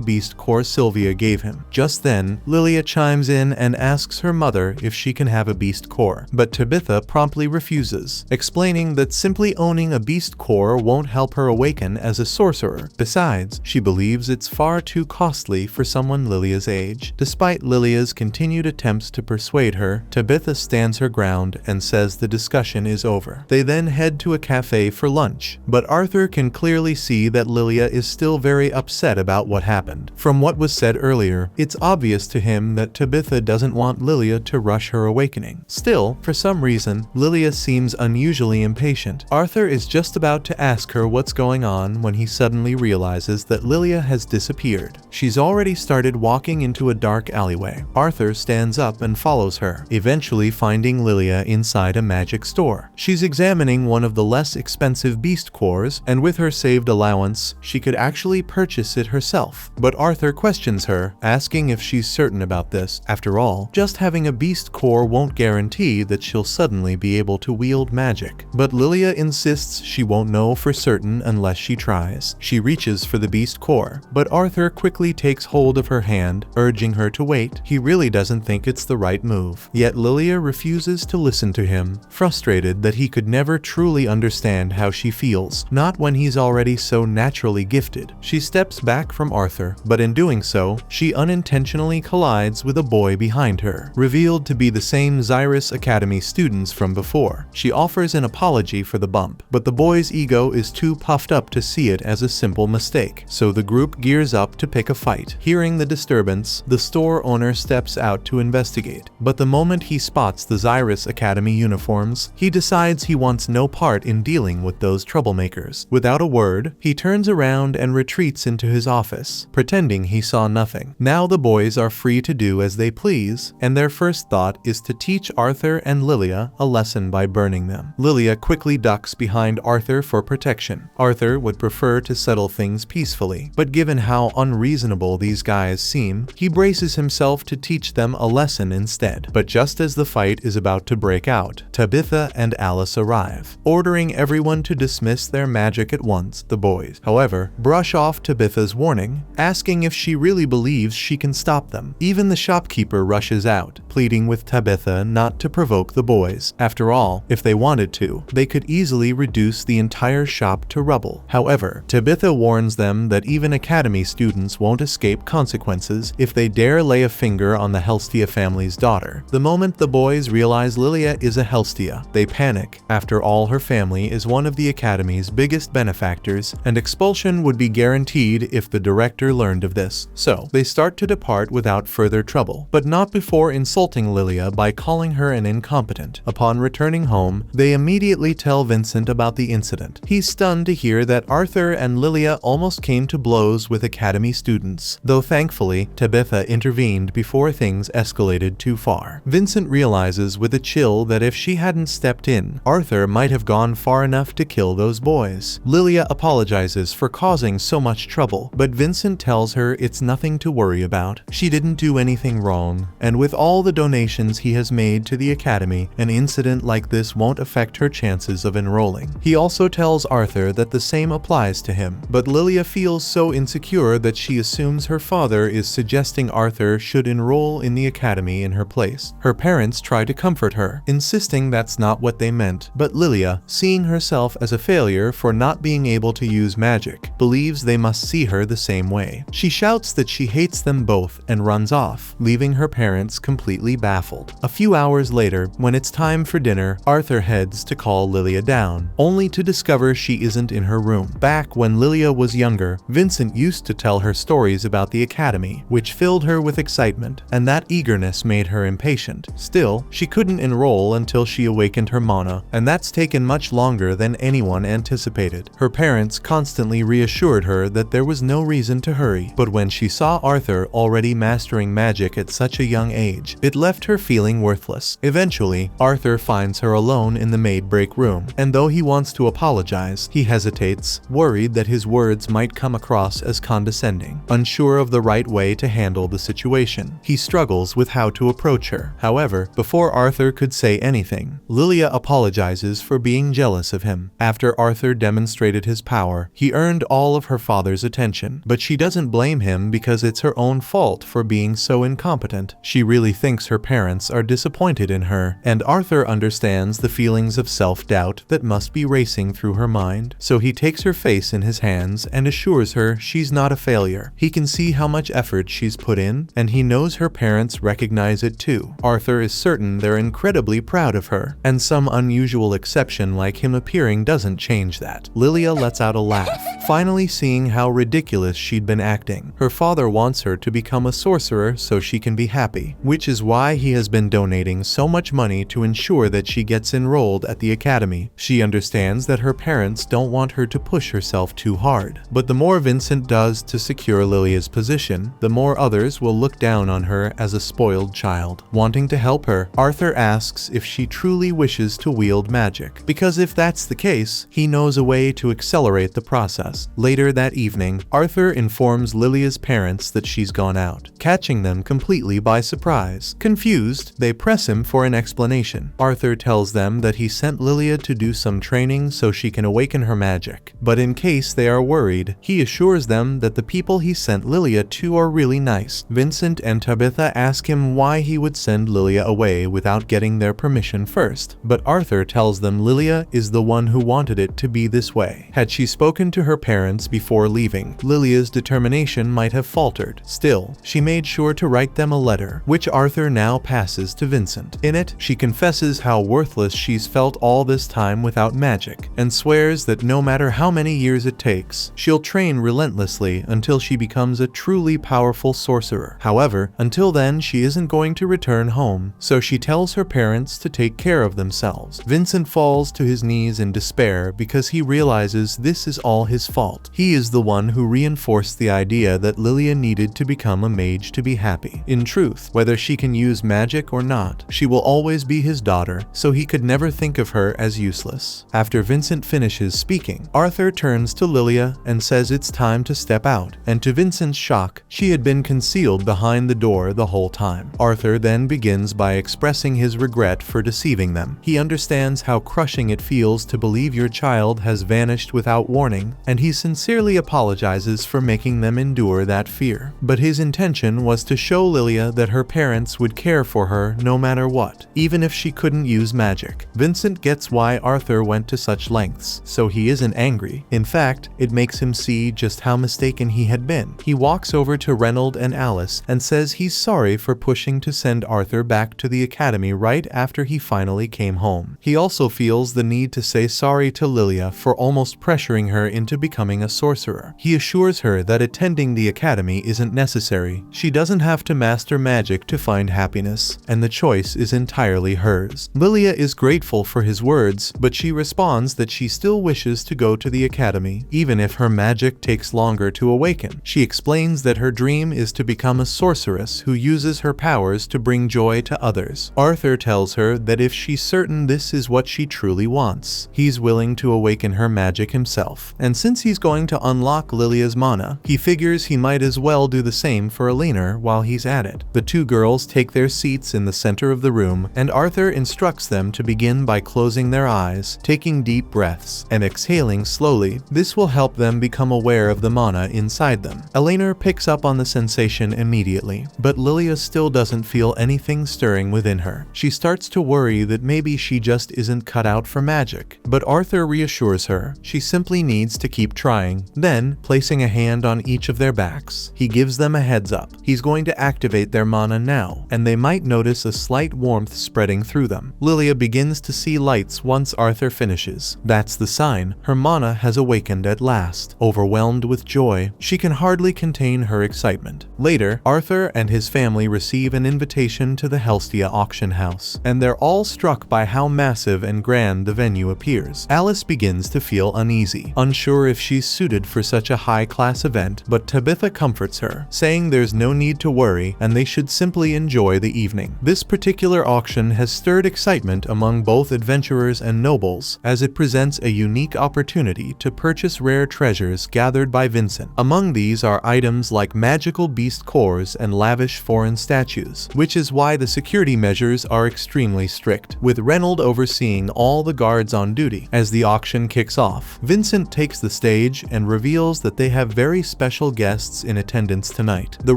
beast core Sylvia gave him. Just then, Lilia chimes in and asks her mother if she can have a beast core, but Tabitha promptly refuses, explaining that simply owning a beast core won't help her awaken as a sorcerer. Besides, she believes it's far too costly for someone Lilia's age. Despite Lilia's continued attempts to persuade her, Tabitha stands her ground and says the discussion is over. They then head to a cafe for lunch, but Arthur can clearly see that Lilia is still very upset about what happened. From what was said earlier, it's obvious to him that Tabitha doesn't want Lilia to rush her awakening. Still, for some reason, Lilia seems unusually impatient. Arthur is just about to ask her what's going on when he suddenly realizes that Lilia has disappeared. She's already started walking into a dark alleyway. Arthur stands up and follows her, eventually finding Lilia inside a magic store. She's examining one of the less expensive beast cores, and with her saved allowance, she could actually purchase it herself. But Arthur questions her, asking if she's certain about this. After all, just having a beast core won't guarantee that she'll suddenly be able to wield magic. But Lilia insists she won't know for certain unless she tries. She reaches for the beast core, but Arthur quickly takes hold of her hand, urging her to wait. He really doesn't think it's the right move. Yet Lilia refuses to listen to him, frustrated that he could never truly understand how she feels, not when he's already so naturally gifted. She steps back from Arthur, but in doing so, she unintentionally collides with a boy behind her, revealed to be the same Xyrus Academy students from before. She offers an apology for the bump, but the boy's ego is too puffed up to see it as a simple mistake, so the group gears up to pick a fight. Hearing the disturbance, the store owner steps out to investigate, but the moment he spots the Xyrus Academy uniforms, he decides he wants no part in dealing with those troublemakers. Without a word, he turns around and retreats into his office, pretending he saw nothing. Now the boys are free to do as they please, and their first thought is to teach Arthur and Lilia a lesson by burning them. Lilia quickly ducks behind Arthur for protection. Arthur would prefer to settle things peacefully, but given how unreasonable these guys seem, he braces himself to teach them a lesson instead. But just as the fight is about to break out, Tabitha and Alice arrive, ordering everyone to dismiss their magic at once. The boys, however, brush off Tabitha's warning, asking if she really believes she can stop them. Even the shopkeeper rushes out, pleading with Tabitha not to provoke the boys. After all, if they wanted to, they could easily reduce the entire shop to rubble. However, Tabitha warns them that even Academy students won't escape consequences if they dare lay a finger on the Helstia family's daughter. The moment the boys realize Lilia is a Helstia, they panic. After all, her family is one of the Academy's biggest benefactors, and expulsion would be guaranteed if the director learned of this. So, they start to depart without further trouble, but not before insulting Lilia by calling her an incompetent. Upon returning home, they immediately tell Vincent about the incident. He's stunned to hear that Arthur and Lilia almost came to blows with Academy students, though thankfully, Tabitha intervened before things escalated too far. Vincent realizes with a chill that if she hadn't stepped in, Arthur might have gone far enough to kill those boys. Lilia apologizes for causing so much trouble, but Vincent tells her it's nothing to worry about. She didn't do anything wrong, and with all the donations he has made to the Academy, an incident like this won't affect her chances of enrolling. He also tells Arthur that the same applies to him, but Lilia feels so insecure that she assumes her father is suggesting Arthur should enroll in the Academy in her place. Her parents try to comfort her, insisting that's not what they meant, but Lilia, seeing herself as a failure for not being able to use magic, believes they must see her the same way. She shouts that she hates them both and runs off, leaving her parents completely baffled. A few hours later, when it's time for dinner, Arthur heads to call Lilia down, only to discover she isn't in her room. Back when Lilia was younger, Vincent used to tell her stories about the Academy, which filled her with excitement, and that eagerness made her impatient. Still, she couldn't enroll until she awakened her mana, and that's taken much longer than anyone anticipated. Her parents constantly reassured her that there was no reason to hurry, but when she saw Arthur already mastering magic at such a young age, it left her feeling worthless. Eventually, Arthur finds her alone in the maid break room, and though he wants to apologize, he hesitates, worried that his words might come across as condescending. Unsure of the right way to handle the situation, he struggles with how to approach her. However, before Arthur could say anything, Lilia apologizes for being jealous of him. After Arthur demonstrated his power, he earned all of her father's attention, but she doesn't blame him because it's her own fault for being so incompetent. She really thinks her parents are disappointed in her, and Arthur understands the feelings of self-doubt that must be racing through her mind, so he takes her face in his hands and assures her she's not a failure. He can see how much effort she's put in, and he knows her parents recognize it too. Arthur is certain they're incredibly proud of her, and some unusual exception like him appearing doesn't change that. Lilia lets out a laugh, finally seeing how ridiculous she'd been acting. Her father wants her to become a sorcerer so she can be happy, which is why he has been donating so much money to ensure that she gets enrolled at the Academy. She understands that her parents don't want her to push herself too hard, but the more Vincent does to secure Lilia's position, the more others will look down on her as a spoiled child. Wanting to help her, Arthur asks if she truly wishes to wield magic, because if that's the case, he knows a way to accelerate the process. Later that evening, Arthur informs Lilia's parents that she's gone out, catching them completely by surprise. Confused, they press him for an explanation. Arthur tells them that he sent Lilia to do some training so she can awaken her magic, but in case they are worried, he assures them that the people he sent Lilia to are really nice. Vincent and Tabitha ask him why he would send Lilia away without getting their permission first, but Arthur tells them Lilia is the one who wanted it to be this way. Had she spoken to her parents before leaving, Lilia's determination might have faltered. Still, she made sure to write them a letter, which Arthur now passes to Vincent. In it, she confesses how worthless she's felt all this time without magic, and swears that no matter how many years it takes, she'll train relentlessly until she becomes a truly powerful sorcerer. However, until then she isn't going to return home, so she tells her parents to take care of themselves. Vincent falls to his knees in despair because he realizes this is all his fault. He is the one who reinforced the idea that Lilia needed to become a mage to be happy. In truth, whether she can use magic or not, she will always be his daughter, so he could never think of her as useless. After Vincent finishes speaking, Arthur turns to Lilia and says it's time to step out, and to Vincent's shock, she had been concealed behind the door the whole time. Arthur then begins by expressing his regret for deceiving them. He understands how crushing it feels to believe your child has vanished without warning, and he sincerely apologizes for making them endure that fear. But his intention was to show Lilia that her parents would care for her no matter what, even if she couldn't use magic. Vincent gets why Arthur went to such lengths, so he isn't angry. In fact, it makes him see just how mistaken he had been. He walks over to Reynold and Alice and says he's sorry for pushing to send Arthur back to the academy right after he finally came home. He also feels the need to say sorry to Lilia for almost pressuring her into becoming a sorcerer. He assures her that attending the academy isn't necessary. She doesn't have to master magic to find happiness, and the choice is entirely hers. Lilia is grateful for his words, but she responds that she still wishes to go to the academy, even if her magic takes longer to awaken. She explains that her dream is to become a sorceress who uses her powers to bring joy to others. Arthur tells her that if she's certain this is what she truly wants, he's willing to awaken her magic himself. And since he's going to unlock Lilia's mana, he figures he might as well do the same for Elena while he's at it. The two girls take their seats in the center of the room, and Arthur instructs them to begin by closing their eyes, taking deep breaths, and exhaling slowly. This will help them become aware of the mana inside them. Elena picks up on the sensation immediately, but Lilia still doesn't feel anything stirring within her. She starts to worry that maybe she just isn't cut out for magic, but Arthur reassures her she simply needs to keep trying. Then, placing a hand on each of their backs, he gives them a heads up. He's going to activate their mana now, and they might notice a slight warmth spreading through them. Lilia begins to see lights once Arthur finishes. That's the sign her mana has awakened at last. Overwhelmed with joy, she can hardly contain her excitement. Later, Arthur and his family receive an invitation to the Helstia auction house, and they're all struck by how massive and grand the venue appears. Alice begins to feel uneasy, unsure if she's suited for such a high-class event, but Tabitha comforts her, saying there's no need to worry and they should simply enjoy the evening. This particular auction has stirred excitement among both adventurers and nobles, as it presents a unique opportunity to purchase rare treasures gathered by Vincent. Among these are items like magical beast cores and lavish foreign statues, which is why the security measures are extremely strict, with Reynold overseeing all the guards on duty. As the auction kicks off, Vincent takes the stage and reveals that they have very special guests in attendance tonight: the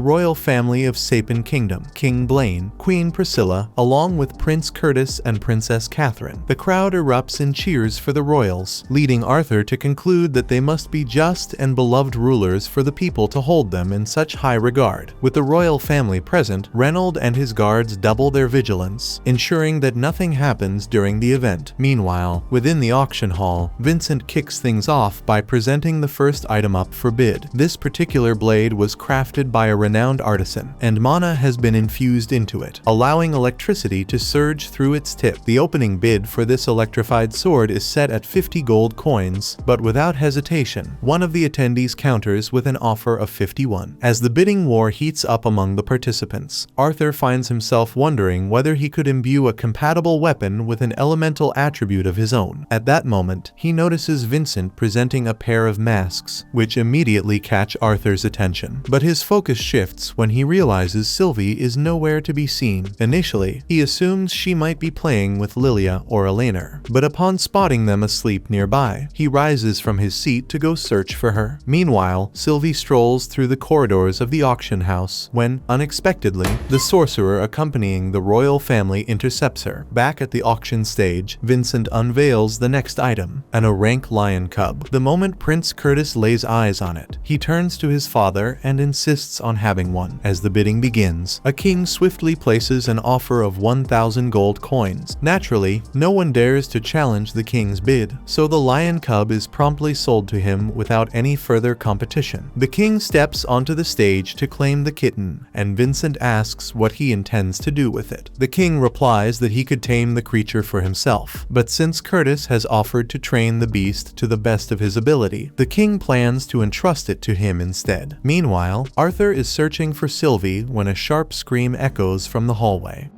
royal family of Sapin Kingdom, King Blaine, Queen Priscilla, along with Prince Curtis and Princess Catherine. The crowd erupts in cheers for the royals, leading Arthur to conclude that they must be just and beloved rulers for the people to hold them in such high regard. With the royal family present, Reynold and his guards double their vigilance, ensuring that nothing happens during the event. Meanwhile, within the auction hall, Vincent kicks things off by presenting the first item up for bid. This particular blade was crafted by a renowned artisan, and mana has been infused into it, allowing electricity to surge through its tip. The opening bid for this electrified sword is set at 50 gold coins, but without hesitation, one of the attendees counters with an offer of 51. As the bidding war heats up among the participants, Arthur finds himself wondering whether he could imbue a compatible weapon with an elemental attribute of his own. At that moment, he notices Vincent presenting a pair of masks, which immediately catch Arthur's attention. But his focus shifts when he realizes Sylvie is nowhere to be seen. Initially, he assumes she might be playing with Lilia or Elena, but upon spotting them asleep nearby, he rises from his seat to go search for her. Meanwhile, Sylvie strolls through the corridors of the auction house when, unexpectedly, the sorcerer accompanying the royal family intercepts her. Back at the auction stage, Vincent unveils the next item, an rank lion cub. The moment Prince Curtis lays eyes on it, he turns to his father and insists on having one. As the bidding begins, begins. A king swiftly places an offer of 1,000 gold coins. Naturally, no one dares to challenge the king's bid, so the lion cub is promptly sold to him without any further competition. The king steps onto the stage to claim the kitten, and Vincent asks what he intends to do with it. The king replies that he could tame the creature for himself, but since Curtis has offered to train the beast to the best of his ability, the king plans to entrust it to him instead. Meanwhile, Arthur is searching for Sylvie when a sharp scream echoes from the hallway.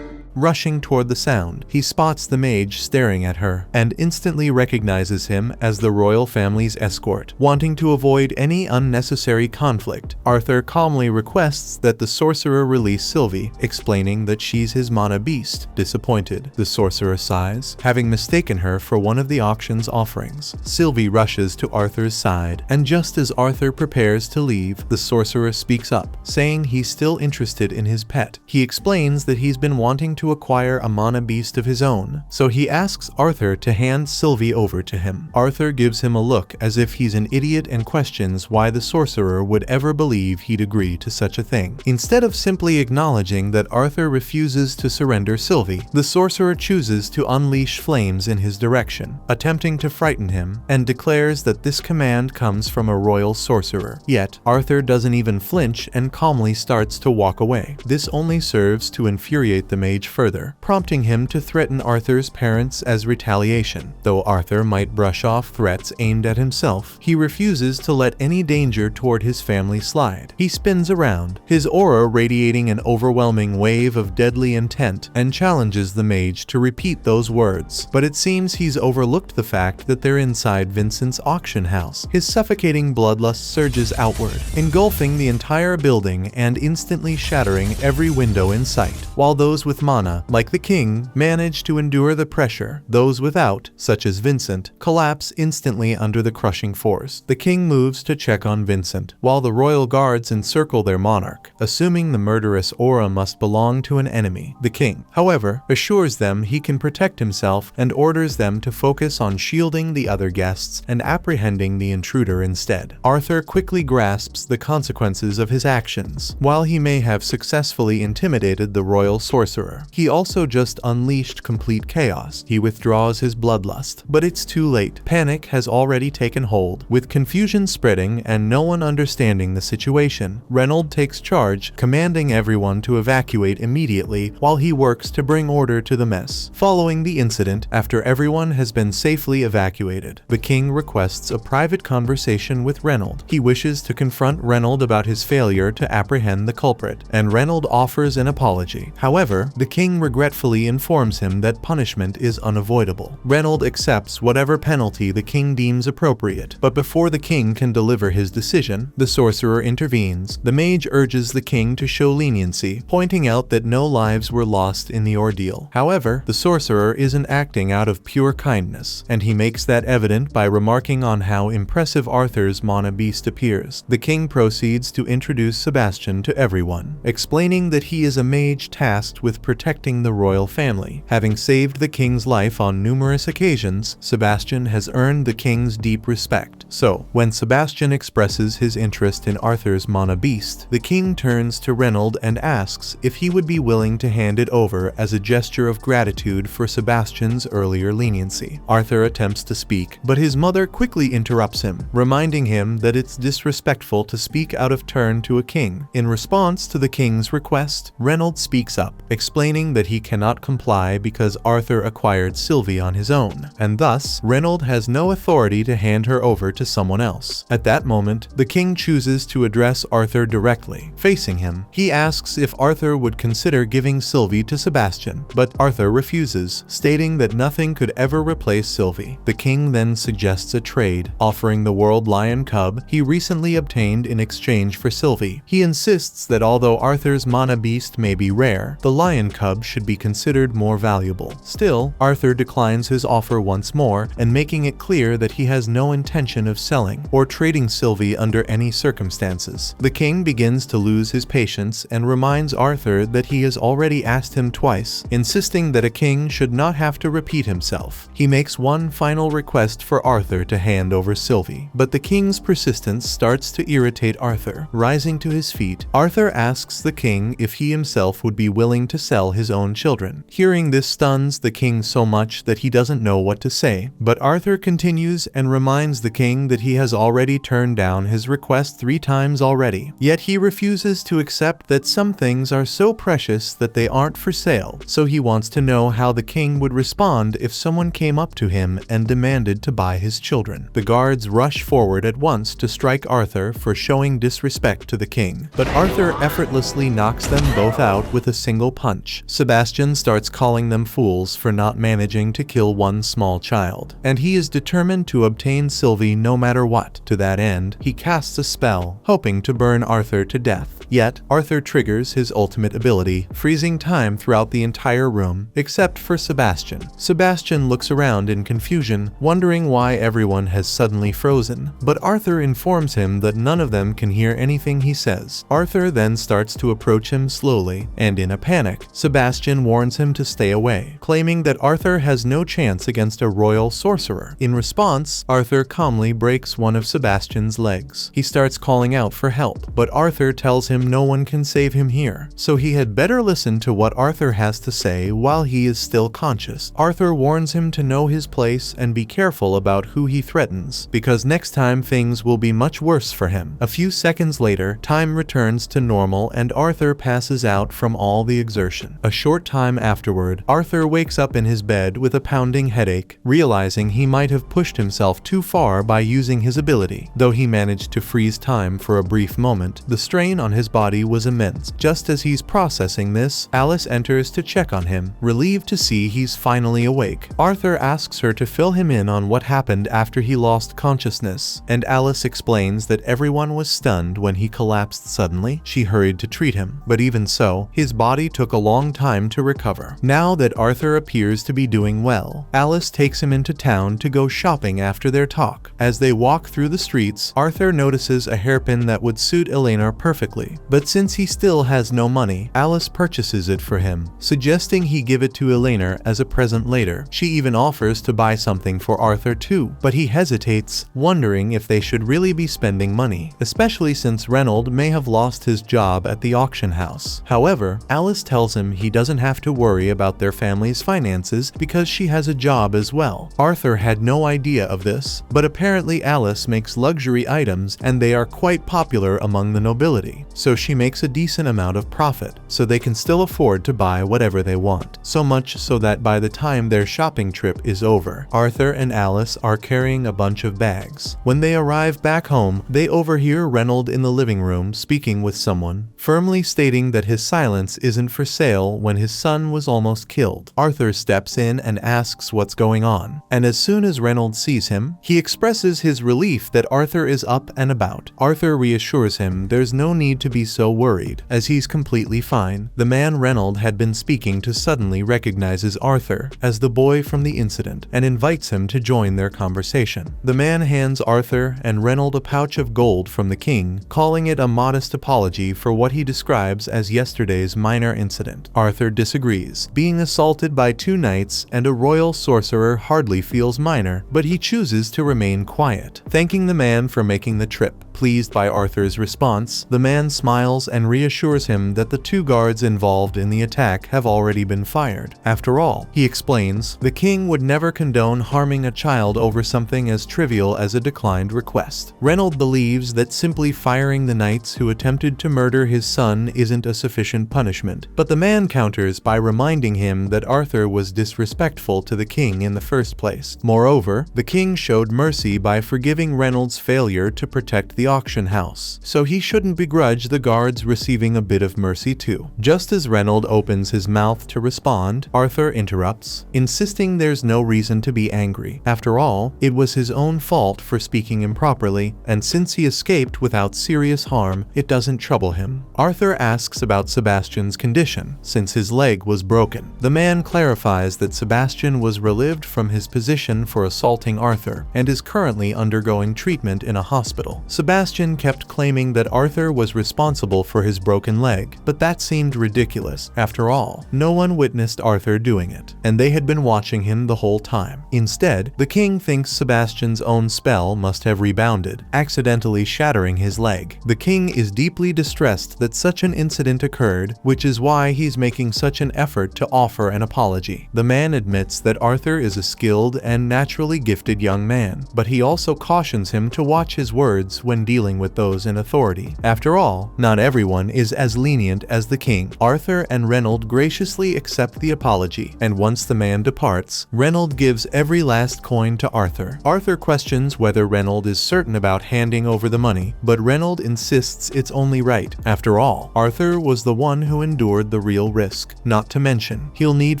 Rushing toward the sound, he spots the mage staring at her, and instantly recognizes him as the royal family's escort. Wanting to avoid any unnecessary conflict, Arthur calmly requests that the sorcerer release Sylvie, explaining that she's his mana beast. Disappointed, the sorcerer sighs, having mistaken her for one of the auction's offerings. Sylvie rushes to Arthur's side, and just as Arthur prepares to leave, the sorcerer speaks up, saying he's still interested in his pet. He explains that he's been wanting to acquire a mana beast of his own, so he asks Arthur to hand Sylvie over to him. Arthur gives him a look as if he's an idiot and questions why the sorcerer would ever believe he'd agree to such a thing. Instead of simply acknowledging that Arthur refuses to surrender Sylvie, the sorcerer chooses to unleash flames in his direction, attempting to frighten him, and declares that this command comes from a royal sorcerer. Yet, Arthur doesn't even flinch and calmly starts to walk away. This only serves to infuriate the mage further, prompting him to threaten Arthur's parents as retaliation. Though Arthur might brush off threats aimed at himself, he refuses to let any danger toward his family slide. He spins around, his aura radiating an overwhelming wave of deadly intent, and challenges the mage to repeat those words. But it seems he's overlooked the fact that they're inside Vincent's auction house. His suffocating bloodlust surges outward, engulfing the entire building and instantly shattering every window in sight. While those with mana, like the king, manage to endure the pressure, those without, such as Vincent, collapse instantly under the crushing force. The king moves to check on Vincent, while the royal guards encircle their monarch, assuming the murderous aura must belong to an enemy. The king, however, assures them he can protect himself and orders them to focus on shielding the other guests and apprehending the intruder instead. Arthur quickly grasps the consequences of his actions. While he may have successfully intimidated the royal sorcerer, he also just unleashed complete chaos. He withdraws his bloodlust, but it's too late. Panic has already taken hold, with confusion spreading and no one understanding the situation. Reynolds takes charge, commanding everyone to evacuate immediately while he works to bring order to the mess. Following the incident, after everyone has been safely evacuated, the king requests a private conversation with Reynolds. He wishes to confront Reynolds about his failure to apprehend the culprit, and Reynolds offers an apology. However, the king regretfully informs him that punishment is unavoidable. Reynolds accepts whatever penalty the king deems appropriate, but before the king can deliver his decision, the sorcerer intervenes. The mage urges the king to show leniency, pointing out that no lives were lost in the ordeal. However, the sorcerer isn't acting out of pure kindness, and he makes that evident by remarking on how impressive Arthur's mana beast appears. The king proceeds to introduce Sebastian to everyone, explaining that he is a mage tasked with protecting the royal family. Having saved the king's life on numerous occasions, Sebastian has earned the king's deep respect. So, when Sebastian expresses his interest in Arthur's mana beast, the king turns to Reynolds and asks if he would be willing to hand it over as a gesture of gratitude for Sebastian's earlier leniency. Arthur attempts to speak, but his mother quickly interrupts him, reminding him that it's disrespectful to speak out of turn to a king. In response to the king's request, Reynolds speaks up, explaining that he cannot comply because Arthur acquired Sylvie on his own, and thus Reynolds has no authority to hand her over to someone else. At that moment, the king chooses to address Arthur directly. Facing him, he asks if Arthur would consider giving Sylvie to Sebastian, but Arthur refuses, stating that nothing could ever replace Sylvie. The king then suggests a trade, offering the world lion cub he recently obtained in exchange for Sylvie. He insists that although Arthur's mana beast may be rare, the lion cub cub should be considered more valuable. Still, Arthur declines his offer once more and making it clear that he has no intention of selling or trading Sylvie under any circumstances. The king begins to lose his patience and reminds Arthur that he has already asked him twice, insisting that a king should not have to repeat himself. He makes one final request for Arthur to hand over Sylvie, but the king's persistence starts to irritate Arthur. Rising to his feet, Arthur asks the king if he himself would be willing to sell his own children. Hearing this stuns the king so much that he doesn't know what to say, but Arthur continues and reminds the king that he has already turned down his request 3 times already. Yet he refuses to accept that some things are so precious that they aren't for sale, so he wants to know how the king would respond if someone came up to him and demanded to buy his children. The guards rush forward at once to strike Arthur for showing disrespect to the king, but Arthur effortlessly knocks them both out with a single punch. Sebastian starts calling them fools for not managing to kill one small child, and he is determined to obtain Sylvie no matter what. To that end, he casts a spell, hoping to burn Arthur to death. Yet, Arthur triggers his ultimate ability, freezing time throughout the entire room, except for Sebastian. Sebastian looks around in confusion, wondering why everyone has suddenly frozen, but Arthur informs him that none of them can hear anything he says. Arthur then starts to approach him slowly, and in a panic, Sebastian warns him to stay away, claiming that Arthur has no chance against a royal sorcerer. In response, Arthur calmly breaks one of Sebastian's legs. He starts calling out for help, but Arthur tells him no one can save him here, so he had better listen to what Arthur has to say while he is still conscious. Arthur warns him to know his place and be careful about who he threatens, because next time things will be much worse for him. A few seconds later, time returns to normal and Arthur passes out from all the exertion. A short time afterward, Arthur wakes up in his bed with a pounding headache, realizing he might have pushed himself too far by using his ability. Though he managed to freeze time for a brief moment, the strain on his body was immense. Just as he's processing this, Alice enters to check on him, relieved to see he's finally awake. Arthur asks her to fill him in on what happened after he lost consciousness, and Alice explains that everyone was stunned when he collapsed suddenly. She hurried to treat him, but even so, his body took a long time to recover. Now that Arthur appears to be doing well, Alice takes him into town to go shopping after their talk. As they walk through the streets, Arthur notices a hairpin that would suit Elena perfectly, but since he still has no money, Alice purchases it for him, suggesting he give it to Elena as a present later. She even offers to buy something for Arthur too, but he hesitates, wondering if they should really be spending money, especially since Reynolds may have lost his job at the auction house. However, Alice tells him he doesn't have to worry about their family's finances because she has a job as well. Arthur had no idea of this, but apparently Alice makes luxury items and they are quite popular among the nobility, so she makes a decent amount of profit, so they can still afford to buy whatever they want. So much so that by the time their shopping trip is over, Arthur and Alice are carrying a bunch of bags. When they arrive back home, they overhear Reynolds in the living room speaking with someone, firmly stating that his silence isn't for sale when his son was almost killed. Arthur steps in and asks what's going on, and as soon as Reynolds sees him, he expresses his relief that Arthur is up and about. Arthur reassures him there's no need to be so worried, as he's completely fine. The man Reynolds had been speaking to suddenly recognizes Arthur as the boy from the incident and invites him to join their conversation. The man hands Arthur and Reynolds a pouch of gold from the king, calling it a modest apology for what he describes as yesterday's minor incident. Arthur disagrees. Being assaulted by 2 knights and a royal sorcerer hardly feels minor, but he chooses to remain quiet, thanking the man for making the trip. Pleased by Arthur's response, the man smiles and reassures him that the 2 guards involved in the attack have already been fired. After all, he explains, the king would never condone harming a child over something as trivial as a declined request. Reynolds believes that simply firing the knights who attempted to murder his son isn't a sufficient punishment, but the man counters by reminding him that Arthur was disrespectful to the king in the first place. Moreover, the king showed mercy by forgiving Reynolds' failure to protect the auction house, so he shouldn't begrudge the guards receiving a bit of mercy too. Just as Reynold opens his mouth to respond, Arthur interrupts, insisting there's no reason to be angry. After all, it was his own fault for speaking improperly, and since he escaped without serious harm, it doesn't trouble him. Arthur asks about Sebastian's condition, since his leg was broken. The man clarifies that Sebastian was relieved from his position for assaulting Arthur, and is currently undergoing treatment in a hospital. Sebastian kept claiming that Arthur was responsible for his broken leg, but that seemed ridiculous. After all, no one witnessed Arthur doing it, and they had been watching him the whole time. Instead, the king thinks Sebastian's own spell must have rebounded, accidentally shattering his leg. The king is deeply distressed that such an incident occurred, which is why he's making such an effort to offer an apology. The man admits that Arthur is a skilled and naturally gifted young man, but he also cautions him to watch his words when dealing with those in authority. After all, not everyone is as lenient as the king. Arthur and Reynold graciously accept the apology, and once the man departs, Reynold gives every last coin to Arthur. Arthur questions whether Reynold is certain about handing over the money, but Reynold insists it's only right. After all, Arthur was the one who endured the real risk. Not to mention, he'll need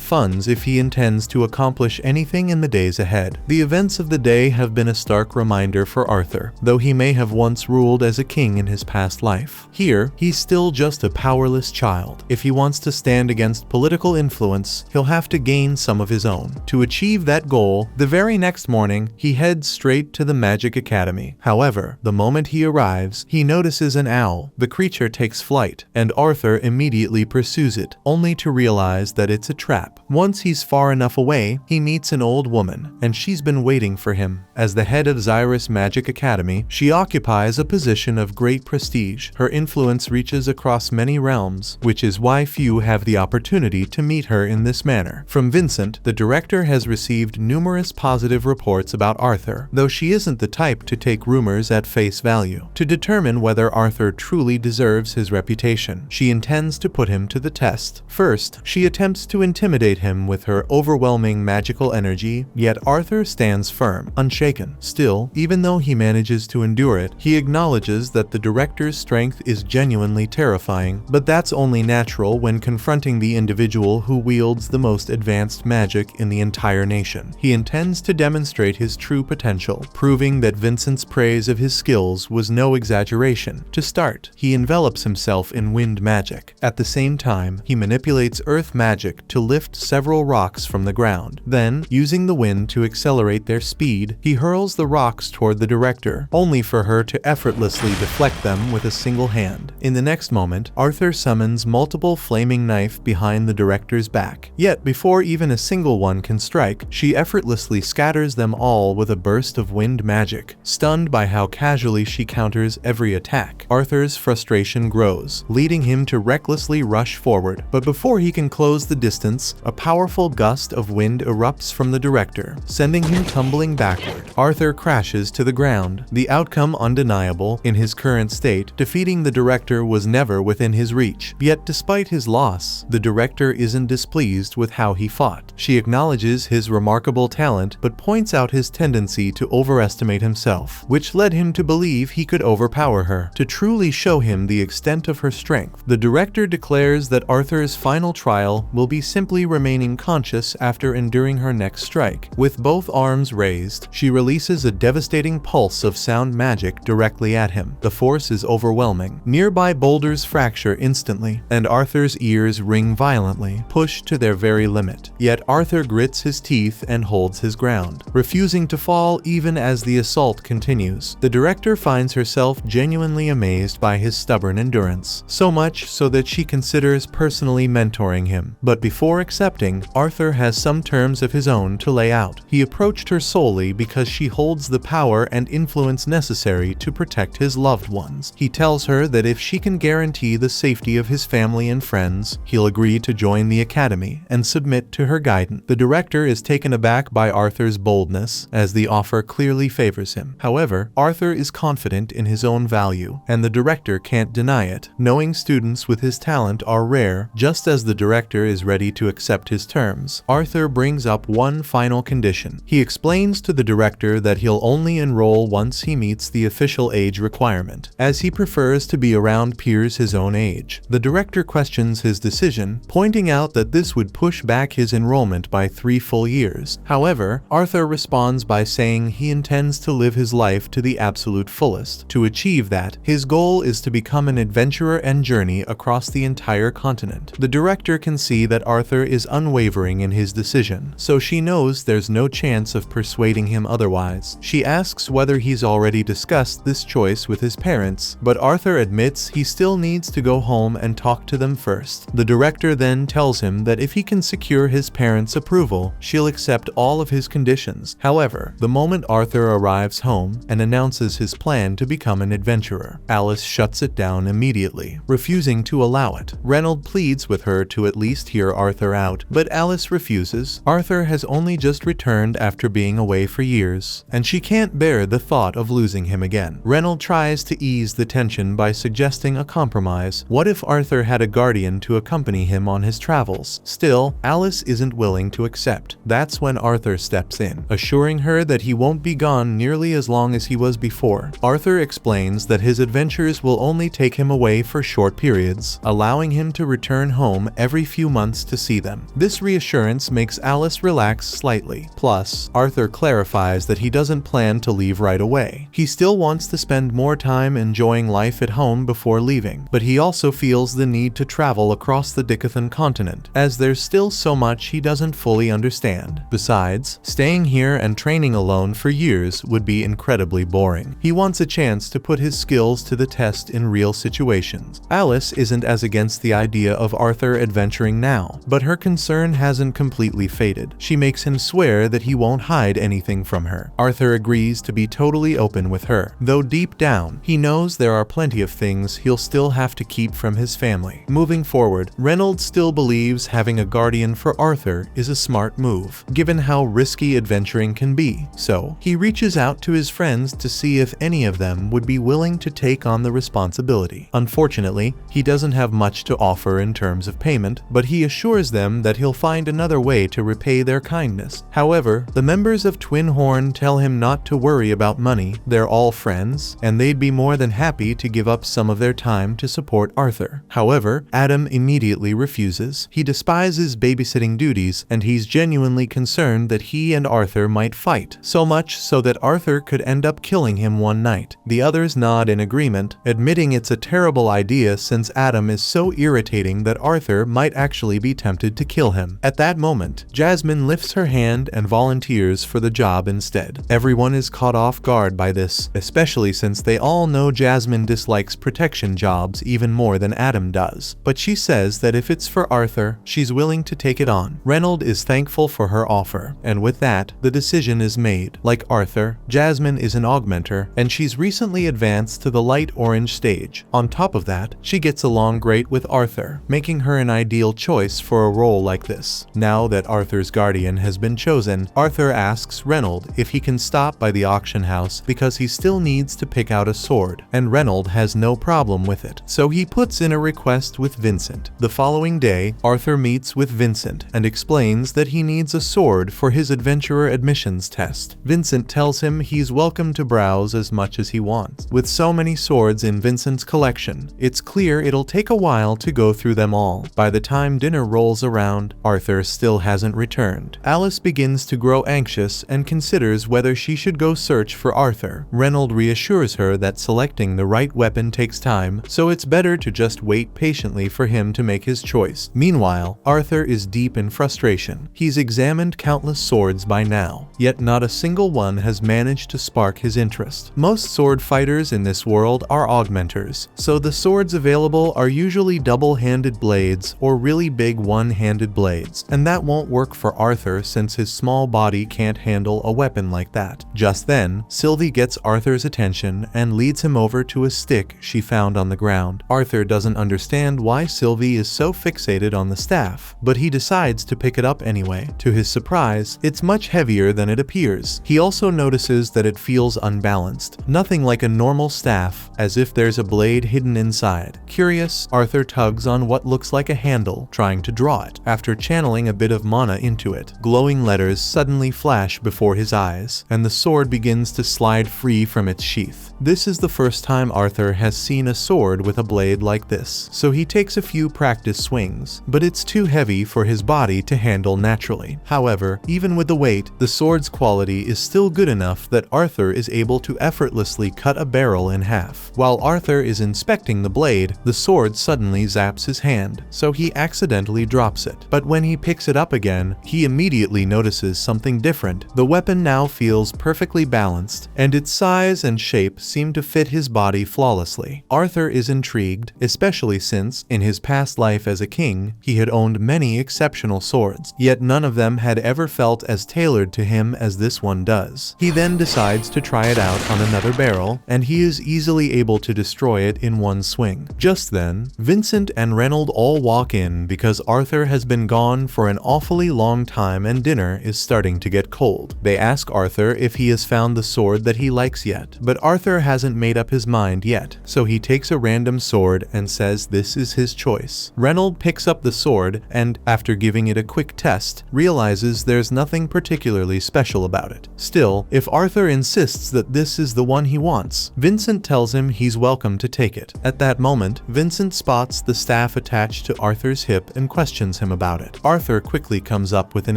funds if he intends to accomplish anything in the days ahead. The events of the day have been a stark reminder for Arthur, though he may have once ruled as a king in his past life. Here, he's still just a powerless child. If he wants to stand against political influence, he'll have to gain some of his own. To achieve that goal, the very next morning, he heads straight to the Magic Academy. However, the moment he arrives, he notices an owl. The creature takes flight, and Arthur immediately pursues it, only to realize that it's a trap. Once he's far enough away, he meets an old woman, and she's been waiting for him. As the head of Xyrus Magic Academy, she occupies a position of great prestige. Her influence reaches across many realms, which is why few have the opportunity to meet her in this manner. From Vincent, the director has received numerous positive reports about Arthur, though she isn't the type to take rumors at face value. To determine whether Arthur truly deserves his reputation, she intends to put him to the test. First, she attempts to intimidate him with her overwhelming magical energy, yet Arthur stands firm, unshaken. Still, even though he manages to endure it, he acknowledges that the director's strength is genuinely terrifying, but that's only natural when confronting the individual who wields the most advanced magic in the entire nation. He intends to demonstrate his true potential, proving that Vincent's praise of his skills was no exaggeration. To start, he envelops himself in wind magic. At the same time, he manipulates earth magic to lift several rocks from the ground. Then, using the wind to accelerate their speed, he hurls the rocks toward the director, only for her to effortlessly deflect them with a single hand. In the next moment, Arthur summons multiple flaming knives behind the director's back. Yet, before even a single one can strike, she effortlessly scatters them all with a burst of wind magic. Stunned by how casually she counters every attack, Arthur's frustration grows, leading him to recklessly rush forward. But before he can close the distance, a powerful gust of wind erupts from the director, sending him tumbling backward. Arthur crashes to the ground, the outcome undeniable. In his current state, defeating the director was never within his reach. Yet despite his loss, the director isn't displeased with how he fought. She acknowledges his remarkable talent, but points out his tendency to overestimate himself, which led him to believe he could overpower her. To truly show him the extent of her strength, the director declares that Arthur's final trial will be simply remaining conscious after enduring her next strike. With both arms raised, she releases a devastating pulse of sound magic directly at him. The force is overwhelming. Nearby boulders fracture instantly, and Arthur's ears ring violently, pushed to their very limit. Yet Arthur grits his teeth and holds his ground, refusing to fall even as the assault continues. The director finds herself genuinely amazed by his stubborn endurance, so much so that she considers personally mentoring him. But before accepting, Arthur has some terms of his own to lay out. He approached her solely because she holds the power and influence necessary to protect his loved ones. He tells her that if she can guarantee the safety of his family and friends, he'll agree to join the academy and submit to her guidance. The director is taken aback by Arthur's boldness, as the offer clearly favors him. However, Arthur is confident in his own value, and the director can't deny it. Knowing students with his talent are rare, just as the director is ready to accept his terms, Arthur brings up one final condition. He explains to the director that he'll only enroll once he meets the official age requirement, as he prefers to be around peers his own age. The director questions his decision, pointing out that this would push back his enrollment by 3 full years. However, Arthur responds by saying he intends to live his life to the absolute fullest. To achieve that, his goal is to become an adventurer and journey across the entire continent. The director can see that Arthur is unwavering in his decision, so she knows there's no chance of persuading him otherwise. She asks whether he's already discussed this choice with his parents, but Arthur admits he still needs to go home and talk to them first. The director then tells him that if he can secure his parents' approval, she'll accept all of his conditions. However, the moment Arthur arrives home and announces his plan to become an adventurer, Alice shuts it down immediately, refusing to allow it. Reynolds pleads with her to at least hear Arthur out, but Alice refuses. Arthur has only just returned after being away for years, and she can't bear the thought of losing him again. Reynolds tries to ease the tension by suggesting a compromise. What if Arthur had a guardian to accompany him on his travels? Still, Alice isn't willing to accept. That's when Arthur steps in, assuring her that he won't be gone nearly as long as he was before. Arthur explains that his adventures will only take him away for short periods, allowing him to return home every few months to see them. This reassurance makes Alice relax slightly. Plus, Arthur clarifies that he doesn't plan to leave right away. He still wants to spend more time enjoying life at home before leaving, but he also feels the need to travel across the Decathan continent, as there's still so much he doesn't fully understand. Besides, staying here and training alone for years would be incredibly boring. He wants a chance to put his skills to the test in real situations. Alice isn't as against the idea of Arthur adventuring now, but her concern hasn't completely faded. She makes him swear that he won't hide anything from her. Arthur agrees to be totally open with her, though deep down, he knows there are plenty of things he'll still have to keep from his family. Moving forward, Reynolds still believes having a guardian for Arthur is a smart move, given how risky adventuring can be, so he reaches out to his friends to see if any of them would be willing to take on the responsibility. Unfortunately, he doesn't have much to offer in terms of payment, but he assures them that he'll find another way to repay their kindness. However, the members of Twin Horn tell him not to worry about money. They're all friends, and they'd be more than happy to give up some of their time to support Arthur. However, Adam immediately refuses. He despises babysitting duties, and he's genuinely concerned that he and Arthur might fight, so much so that Arthur could end up killing him one night. The others nod in agreement, admitting it's a terrible idea since Adam is so irritating that Arthur might actually be tempted to kill him. At that moment, Jasmine lifts her hand and volunteers for the job instead. Everyone is caught off guard by this, especially since they all know Jasmine dislikes protection jobs even more than Adam does. But she says that if it's for Arthur, she's willing to take it on. Reynolds is thankful for her offer, and with that, the decision is made. Like Arthur, Jasmine is an augmenter, and she's recently advanced to the light orange stage. On top of that, she gets along great with Arthur, making her an ideal choice for a role like this. Now that Arthur's guardian has been chosen, Arthur asks Reynolds if he can stop by the auction house because he still needs to pick out a sword, and Reynolds has no problem with it, so he puts in a request with Vincent. The following day, Arthur meets with Vincent and explains that he needs a sword for his adventurer admissions test. Vincent tells him he's welcome to browse as much as he wants. With so many swords in Vincent's collection, it's clear it'll take a while to go through them all. By the time dinner rolls around, Arthur still hasn't returned. Alice begins to grow anxious and considers whether she should go search for Arthur. Reynolds reassures her that selecting the right weapon takes time, so it's better to just wait patiently for him to make his choice. Meanwhile, Arthur is deep in frustration. He's examined countless swords by now, yet not a single one has managed to spark his interest. Most sword fighters in this world are augmenters, so the swords available are usually double-handed blades or really big one-handed blades, and that won't work for Arthur since his small body can't handle a weapon like that. Just then, Sylvie gets Arthur's attention and leads him over to a stick she found on the ground. Arthur doesn't understand why Sylvie is so fixated on the staff, but he decides to pick it up anyway. To his surprise, it's much heavier than it appears. He also notices that it feels unbalanced, nothing like a normal staff, as if there's a blade hidden inside. Curious, Arthur tugs on what looks like a handle, trying to draw it. After channeling a bit of mana into it, glowing letters suddenly flash before his eyes, and the sword begins to slide free from its sheath. This is the first time Arthur has seen a sword with a blade like this, so he takes a few practice swings, but it's too heavy for his body to handle naturally. However, even with the weight, the sword's quality is still good enough that Arthur is able to effortlessly cut a barrel in half. While Arthur is inspecting the blade, the sword suddenly zaps his hand, so he accidentally drops it. But when he picks it up again, he immediately notices something different. The weapon now feels perfectly balanced, and its size and shape seem to fit his body flawlessly. Arthur is intrigued, especially since, in his past life as a king, he had owned many exceptional swords, yet none of them had ever felt as tailored to him as this one does. He then decides to try it out on another barrel, and he is easily able to destroy it in one swing. Just then, Vincent and Reynold all walk in because Arthur has been gone for an awfully long time and dinner is starting to get cold. They ask Arthur if he has found the sword that he likes yet, but Arthur hasn't made up his mind yet, so he takes a random sword and says this is his choice. Reynold picks up the sword and, after giving it a quick test, realizes there's nothing particularly special about it. Still, if Arthur insists that this is the one he wants, Vincent tells him he's welcome to take it. At that moment, Vincent spots the staff attached to Arthur's hip and questions him about it. Arthur quickly comes up with an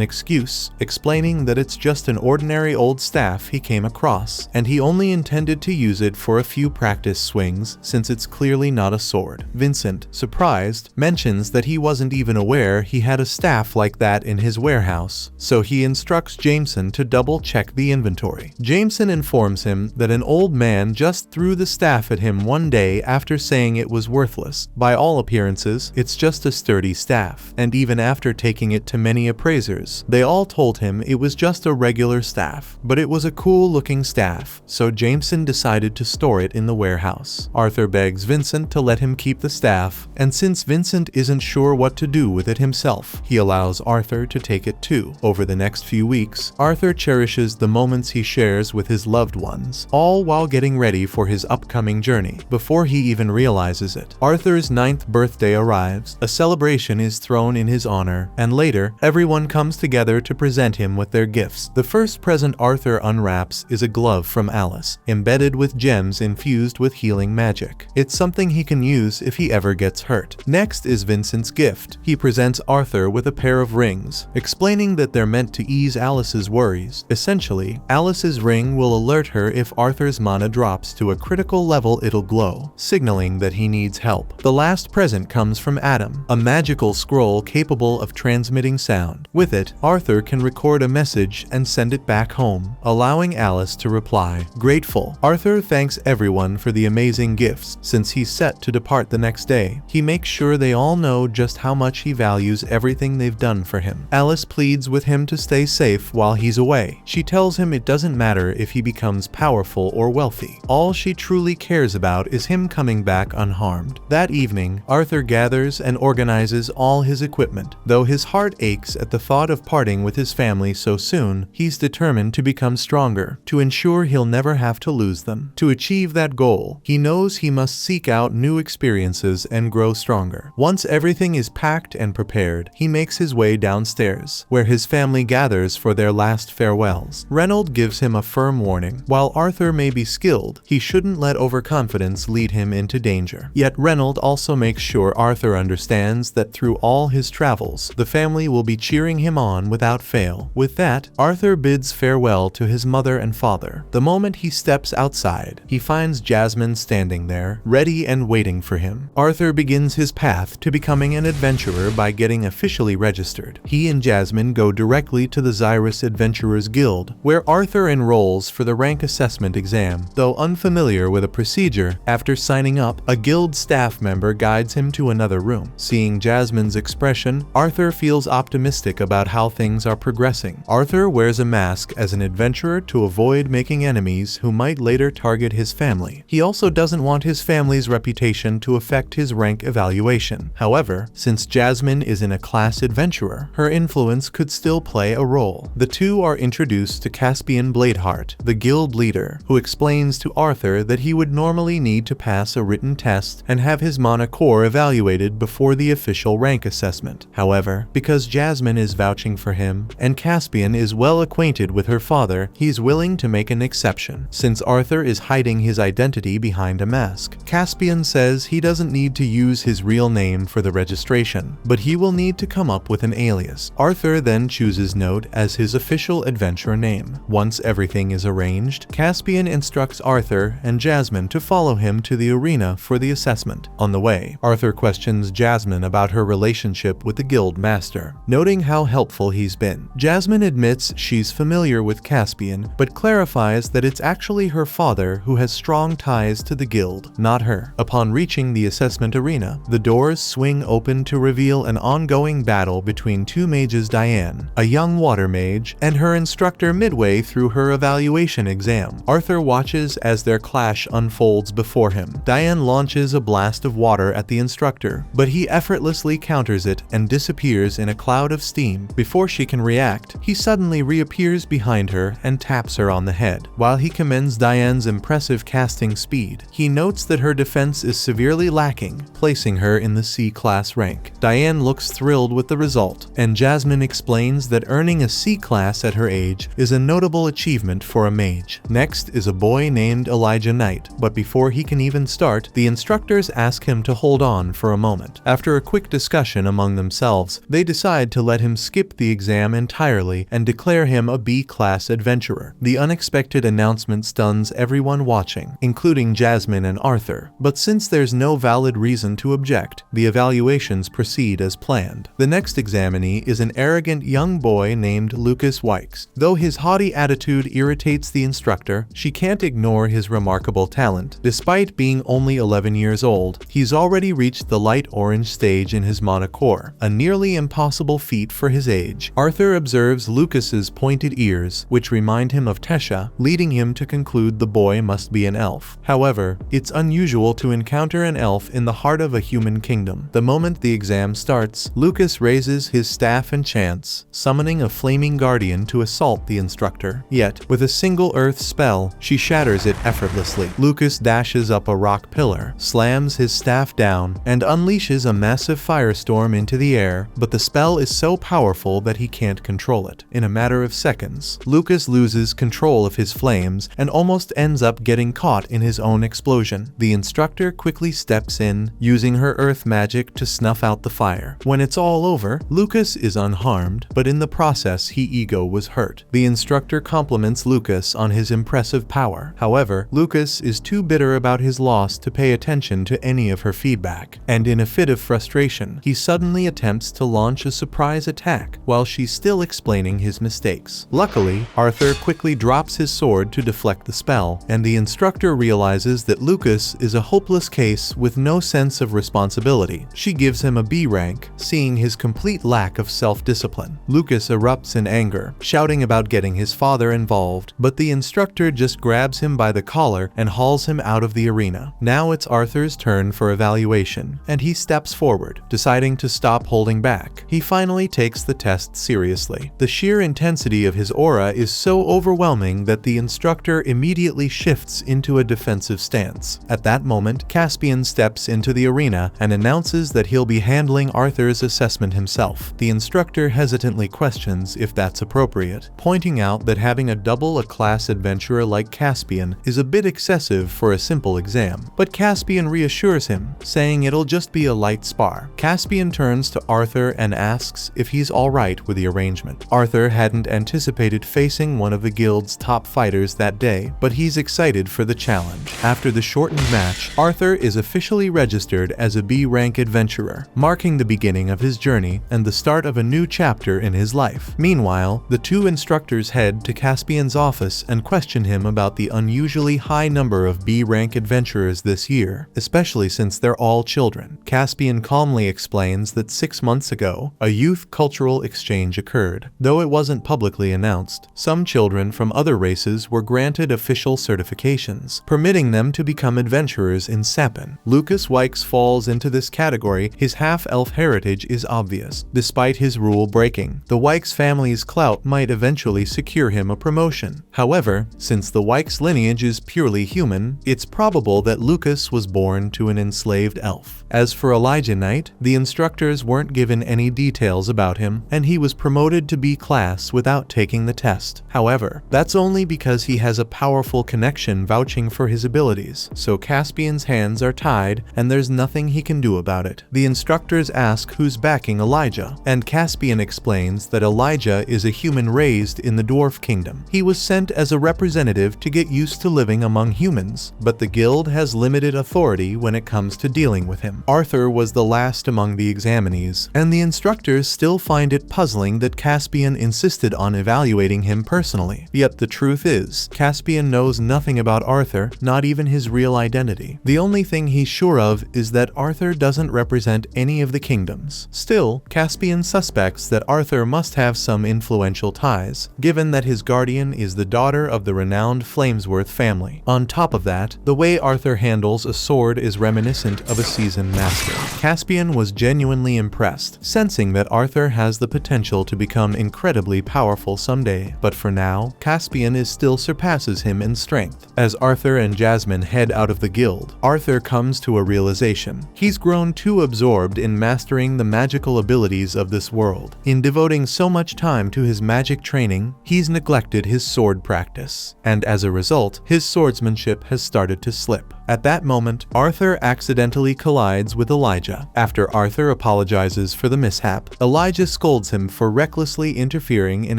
excuse, explaining that it's just an ordinary old staff he came across, and he only intended to use it for a few practice swings since it's clearly not a sword. Vincent, surprised, mentions that he wasn't even aware he had a staff like that in his warehouse, so he instructs Jameson to double-check the inventory. Jameson informs him that an old man just threw the staff at him one day after saying it was worthless. By all appearances, it's just a sturdy staff, and even after taking it to many appraisers, they all told him it was just a regular staff, but it was a cool-looking staff, so Jameson decided to store it in the warehouse. Arthur begs Vincent to let him keep the staff, and since Vincent isn't sure what to do with it himself, he allows Arthur to take it too. Over the next few weeks, Arthur cherishes the moments he shares with his loved ones, all while getting ready for his upcoming journey. Before he even realizes it, Arthur's 9th birthday arrives, a celebration is thrown in his honor, and later, everyone comes together to present him with their gifts. The first present Arthur unwraps is a glove from Alice, embedded with gems infused with healing magic. It's something he can use if he ever gets hurt. Next is Vincent's gift. He presents Arthur with a pair of rings, explaining that they're meant to ease Alice's worries. Essentially, Alice's ring will alert her if Arthur's mana drops to a critical level, it'll glow, signaling that he needs help. The last present comes from Adam, a magical scroll capable of transmitting sound. With it, Arthur can record a message and send it back home, allowing Alice to reply. Grateful, Arthur thanks everyone for the amazing gifts. Since he's set to depart the next day, he makes sure they all know just how much he values everything they've done for him. Alice pleads with him to stay safe while he's away. She tells him it doesn't matter if he becomes powerful or wealthy. All she truly cares about is him coming back unharmed. That evening, Arthur gathers and organizes all his equipment. Though his heart aches at the thought of parting with his family so soon, he's determined to become stronger, to ensure he'll never have to lose them. To achieve that goal, he knows he must seek out new experiences and grow stronger. Once everything is packed and prepared, he makes his way downstairs, where his family gathers for their last farewells. Reynold gives him a firm warning. While Arthur may be skilled, he shouldn't let overconfidence lead him into danger. Yet Reynold also makes sure Arthur understands that through all his travels, the family will be cheering him on without fail. With that, Arthur bids farewell to his mother and father. The moment he steps outside, he finds Jasmine standing there, ready and waiting for him. Arthur begins his path to becoming an adventurer by getting officially registered. He and Jasmine go directly to the Xyrus Adventurers Guild, where Arthur enrolls for the rank assessment exam. Though unfamiliar with a procedure, after signing up, a guild staff member guides him to another room. Seeing Jasmine's expression, Arthur feels optimistic about how things are progressing. Arthur wears a mask as an adventurer to avoid making enemies who might later target his family. He also doesn't want his family's reputation to affect his rank evaluation. However, since Jasmine isn't a class adventurer, her influence could still play a role. The two are introduced to Caspian Bladeheart, the guild leader, who explains to Arthur that he would normally need to pass a written test and have his mana core evaluated before the official rank assessment. However, because Jasmine is vouching for him, and Caspian is well acquainted with her father, he's willing to make an exception. Since Arthur is is hiding his identity behind a mask. Caspian says he doesn't need to use his real name for the registration, but he will need to come up with an alias. Arthur then chooses Note as his official adventure name. Once everything is arranged, Caspian instructs Arthur and Jasmine to follow him to the arena for the assessment. On the way, Arthur questions Jasmine about her relationship with the guild master, noting how helpful he's been. Jasmine admits she's familiar with Caspian, but clarifies that it's actually her father who has strong ties to the guild, not her. Upon reaching the assessment arena, the doors swing open to reveal an ongoing battle between two mages, Diane, a young water mage, and her instructor midway through her evaluation exam. Arthur watches as their clash unfolds before him. Diane launches a blast of water at the instructor, but he effortlessly counters it and disappears in a cloud of steam. Before she can react, he suddenly reappears behind her and taps her on the head. While he commends Diane's impressive casting speed, he notes that her defense is severely lacking, placing her in the C-class rank. Diane looks thrilled with the result, and Jasmine explains that earning a C-class at her age is a notable achievement for a mage. Next is a boy named Elijah Knight, but before he can even start, the instructors ask him to hold on for a moment. After a quick discussion among themselves, they decide to let him skip the exam entirely and declare him a B-class adventurer. The unexpected announcement stuns everyone watching, including Jasmine and Arthur, but since there's no valid reason to object, the evaluations proceed as planned. The next examinee is an arrogant young boy named Lucas Wykes. Though his haughty attitude irritates the instructor, she can't ignore his remarkable talent. Despite being only 11 years old, he's already reached the light orange stage in his monocore, a nearly impossible feat for his age. Arthur observes Lucas's pointed ears, which remind him of Tesha, leading him to conclude the boy must be an elf. However, it's unusual to encounter an elf in the heart of a human kingdom. The moment the exam starts, Lucas raises his staff and chants, summoning a flaming guardian to assault the instructor. Yet, with a single earth spell, she shatters it effortlessly. Lucas dashes up a rock pillar, slams his staff down, and unleashes a massive firestorm into the air, but the spell is so powerful that he can't control it. In a matter of seconds, Lucas loses control of his flames and almost ends up getting caught in his own explosion. The instructor quickly steps in, using her earth magic to snuff out the fire. When it's all over, Lucas is unharmed, but in the process his ego was hurt. The instructor compliments Lucas on his impressive power. However, Lucas is too bitter about his loss to pay attention to any of her feedback, and in a fit of frustration, he suddenly attempts to launch a surprise attack while she's still explaining his mistakes. Luckily, Arthur quickly drops his sword to deflect the spell, and the instructor realizes that Lucas is a hopeless case with no sense of responsibility. She gives him a B rank, seeing his complete lack of self-discipline. Lucas erupts in anger, shouting about getting his father involved, but the instructor just grabs him by the collar and hauls him out of the arena. Now it's Arthur's turn for evaluation, and he steps forward, deciding to stop holding back. He finally takes the test seriously. The sheer intensity of his aura is so overwhelming that the instructor immediately shifts into a defensive stance. At that moment, Caspian steps into the arena and announces that he'll be handling Arthur's assessment himself. The instructor hesitantly questions if that's appropriate, pointing out that having a double-a-class adventurer like Caspian is a bit excessive for a simple exam. But Caspian reassures him, saying it'll just be a light spar. Caspian turns to Arthur and asks if he's alright with the arrangement. Arthur hadn't anticipated facing one of the guild's top fighters that day, but he's excited for the challenge. After the shortened match, Arthur is officially registered as a B-rank adventurer, marking the beginning of his journey and the start of a new chapter in his life. Meanwhile, the two instructors head to Caspian's office and question him about the unusually high number of B-rank adventurers this year, especially since they're all children. Caspian calmly explains that 6 months ago, a youth cultural exchange occurred. Though it wasn't publicly announced, some children from other races were granted official certifications, permitting them to become adventurers in Sapin. Lucas Wykes falls into this category. His half-elf heritage is obvious. Despite his rule breaking, the Wykes family's clout might eventually secure him a promotion. However, since the Wykes lineage is purely human, it's probable that Lucas was born to an enslaved elf. As for Elijah Knight, the instructors weren't given any details about him, and he was promoted to B class without taking the test. However, that's only because he has a powerful connection vouching for his abilities, so Caspian's hands are tied and there's nothing he can do about it. The instructors ask who's backing Elijah, and Caspian explains that Elijah is a human raised in the dwarf kingdom. He was sent as a representative to get used to living among humans, but the guild has limited authority when it comes to dealing with him. Arthur was the last among the examinees, and the instructors still find it puzzling that Caspian insisted on evaluating him personally. Yet the truth is, Caspian knows nothing about Arthur, not even his real identity. The only thing he's sure of is that Arthur doesn't represent any of the kingdoms. Still, Caspian suspects that Arthur must have some influential ties, given that his guardian is the daughter of the renowned Flamesworth family. On top of that, the way Arthur handles a sword is reminiscent of a seasoned master. Caspian was genuinely impressed, sensing that Arthur has the potential to become incredibly powerful someday, but for now, Caspian still surpasses him in strength. As Arthur and Jasmine head out of the guild, Arthur comes to a realization. He's grown too absorbed in mastering the magical abilities of this world. In devoting so much time to his magic training, he's neglected his sword practice, and as a result, his swordsmanship has started to slip. At that moment, Arthur accidentally collides with Elijah. After Arthur apologizes for the mishap, Elijah scolds him for recklessly interfering in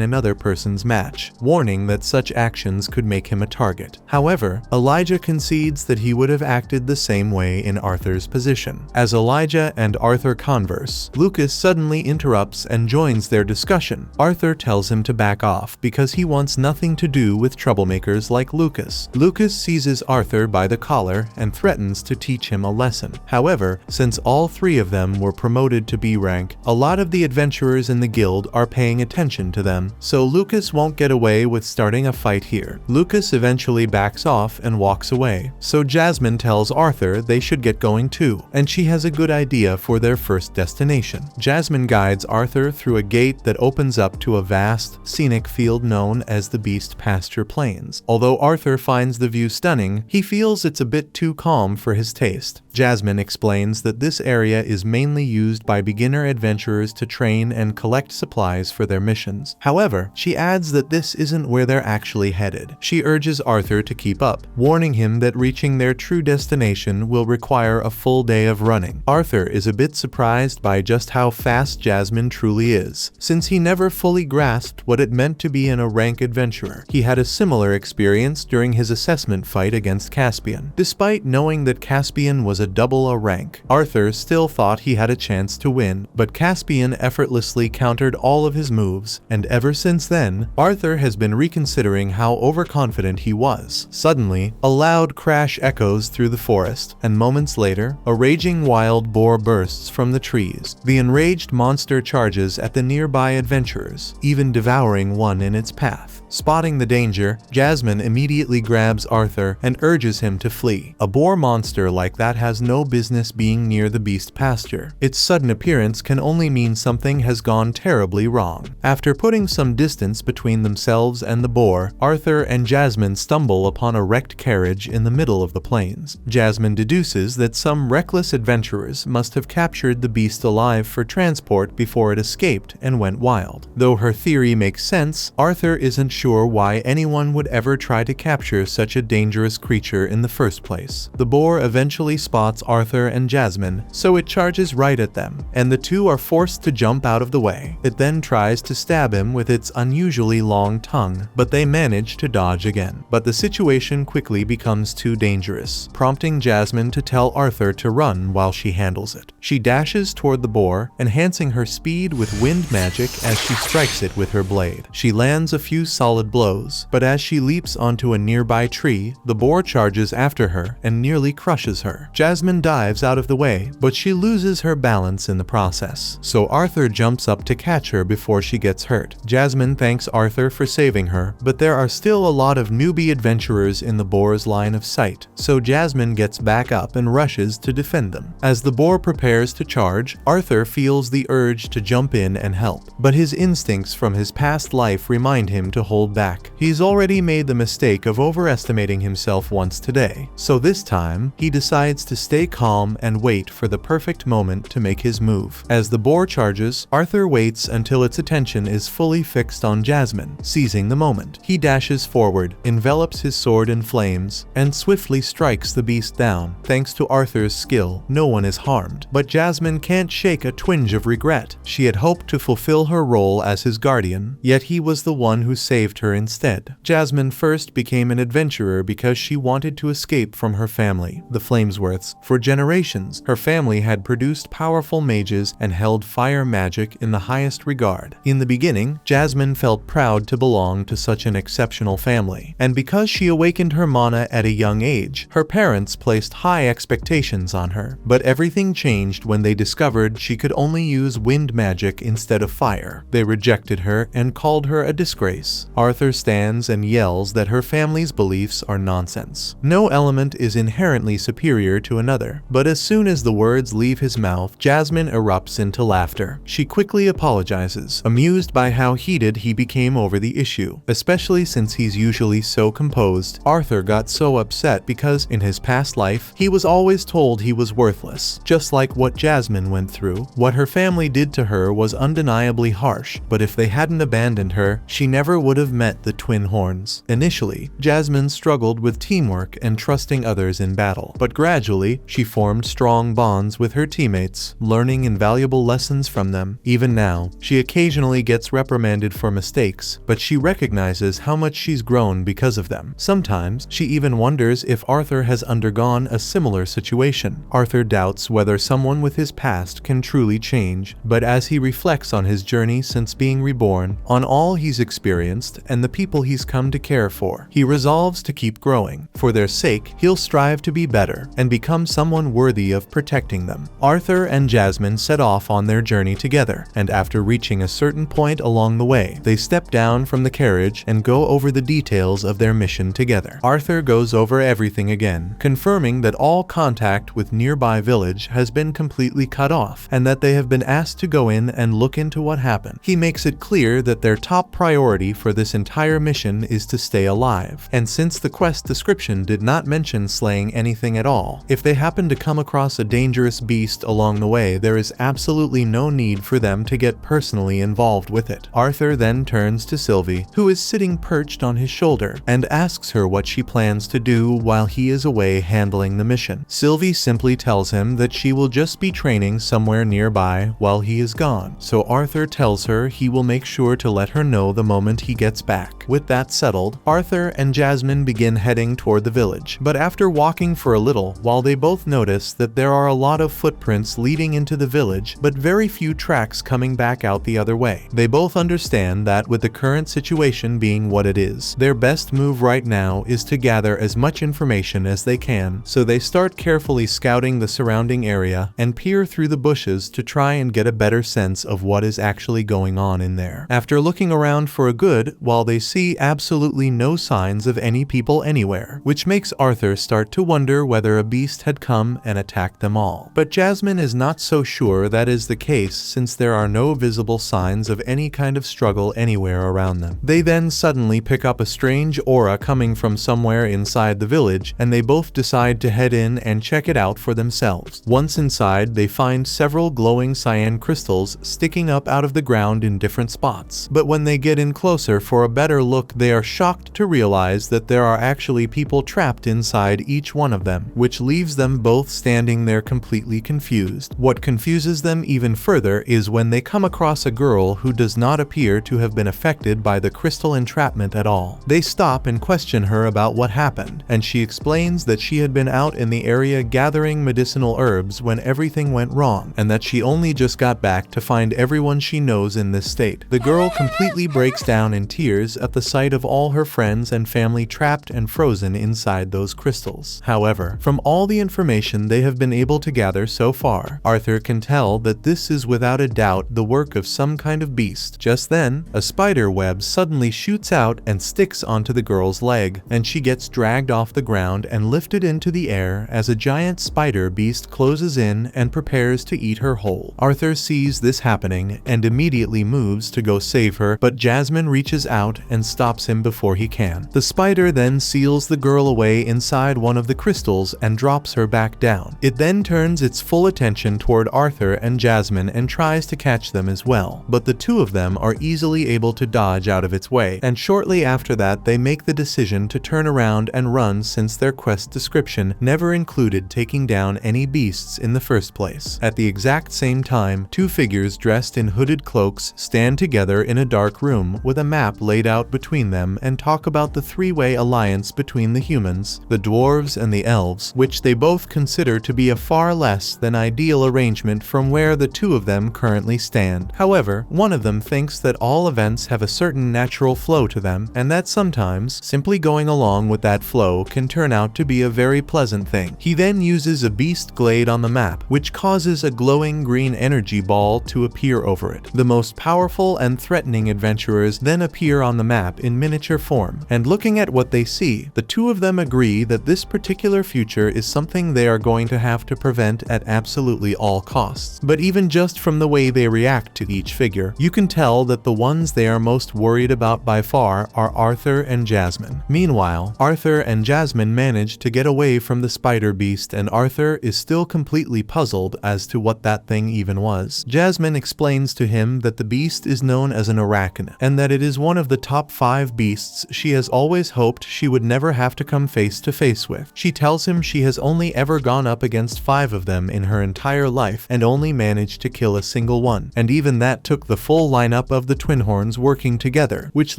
another person's match, warning that such actions could make him a target. However, Elijah concedes that he would have acted the same way in Arthur's position. As Elijah and Arthur converse, Lucas suddenly interrupts and joins their discussion. Arthur tells him to back off because he wants nothing to do with troublemakers like Lucas. Lucas seizes Arthur by the collar and threatens to teach him a lesson. However, since all three of them were promoted to B rank, a lot of the adventurers in the guild are paying attention to them, so Lucas won't get away with starting a fight here. Lucas eventually backs off and walks away, so Jasmine tells Arthur they should get going too, and she has a good idea for their first destination. Jasmine guides Arthur through a gate that opens up to a vast, scenic field known as the Beast Pasture Plains. Although Arthur finds the view stunning, he feels it's a bit too calm for his taste. Jasmine explains that this area is mainly used by beginner adventurers to train and collect supplies for their missions. However, she adds that this isn't where they're actually headed. She urges Arthur to keep up, warning him that reaching their true destination will require a full day of running. Arthur is a bit surprised by just how fast Jasmine truly is, since he never fully grasped what it meant to be a rank adventurer. He had a similar experience during his assessment fight against Caspian. Despite knowing that Caspian was a double A rank, Arthur still thought he had a chance to win, but Caspian effortlessly countered all of his moves, and ever since then, Arthur has been reconsidering how overconfident he was. Suddenly, a loud crash echoes through the forest, and moments later, a raging wild boar bursts from the trees. The enraged monster charges at the nearby adventurers, even devouring one in its path. Spotting the danger, Jasmine immediately grabs Arthur and urges him to flee. A boar monster like that has no business being near the beast pasture. Its sudden appearance can only mean something has gone terribly wrong. After putting some distance between themselves and the boar, Arthur and Jasmine stumble upon a wrecked carriage in the middle of the plains. Jasmine deduces that some reckless adventurers must have captured the beast alive for transport before it escaped and went wild. Though her theory makes sense, Arthur isn't sure why anyone would ever try to capture such a dangerous creature in the first place. The boar eventually spots Arthur and Jasmine, so it charges right at them, and the two are forced to jump out of the way. It then tries to stab him with its unusually long tongue, but they manage to dodge again. But the situation quickly becomes too dangerous, prompting Jasmine to tell Arthur to run while she handles it. She dashes toward the boar, enhancing her speed with wind magic as she strikes it with her blade. She lands a few solid blows, but as she leaps onto a nearby tree, the boar charges after her and nearly crushes her. Jasmine dives out of the way, but she loses her balance in the process, so Arthur jumps up to catch her before she gets hurt. Jasmine thanks Arthur for saving her, but there are still a lot of newbie adventurers in the boar's line of sight, so Jasmine gets back up and rushes to defend them. As the boar prepares to charge, Arthur feels the urge to jump in and help, but his instincts from his past life remind him to hold back. He's already made the mistake of overestimating himself once today, so this time, he decides to stay calm and wait for the perfect moment to make his move. As the boar charges, Arthur waits until its attention is fully fixed on Jasmine. Seizing the moment, he dashes forward, envelops his sword in flames, and swiftly strikes the beast down. Thanks to Arthur's skill, no one is harmed, but Jasmine can't shake a twinge of regret. She had hoped to fulfill her role as his guardian, yet he was the one who saved her instead. Jasmine first became an adventurer because she wanted to escape from her family, the Flamesworths. For generations, her family had produced powerful mages and held fire magic in the highest regard. In the beginning, Jasmine felt proud to belong to such an exceptional family, and because she awakened her mana at a young age, her parents placed high expectations on her. But everything changed when they discovered she could only use wind magic instead of fire. They rejected her and called her a disgrace. Arthur stands and yells that her family's beliefs are nonsense. No element is inherently superior to another, but as soon as the words leave his mouth, Jasmine erupts into laughter. She quickly apologizes, amused by how heated he became over the issue, especially since he's usually so composed. Arthur got so upset because, in his past life, he was always told he was worthless, just like what Jasmine went through. What her family did to her was undeniably harsh, but if they hadn't abandoned her, she never would have met the twin horns. Initially, Jasmine struggled with teamwork and trusting others in battle, but gradually, she formed strong bonds with her teammates, learning invaluable lessons from them. Even now, she occasionally gets reprimanded for mistakes, but she recognizes how much she's grown because of them. Sometimes, she even wonders if Arthur has undergone a similar situation. Arthur doubts whether someone with his past can truly change, but as he reflects on his journey since being reborn, on all he's experienced, and the people he's come to care for, he resolves to keep growing. For their sake, he'll strive to be better and become someone worthy of protecting them. Arthur and Jasmine set off on their journey together, and after reaching a certain point along the way, they step down from the carriage and go over the details of their mission together. Arthur goes over everything again, confirming that all contact with nearby village has been completely cut off, and that they have been asked to go in and look into what happened. He makes it clear that their top priority for this entire mission is to stay alive, and since the quest description did not mention slaying anything at all, if they happen to come across a dangerous beast along the way, there is absolutely no need for them to get personally involved with it. Arthur then turns to Sylvie, who is sitting perched on his shoulder, and asks her what she plans to do while he is away handling the mission. Sylvie simply tells him that she will just be training somewhere nearby while he is gone, so Arthur tells her he will make sure to let her know the moment he gets back. With that settled, Arthur and Jasmine begin heading toward the village, but after walking for a little, while they both notice that there are a lot of footprints leading into the village, but very few tracks coming back out the other way. They both understand that with the current situation being what it is, their best move right now is to gather as much information as they can, so they start carefully scouting the surrounding area and peer through the bushes to try and get a better sense of what is actually going on in there. After looking around for a good while, they see absolutely no signs of any people anywhere, which makes Arthur start to wonder whether a beast had come and attacked them all. But Jasmine is not so sure that is the case, since there are no visible signs of any kind of struggle anywhere around them. They then suddenly pick up a strange aura coming from somewhere inside the village, and they both decide to head in and check it out for themselves. Once inside, they find several glowing cyan crystals sticking up out of the ground in different spots. But when they get in closer for a better look, they are shocked to realize that there are actually people trapped inside each one of them, which leaves them both standing there completely confused. What confuses them even further is when they come across a girl who does not appear to have been affected by the crystal entrapment at all. They stop and question her about what happened, and she explains that she had been out in the area gathering medicinal herbs when everything went wrong, and that she only just got back to find everyone she knows in this state. The girl completely breaks down in tears at the sight of all her friends and family trapped and frozen inside those crystals. However, from all the information they have been able to gather so far, Arthur can tell that this is without a doubt the work of some kind of beast. Just then, a spider web suddenly shoots out and sticks onto the girl's leg, and she gets dragged off the ground and lifted into the air as a giant spider beast closes in and prepares to eat her whole. Arthur sees this happening and immediately moves to go save her, but Jasmine reaches out and stops him before he can. The spider then seals the girl away inside one of the crystals and drops slaps her back down. It then turns its full attention toward Arthur and Jasmine and tries to catch them as well, but the two of them are easily able to dodge out of its way, and shortly after that they make the decision to turn around and run since their quest description never included taking down any beasts in the first place. At the exact same time, two figures dressed in hooded cloaks stand together in a dark room with a map laid out between them and talk about the three-way alliance between the humans, the dwarves, and the elves, which they both consider to be a far less than ideal arrangement from where the two of them currently stand. However, one of them thinks that all events have a certain natural flow to them, and that sometimes simply going along with that flow can turn out to be a very pleasant thing. He then uses a beast glade on the map, which causes a glowing green energy ball to appear over it. The most powerful and threatening adventurers then appear on the map in miniature form, and looking at what they see, the two of them agree that this particular future is something they are going to have to prevent at absolutely all costs. But even just from the way they react to each figure, you can tell that the ones they are most worried about by far are Arthur and Jasmine. Meanwhile, Arthur and Jasmine manage to get away from the spider beast, and Arthur is still completely puzzled as to what that thing even was. Jasmine explains to him that the beast is known as an arachne, and that it is one of the top 5 beasts she has always hoped she would never have to come face to face with. She tells him she has only ever gone up against 5 of them in her entire life and only managed to kill a single one, and even that took the full lineup of the twin horns working together, which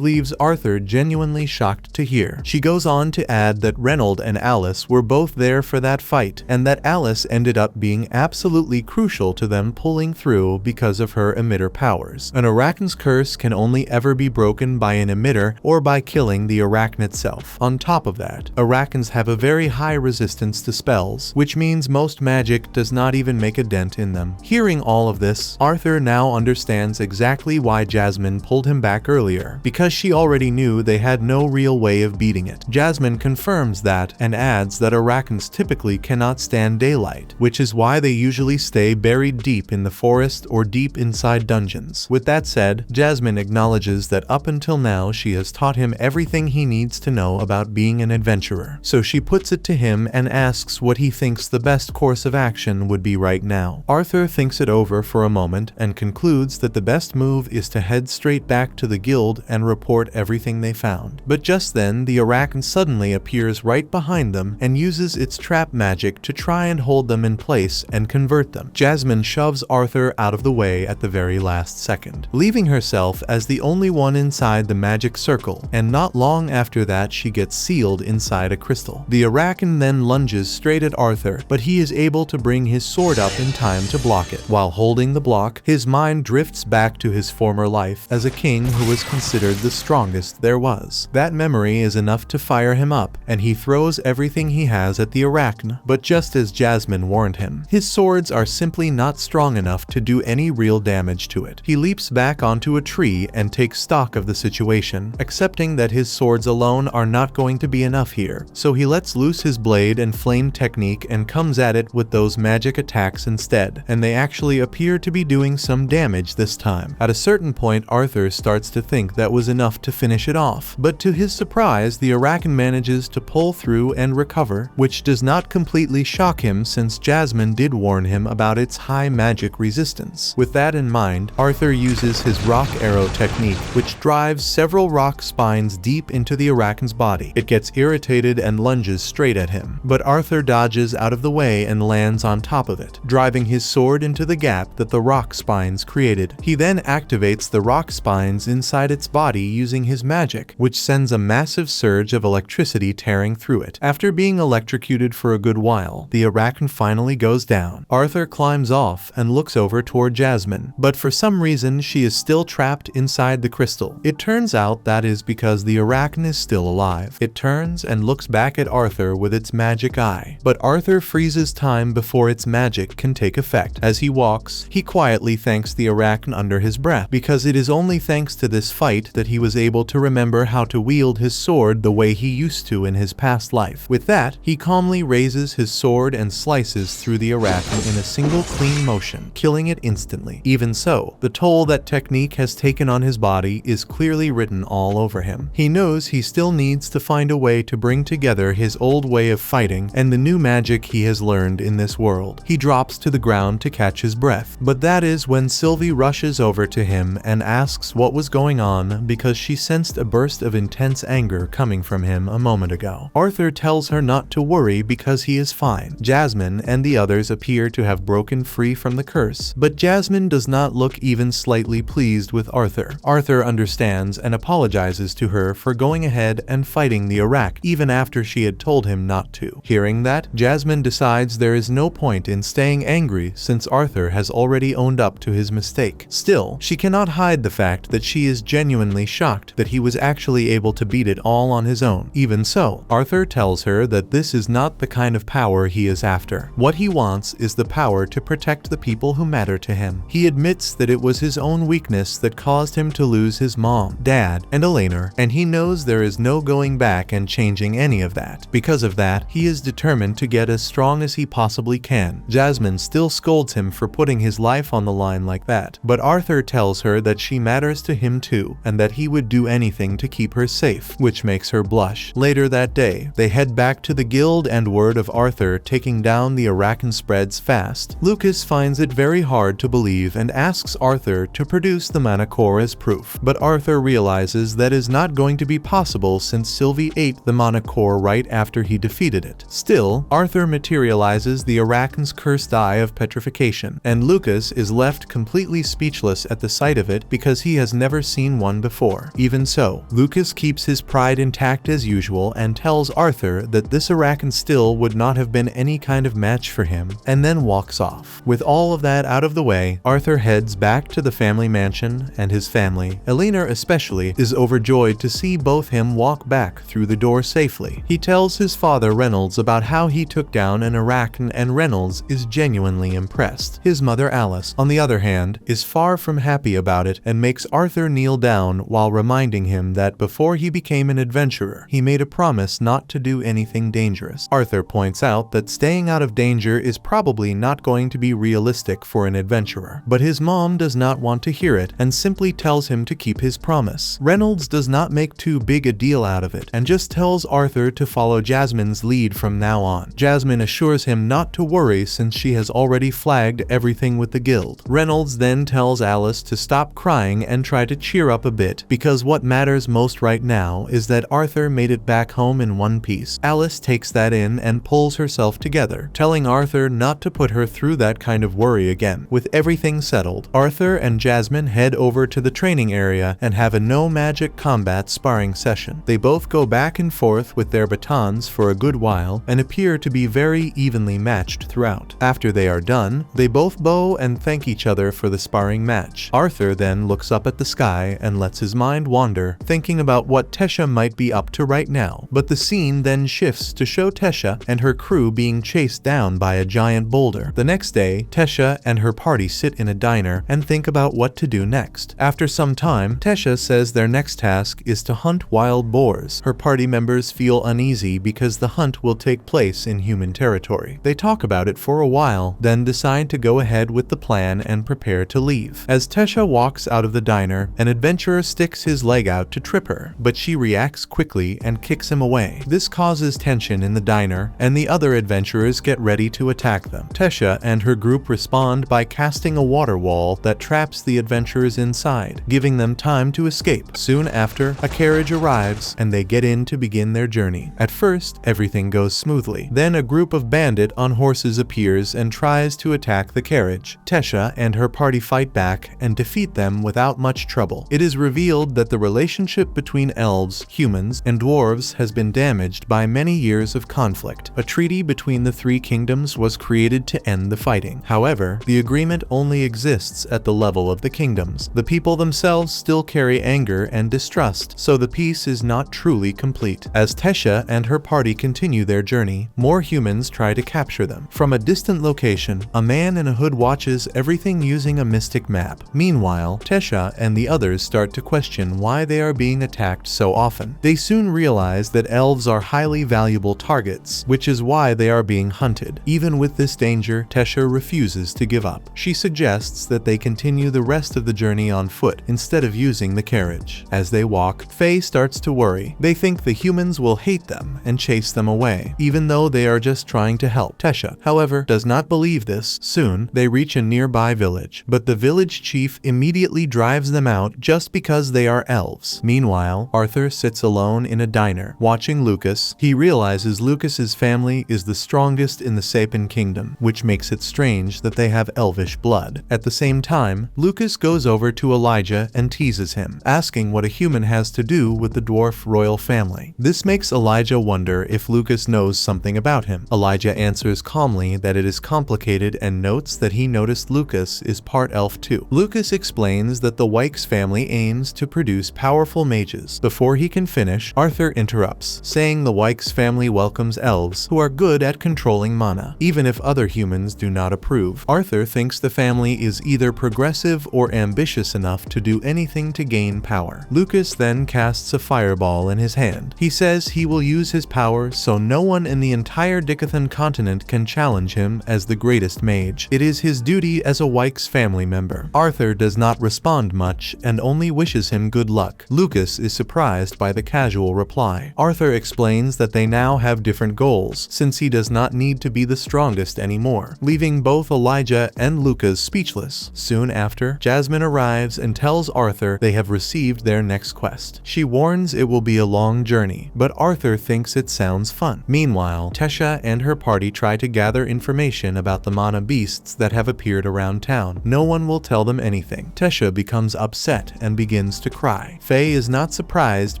leaves Arthur genuinely shocked to hear. She goes on to add that Reynold and Alice were both there for that fight, and that Alice ended up being absolutely crucial to them pulling through because of her emitter powers. An arachne's curse can only ever be broken by an emitter or by killing the arachne itself. On top of that, arachnes have a very high resistance to spells, which means most magic does not even make a dent in them. Hearing all of this, Arthur now understands exactly why Jasmine pulled him back earlier, because she already knew they had no real way of beating it. Jasmine confirms that and adds that arachnes typically cannot stand daylight, which is why they usually stay buried deep in the forest or deep inside dungeons. With that said, Jasmine acknowledges that up until now she has taught him everything he needs to know about being an adventurer, so she puts it to him and asks what he thinks the best course of action would be right now. Arthur thinks it over for a moment and concludes that the best move is to head straight back to the guild and report everything they found. But just then, the arachne suddenly appears right behind them and uses its trap magic to try and hold them in place and convert them. Jasmine shoves Arthur out of the way at the very last second, leaving herself as the only one inside the magic circle, and not long after that she gets sealed inside a crystal. The arachne then lunges straight at Arthur, but he is able to bring his sword up in time to block it. While holding the block, his mind drifts back to his former life as a king who was considered the strongest there was. That memory is enough to fire him up, and he throws everything he has at the arachne, but just as Jasmine warned him, his swords are simply not strong enough to do any real damage to it. He leaps back onto a tree and takes stock of the situation, accepting that his swords alone are not going to be enough here, so he lets loose his blade and flame technique and comes at it with those magic attacks instead, and they actually appear to be doing some damage this time. At a certain point, Arthur starts to think that was enough to finish it off, but to his surprise, the arachne manages to pull through and recover, which does not completely shock him since Jasmine did warn him about its high magic resistance. With that in mind, Arthur uses his rock arrow technique, which drives several rock spines deep into the arachne's body. It gets irritated and lunges straight at him, but Arthur dodges out of the way and lands on top of it, driving his sword into the gap that the rock spines created. He then activates the rock spines inside its body using his magic, which sends a massive surge of electricity tearing through it. After being electrocuted for a good while, the arachne finally goes down. Arthur climbs off and looks over toward Jasmine, but for some reason she is still trapped inside the crystal. It turns out that is because the arachne is still alive. It turns and looks back at Arthur with its magic eye, but Arthur freezes time before its magic can take effect. As he walks, he quietly thanks the arachne under his breath, because it is only thanks to this fight that he was able to remember how to wield his sword the way he used to in his past life. With that, he calmly raises his sword and slices through the arachne in a single clean motion, killing it instantly. Even so, the toll that technique has taken on his body is clearly written all over him. He knows he still needs to find a way to bring together his old way of fighting and the new magic he has learned in this world. He drops to the ground to catch his breath, but that is when Sylvie rushes over to him and asks what was going on because she sensed a burst of intense anger coming from him a moment ago. Arthur tells her not to worry because he is fine. Jasmine and the others appear to have broken free from the curse, but Jasmine does not look even slightly pleased with Arthur. Arthur understands and apologizes to her for going ahead and fighting the Arak even after she had told him not to. Hearing that, Jasmine decides there is no point in staying angry since Arthur has already owned up to his mistake. Still, she cannot hide the fact that she is genuinely shocked that he was actually able to beat it all on his own. Even so, Arthur tells her that this is not the kind of power he is after. What he wants is the power to protect the people who matter to him. He admits that it was his own weakness that caused him to lose his mom, dad, and Elena, and he knows there is no going back and changing any of that. Because of that, he is determined to get as strong as he possibly can. Jasmine still scolds him for putting his life on the line like that, but Arthur tells her that she matters to him too, and that he would do anything to keep her safe, which makes her blush. Later that day, they head back to the guild and word of Arthur taking down the Arakan spreads fast. Lucas finds it very hard to believe and asks Arthur to produce the mana core as proof, but Arthur realizes that is not going to be possible since Sylvie ate the mana core right after he defeated it. Still, Arthur materializes the Arakan's cursed eye of petrification, and Lucas is left completely speechless at the sight of it because he has never seen one before. Even so, Lucas keeps his pride intact as usual and tells Arthur that this Arakan still would not have been any kind of match for him, and then walks off. With all of that out of the way, Arthur heads back to the family mansion, and his family, Elena especially, is overjoyed to see both him walk back through the door safely. He tells his father Reynolds about how he took down an Arakan, and Reynolds is genuinely impressed. His mother Alice, on the other hand, is far from happy about it and makes Arthur kneel down while reminding him that before he became an adventurer, he made a promise not to do anything dangerous. Arthur points out that staying out of danger is probably not going to be realistic for an adventurer, but his mom does not want to hear it and simply tells him to keep his promise. Reynolds does not make too big a deal out of it and just tells Arthur to follow Jasmine's lead from now on. Jasmine assures him not to worry since she has already flagged everything with the guild. Reynolds then tells Alice to stop crying and try to cheer up a bit because what matters most right now is that Arthur made it back home in one piece. Alice takes that in and pulls herself together, telling Arthur not to put her through that kind of worry again. With everything settled, Arthur and Jasmine head over to the training area and have a no magic combat sparring session. They both go back and forth with their batons for a good while and appear to be very evenly matched throughout. After they are done, they both bow and thank each other for the sparring match. Arthur then looks up at the sky and lets his mind wander, thinking about what Tesha might be up to right now. But the scene then shifts to show Tesha and her crew being chased down by a giant boulder. The next day, Tesha and her party sit in a diner and think about what to do next. After some time, Tesha says their next task is to hunt wild boars. Her party members feel uneasy because the hunt will take place in human territory. They talk about it for a while, then decide to go ahead with the plan and prepare to leave. As Tesha walks out of the diner, an adventurer sticks his leg out to trip her, but she reacts quickly and kicks him away. This causes tension in the diner, and the other adventurers get ready to attack them. Tesha and her group respond by casting a water wall that traps the adventurers inside, giving them time to escape. Soon after, a carriage arrives, and they get in to begin their journey. At first, everything goes smoothly. Then a group of bandits on horses appears and tries to attack the carriage. Tesha and her party fight back and defeat them without much trouble. It is revealed that the relationship between elves, humans, and dwarves has been damaged by many years of conflict. A treaty between the three kingdoms was created to end the fighting. However, the agreement only exists at the level of the kingdoms. The people themselves still carry anger and distrust, so the peace is not truly complete. As Tesha and her party continue their journey, more humans try to capture them. From a distant location, a man in a hood watches everything using a mystic map. Meanwhile, Tesha and the others start to question why they are being attacked so often. They soon realize that elves are highly valuable targets, which is why they are being hunted. Even with this danger, Tesha refuses to give up. She suggests that they continue the rest of the journey on foot instead of using the carriage. As they walk, Faye starts to worry. They think the humans will hate them and chase them away. Even though they are just trying to help. Tesha, however, does not believe this. Soon, they reach a nearby village, but the village chief immediately drives them out just because they are elves. Meanwhile, Arthur sits alone in a diner, watching Lucas. He realizes Lucas's family is the strongest in the Sapien kingdom, which makes it strange that they have elvish blood. At the same time, Lucas goes over to Elijah and teases him, asking what a human has to do with the dwarf royal family. This makes Elijah wonder if Lucas knows something about him. Elijah answers calmly that it is complicated and notes that he noticed Lucas is part elf too. Lucas explains that the Wykes family aims to produce powerful mages. Before he can finish, Arthur interrupts, saying the Wykes family welcomes elves who are good at controlling mana, even if other humans do not approve. Arthur thinks the family is either progressive or ambitious enough to do anything to gain power. Lucas then casts a fireball in his hand. He says he will use his power so no one in the entire Dicathan continent can challenge him as the greatest mage. It is his duty as a Wykes family member. Arthur does not respond much and only wishes him good luck. Lucas is surprised by the casual reply. Arthur explains that they now have different goals, since he does not need to be the strongest anymore, leaving both Elijah and Lucas speechless. Soon after, Jasmine arrives and tells Arthur they have received their next quest. She warns it will be a long journey, but Arthur thinks it sounds fun. Meanwhile, Tesha and her party try to gather information about the mana beasts that have appeared around town. No one will tell them anything. Tesha becomes upset and begins to cry. Faye is not surprised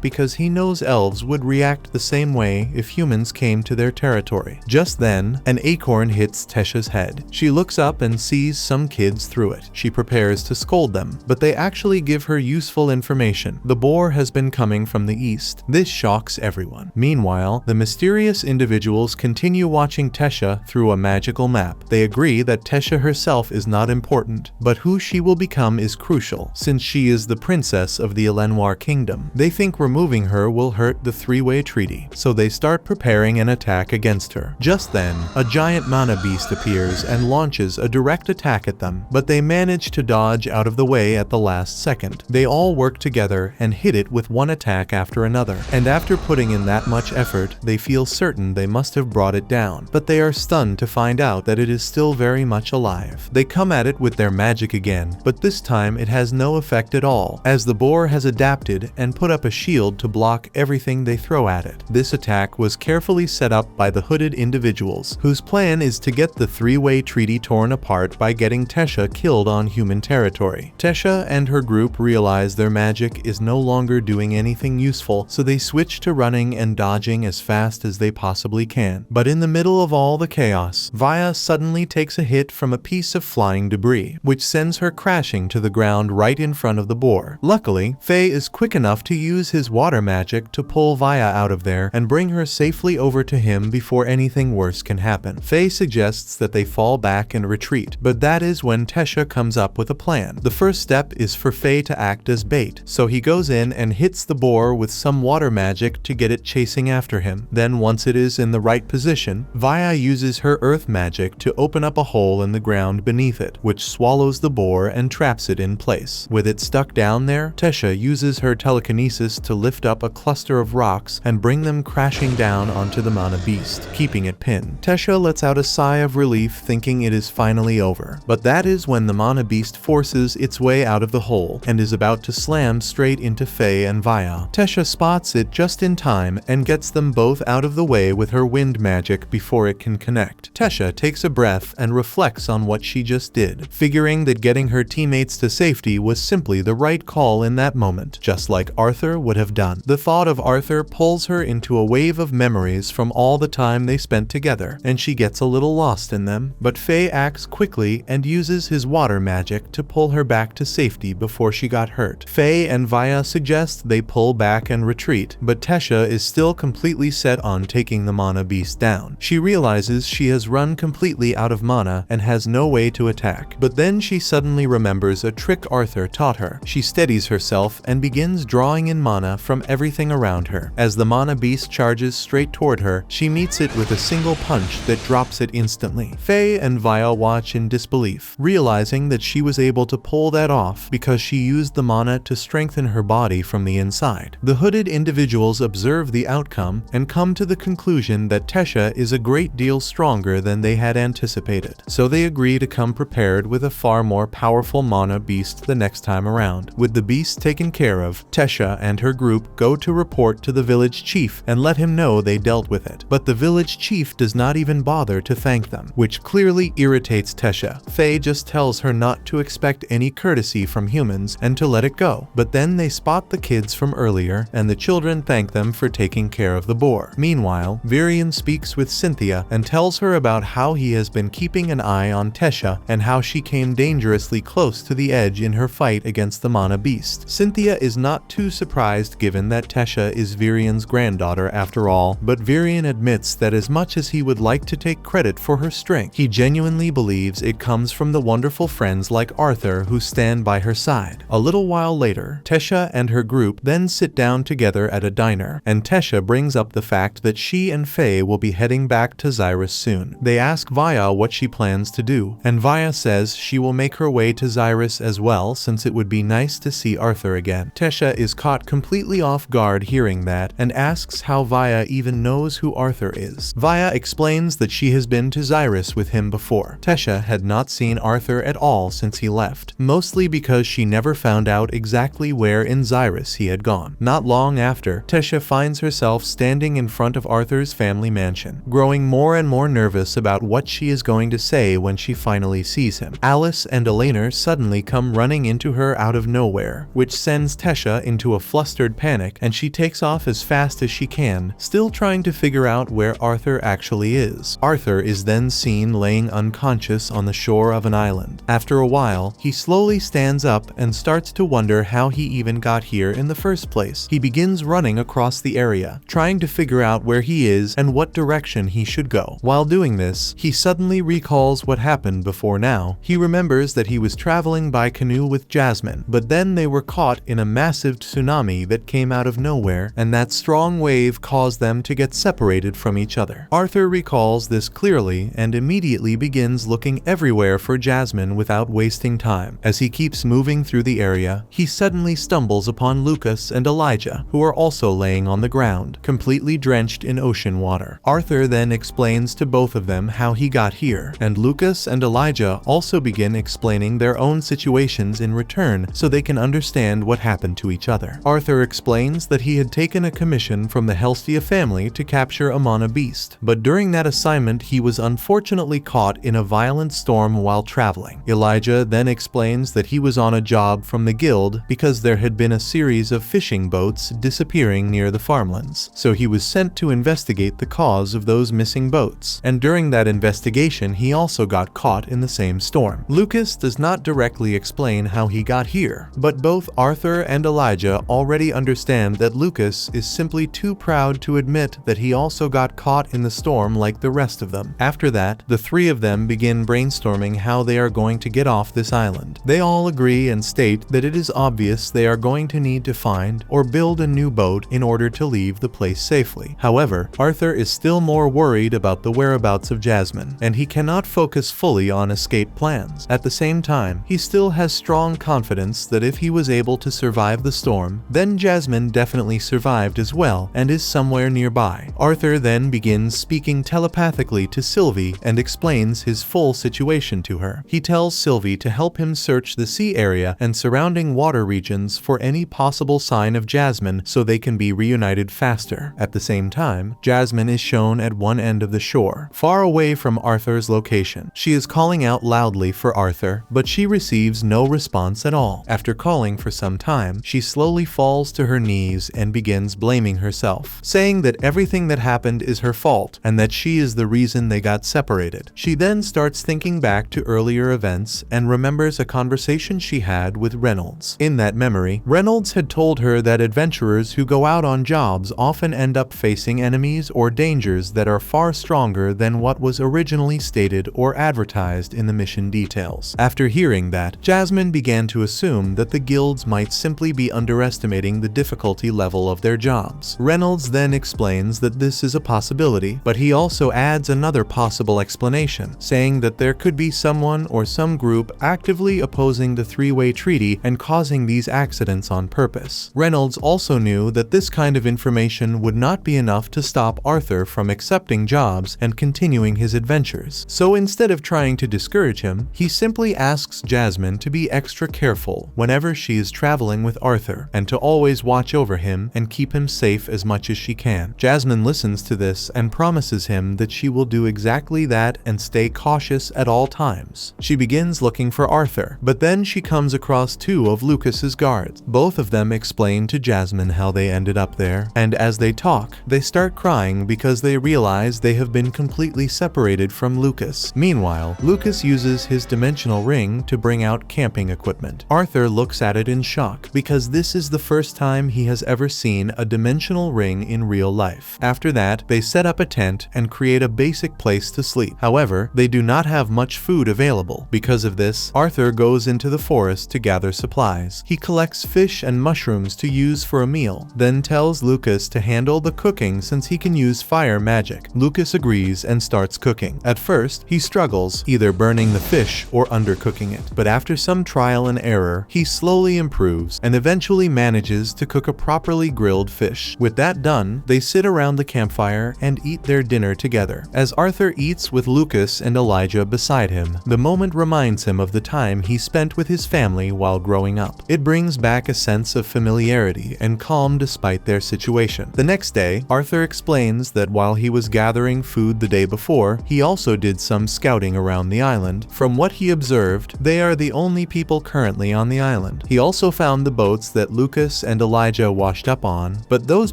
because he knows elves would react the same way if humans came to their territory. Just then, an acorn hits Tesha's head. She looks up and sees some kids through it. She prepares to scold them, but they actually give her useful information. The boar has been coming from the east. This shocks everyone. Meanwhile, the mysterious individuals continue watching Tesha through a magical map. They agree that Tesha herself is not important, but who she will become is crucial, since she is the princess of the Elenwar kingdom. They think removing her will hurt the three-way treaty, so they start preparing an attack against her. Just then, a giant mana beast appears and launches a direct attack at them, but they manage to dodge out of the way at the last second. They all work together and hit it with one attack after another, and after putting in that much effort, they feel certain they must have brought it down, but they are stunned to find out that it is still very much alive. They come at it with their magic again, but this time it has no effect at all, as the boar has adapted and put up a shield to block everything they throw at it. This attack was carefully set up by the hooded individuals, whose plan is to get the three-way treaty torn apart by getting Tesha killed on human territory. Tesha and her group realize their magic is no longer doing anything useful, so they switch to running and dodging as fast as they possibly can. But in the middle of all the chaos, Vaya suddenly takes a hit from a piece of flying debris, which sends her crashing to the ground right in front of the boar. Luckily, Faye is quick enough to use his water magic to pull Vaya out of there and bring her safely over to him before anything worse can happen. Faye suggests that they fall back and retreat, but that is when Tesha comes up with a plan. The first step is for Faye to act as bait, so he goes in and hits the boar with some water magic to get it chasing after him. Then once it is in the right position, Vaya uses her earth magic to open up a hole in the ground beneath it, which swallows the boar and traps it in place. With it stuck down there, Tesha uses her telekinesis to lift up a cluster of rocks and bring them crashing down onto the mana beast, keeping it pinned. Tesha lets out a sigh of relief, thinking it is finally over. But that is when the mana beast forces its way out of the hole and is about to slam straight into Faye and Vaya. Tesha spots it just in time and gets them both out of the way with her wind magic before it can connect. Tesha takes a breath and reflects on what she just did, figuring that getting her teammates to safety was simply the right call in that moment, just like Arthur would have done. The thought of Arthur pulls her into a wave of memories from all the time they spent together, and she gets a little lost in them, but Faye acts quickly and uses his water magic to pull her back to safety before she got hurt. Faye and Vaya suggest they pull back and retreat, but Tesha is still completely set on taking the mana beast down. She realizes she has run completely out of mana and has no way to attack, but then she suddenly remembers a trick Arthur taught her. She steadies herself and begins drawing in mana from everything around her. As the mana beast charges straight toward her, she meets it with a single punch that drops it instantly. Faye and Vaya watch in disbelief, realizing that she was able to pull that off because she used the mana to strengthen her body from the inside. The hooded individuals observe the outcome and come to the conclusion conclusion that Tesha is a great deal stronger than they had anticipated, so they agree to come prepared with a far more powerful mana beast the next time around. With the beast taken care of, Tesha and her group go to report to the village chief and let him know they dealt with it, but the village chief does not even bother to thank them, which clearly irritates Tesha. Faye just tells her not to expect any courtesy from humans and to let it go, but then they spot the kids from earlier and the children thank them for taking care of the boar. Meanwhile, Virion speaks with Cynthia and tells her about how he has been keeping an eye on Tesha and how she came dangerously close to the edge in her fight against the mana beast. Cynthia is not too surprised given that Tesha is Virion's granddaughter after all, but Virion admits that as much as he would like to take credit for her strength, he genuinely believes it comes from the wonderful friends like Arthur who stand by her side. A little while later, Tesha and her group then sit down together at a diner, and Tesha brings up the fact that she and Faye will be heading back to Xyrus soon. They ask Vaya what she plans to do, and Vaya says she will make her way to Xyrus as well since it would be nice to see Arthur again. Tesha is caught completely off guard hearing that and asks how Vaya even knows who Arthur is. Vaya explains that she has been to Xyrus with him before. Tesha had not seen Arthur at all since he left, mostly because she never found out exactly where in Xyrus he had gone. Not long after, Tesha finds herself standing in front of Arthur's family mansion, growing more and more nervous about what she is going to say when she finally sees him. Alice and Elena suddenly come running into her out of nowhere, which sends Tesha into a flustered panic, and she takes off as fast as she can, still trying to figure out where Arthur actually is. Arthur is then seen laying unconscious on the shore of an island. After a while, he slowly stands up and starts to wonder how he even got here in the first place. He begins running across the area, trying to figure out where he is and what direction he should go. While doing this, he suddenly recalls what happened before now. He remembers that he was traveling by canoe with Jasmine, but then they were caught in a massive tsunami that came out of nowhere, and that strong wave caused them to get separated from each other. Arthur recalls this clearly and immediately begins looking everywhere for Jasmine without wasting time. As he keeps moving through the area, he suddenly stumbles upon Lucas and Elijah, who are also laying on the ground, completely drenched in ocean water. Arthur then explains to both of them how he got here, and Lucas and Elijah also begin explaining their own situations in return so they can understand what happened to each other. Arthur explains that he had taken a commission from the Helstia family to capture a mana beast, but during that assignment he was unfortunately caught in a violent storm while traveling. Elijah then explains that he was on a job from the guild because there had been a series of fishing boats disappearing near the farmlands, so he was sent to investigate the cause of those missing boats, and during that investigation he also got caught in the same storm. Lucas does not directly explain how he got here, but both Arthur and Elijah already understand that Lucas is simply too proud to admit that he also got caught in the storm like the rest of them. After that, the three of them begin brainstorming how they are going to get off this island. They all agree and state that it is obvious they are going to need to find or build a new boat in order to leave the place safely. However, Arthur is still more worried about the whereabouts of Jasmine, and he cannot focus fully on escape plans. At the same time, he still has strong confidence that if he was able to survive the storm, then Jasmine definitely survived as well and is somewhere nearby. Arthur then begins speaking telepathically to Sylvie and explains his full situation to her. He tells Sylvie to help him search the sea area and surrounding water regions for any possible sign of Jasmine so they can be reunited faster. At the same time, Jasmine is shown at one end of the shore, far away from Arthur's location. She is calling out loudly for Arthur, but she receives no response at all. After calling for some time, she slowly falls to her knees and begins blaming herself, saying that everything that happened is her fault and that she is the reason they got separated. She then starts thinking back to earlier events and remembers a conversation she had with Reynolds. In that memory, Reynolds had told her that adventurers who go out on jobs often end up facing enemies or dangers that are far stronger than what was originally stated or advertised in the mission details. After hearing that, Jasmine began to assume that the guilds might simply be underestimating the difficulty level of their jobs. Reynolds then explains that this is a possibility, but he also adds another possible explanation, saying that there could be someone or some group actively opposing the three-way treaty and causing these accidents on purpose. Reynolds also knew that this kind of information would not be enough to stop stop Arthur from accepting jobs and continuing his adventures. So instead of trying to discourage him, he simply asks Jasmine to be extra careful whenever she is traveling with Arthur and to always watch over him and keep him safe as much as she can. Jasmine listens to this and promises him that she will do exactly that and stay cautious at all times. She begins looking for Arthur, but then she comes across two of Lucas's guards. Both of them explain to Jasmine how they ended up there, and as they talk, they start crying because they realize they have been completely separated from Lucas. Meanwhile, Lucas uses his dimensional ring to bring out camping equipment. Arthur looks at it in shock because this is the first time he has ever seen a dimensional ring in real life. After that, they set up a tent and create a basic place to sleep. However, they do not have much food available. Because of this, Arthur goes into the forest to gather supplies. He collects fish and mushrooms to use for a meal, then tells Lucas to handle the cooking since he can use fire magic. Lucas agrees and starts cooking. At first, he struggles, either burning the fish or undercooking it, but after some trial and error, he slowly improves and eventually manages to cook a properly grilled fish. With that done, they sit around the campfire and eat their dinner together. As Arthur eats with Lucas and Elijah beside him, the moment reminds him of the time he spent with his family while growing up. It brings back a sense of familiarity and calm despite their situation. The next day, Arthur explains that while he was gathering food the day before, he also did some scouting around the island. From what he observed, they are the only people currently on the island. He also found the boats that Lucas and Elijah washed up on, but those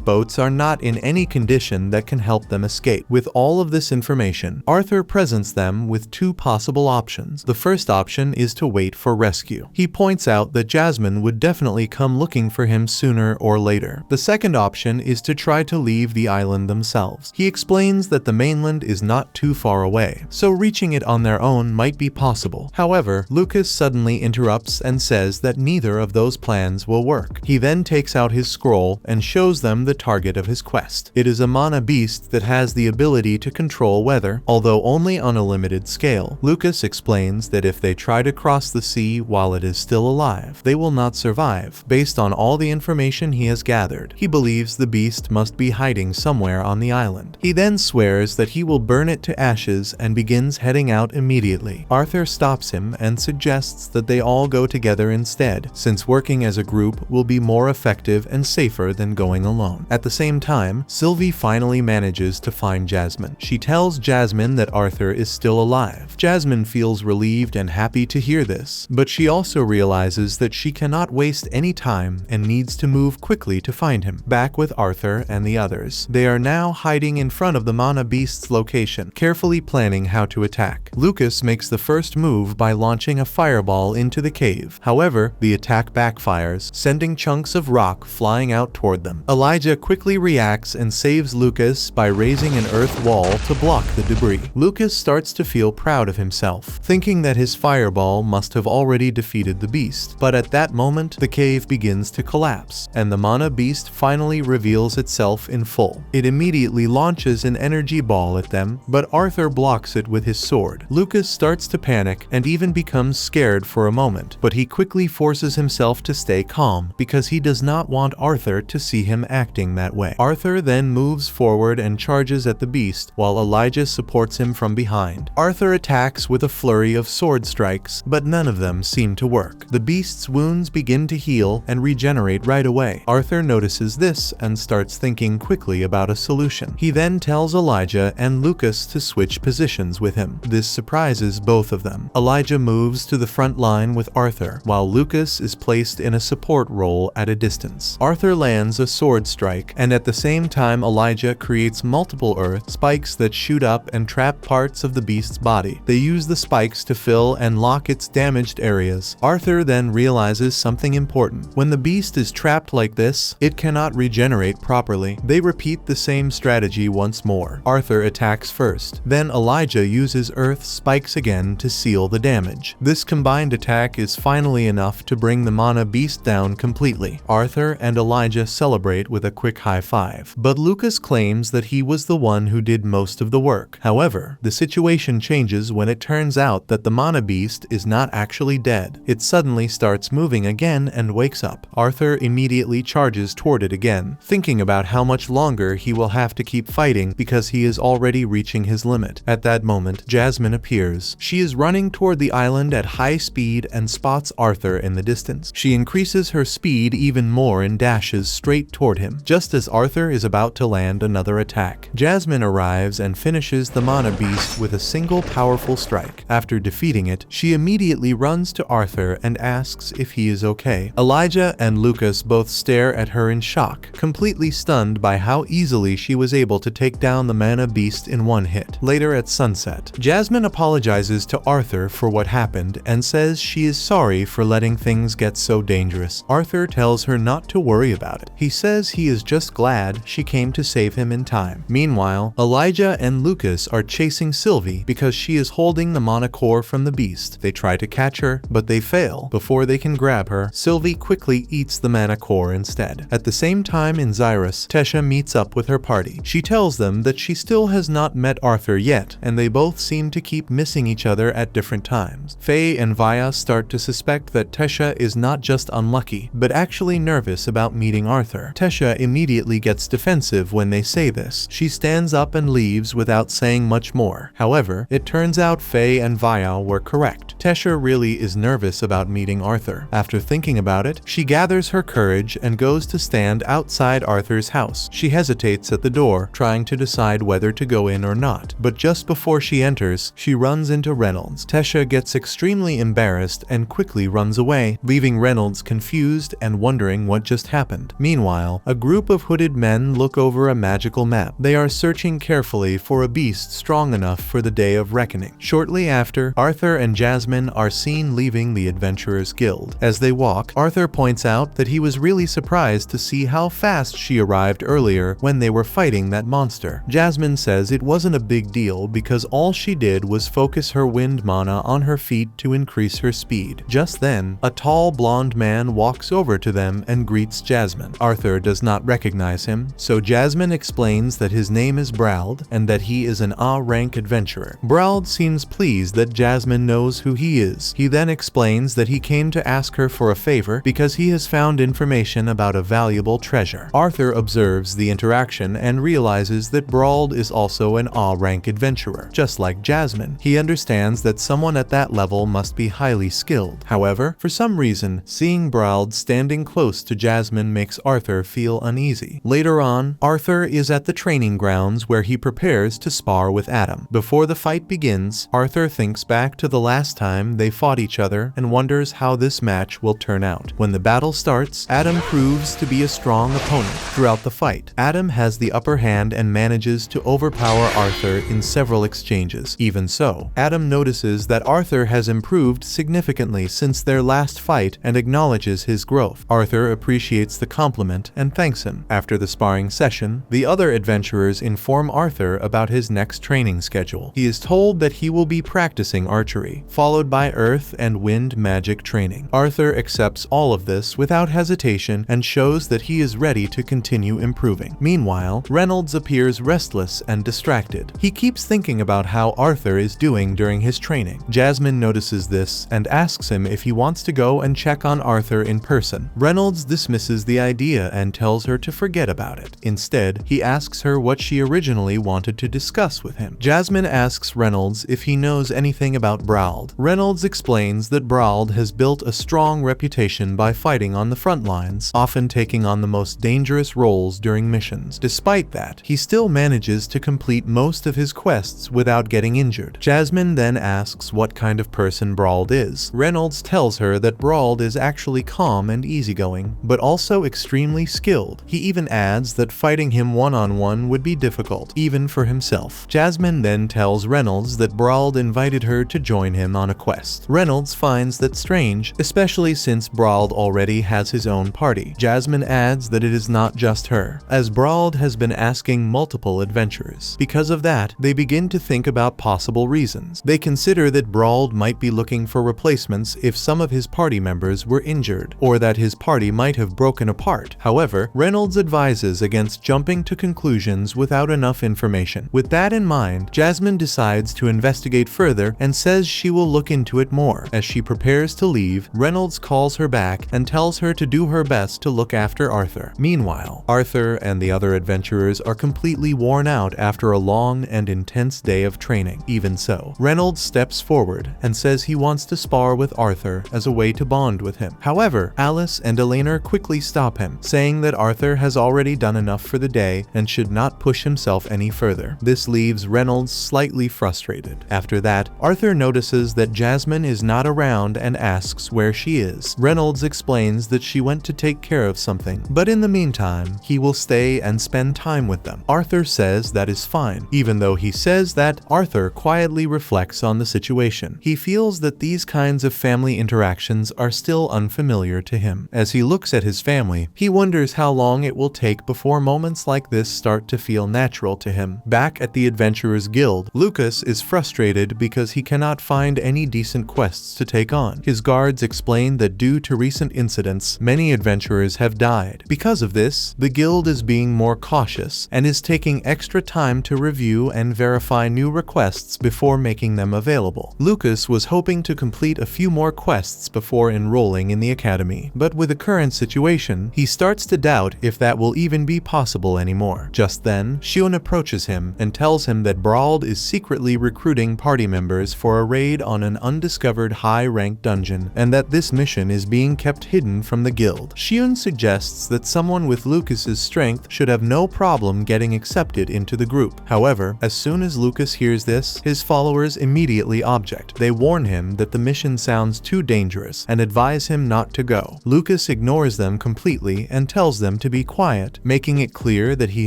boats are not in any condition that can help them escape. With all of this information, Arthur presents them with two possible options. The first option is to wait for rescue. He points out that Jasmine would definitely come looking for him sooner or later. The second option is to try to leave the island themselves. He explains that the mainland is not too far away, so reaching it on their own might be possible. However, Lucas suddenly interrupts and says that neither of those plans will work. He then takes out his scroll and shows them the target of his quest. It is a mana beast that has the ability to control weather, although only on a limited scale. Lucas explains that if they try to cross the sea while it is still alive, they will not survive. Based on all the information he has gathered, he believes the beast must be hiding somewhere on the island. He then swears that he will burn it to ashes and begins heading out immediately. Arthur stops him and suggests that they all go together instead, since working as a group will be more effective and safer than going alone. At the same time, Sylvie finally manages to find Jasmine. She tells Jasmine that Arthur is still alive. Jasmine feels relieved and happy to hear this, but she also realizes that she cannot waste any time and needs to move quickly to find him. Back with Arthur and the others, they are now hiding in front of the mana beast's location, carefully planning how to attack. Lucas makes the first move by launching a fireball into the cave. However, the attack backfires, sending chunks of rock flying out toward them. Elijah quickly reacts and saves Lucas by raising an earth wall to block the debris. Lucas starts to feel proud of himself, thinking that his fireball must have already defeated the beast. But at that moment, the cave begins to collapse, and the mana beast finally reveals itself in full. It immediately launches an energy ball at them, but Arthur blocks it with his sword. Lucas starts to panic and even becomes scared for a moment, but he quickly forces himself to stay calm because he does not want Arthur to see him acting that way. Arthur then moves forward and charges at the beast while Elijah supports him from behind. Arthur attacks with a flurry of sword strikes, but none of them seem to work. The beast's wounds begin to heal and regenerate right away. Arthur notices this and starts thinking quickly about a solution. He then tells Elijah and Lucas to switch positions with him. This surprises both of them. Elijah moves to the front line with Arthur, while Lucas is placed in a support role at a distance. Arthur lands a sword strike, and at the same time Elijah creates multiple earth spikes that shoot up and trap parts of the beast's body. They use the spikes to fill and lock its damaged areas. Arthur then realizes something important. When the beast is trapped like this, it cannot regenerate properly. They repeat the same strategy once more. Arthur attacks first, then Elijah uses earth spikes again to seal the damage. This combined attack is finally enough to bring the mana beast down completely. Arthur and Elijah celebrate with a quick high five, but Lucas claims that he was the one who did most of the work. However, the situation changes when it turns out that the mana beast is not actually dead. It suddenly starts moving again and wakes up. Arthur immediately charges toward it again, thinking about how much longer he will have to keep fighting because he is already reaching his limit. At that moment, Jasmine appears. She is running toward the island at high speed and spots Arthur in the distance. She increases her speed even more and dashes straight toward him. Just as Arthur is about to land another attack, Jasmine arrives and finishes the mana beast with a single powerful strike. After defeating it, she immediately runs to Arthur and asks if he is okay. Elijah and Lucas both stare at her in shock, completely stunned by how easily she was able to take down the mana beast in one hit. Later at sunset, Jasmine apologizes to Arthur for what happened and says she is sorry for letting things get so dangerous. Arthur tells her not to worry about it. He says he is just glad she came to save him in time. Meanwhile, Elijah and Lucas are chasing Sylvie because she is holding the mana core from the beast. They try to catch her, but they fail. Before they can grab her, Sylvie quickly eats the mana core instead. At the same time in Xyrus, Tesha meets up with her party. She tells them that she still has not met Arthur yet, and they both seem to keep missing each other at different times. Faye and Vaya start to suspect that Tesha is not just unlucky, but actually nervous about meeting Arthur. Tesha immediately gets defensive when they say this. She stands up and leaves without saying much more. However, it turns out Faye and Vaya were correct. Tesha really is nervous about meeting Arthur. After thinking about it, she gathers her courage and goes to stand outside Arthur's house. She hesitates at the door, trying to decide whether to go in or not. But just before she enters, she runs into Reynolds. Tesha gets extremely embarrassed and quickly runs away, leaving Reynolds confused and wondering what just happened. Meanwhile, a group of hooded men look over a magical map. They are searching carefully for a beast strong enough for the day of reckoning. Shortly after, Arthur and Jasmine are seen leaving the Adventurers Guild. As they walk, Arthur points out that he was really surprised to see how fast she arrived earlier when they were fighting that monster. Jasmine says it wasn't a big deal because all she did was focus her wind mana on her feet to increase her speed. Just then, a tall blonde man walks over to them and greets Jasmine. Arthur does not recognize him, so Jasmine explains that his name is Brauld and that he is an A-rank adventurer. Brauld seems pleased that Jasmine knows who he is. He then explains that he came to ask her for a favor because he has found information about a valuable treasure. Arthur observes the interaction and realizes that Brauld is also an A-rank adventurer. Just like Jasmine, he understands that someone at that level must be highly skilled. However, for some reason, seeing Brauld standing close to Jasmine makes Arthur feel uneasy. Later on, Arthur is at the training grounds where he prepares to spar with Adam. Before the fight begins, Arthur thinks back to the last time they fought each other and wonders how this match will turn out. When the battle starts, Adam proves to be a strong opponent. Throughout the fight, Adam has the upper hand and manages to overpower Arthur in several exchanges. Even so, Adam notices that Arthur has improved significantly since their last fight and acknowledges his growth. Arthur appreciates the compliment and thanks him. After the sparring session, the other adventurers inform Arthur about his next training schedule. He is told that he will be practicing archery, followed by earth and wind magic training. Arthur accepts all of this without hesitation and shows that he is ready to continue improving. Meanwhile, Reynolds appears restless and distracted. He keeps thinking about how Arthur is doing during his training. Jasmine notices this and asks him if he wants to go and check on Arthur in person. Reynolds dismisses the idea and tells her to forget about it. Instead, he asks her what she originally wanted to discuss with him. Jasmine asks Reynolds if he knows anything about Brauld. Reynolds explains that Brauld has built a strong reputation by fighting on the front lines, often taking on the most dangerous roles during missions. Despite that, he still manages to complete most of his quests without getting injured. Jasmine then asks what kind of person Brauld is. Reynolds tells her that Brauld is actually calm and easygoing, but also extremely skilled. He even adds that fighting him one-on-one would be difficult, even for himself. Jasmine then tells Reynolds that Brauld invited her to join him on a quest. Reynolds finds that strange, especially since Brauld already has his own party. Jasmine adds that it is not just her, as Brauld has been asking multiple adventurers. Because of that, they begin to think about possible reasons. They consider that Brauld might be looking for replacements if some of his party members were injured, or that his party might have broken apart. However, Reynolds advises against jumping to conclusions without enough information. With that in mind, Jasmine decides to investigate further and says she will look into it more. As she prepares to leave, Reynolds calls her back and tells her to do her best to look after Arthur. Meanwhile, Arthur and the other adventurers adventurers are completely worn out after a long and intense day of training. Even so, Reynolds steps forward and says he wants to spar with Arthur as a way to bond with him. However, Alice and Elena quickly stop him, saying that Arthur has already done enough for the day and should not push himself any further. This leaves Reynolds slightly frustrated. After that, Arthur notices that Jasmine is not around and asks where she is. Reynolds explains that she went to take care of something, but in the meantime, he will stay and spend time with them. Arthur says that is fine. Even though he says that, Arthur quietly reflects on the situation. He feels that these kinds of family interactions are still unfamiliar to him. As he looks at his family, he wonders how long it will take before moments like this start to feel natural to him. Back at the Adventurers Guild, Lucas is frustrated because he cannot find any decent quests to take on. His guards explain that due to recent incidents, many adventurers have died. Because of this, the guild is being more cautious and is taking extra time to review and verify new requests before making them available. Lucas was hoping to complete a few more quests before enrolling in the academy, but with the current situation, he starts to doubt if that will even be possible anymore. Just then, Shion approaches him and tells him that Brauld is secretly recruiting party members for a raid on an undiscovered high-ranked dungeon, and that this mission is being kept hidden from the guild. Shion suggests that someone with Lucas's strength should have no problem getting accepted into the group. However, as soon as Lucas hears this, his followers immediately object. They warn him that the mission sounds too dangerous and advise him not to go. Lucas ignores them completely and tells them to be quiet, making it clear that he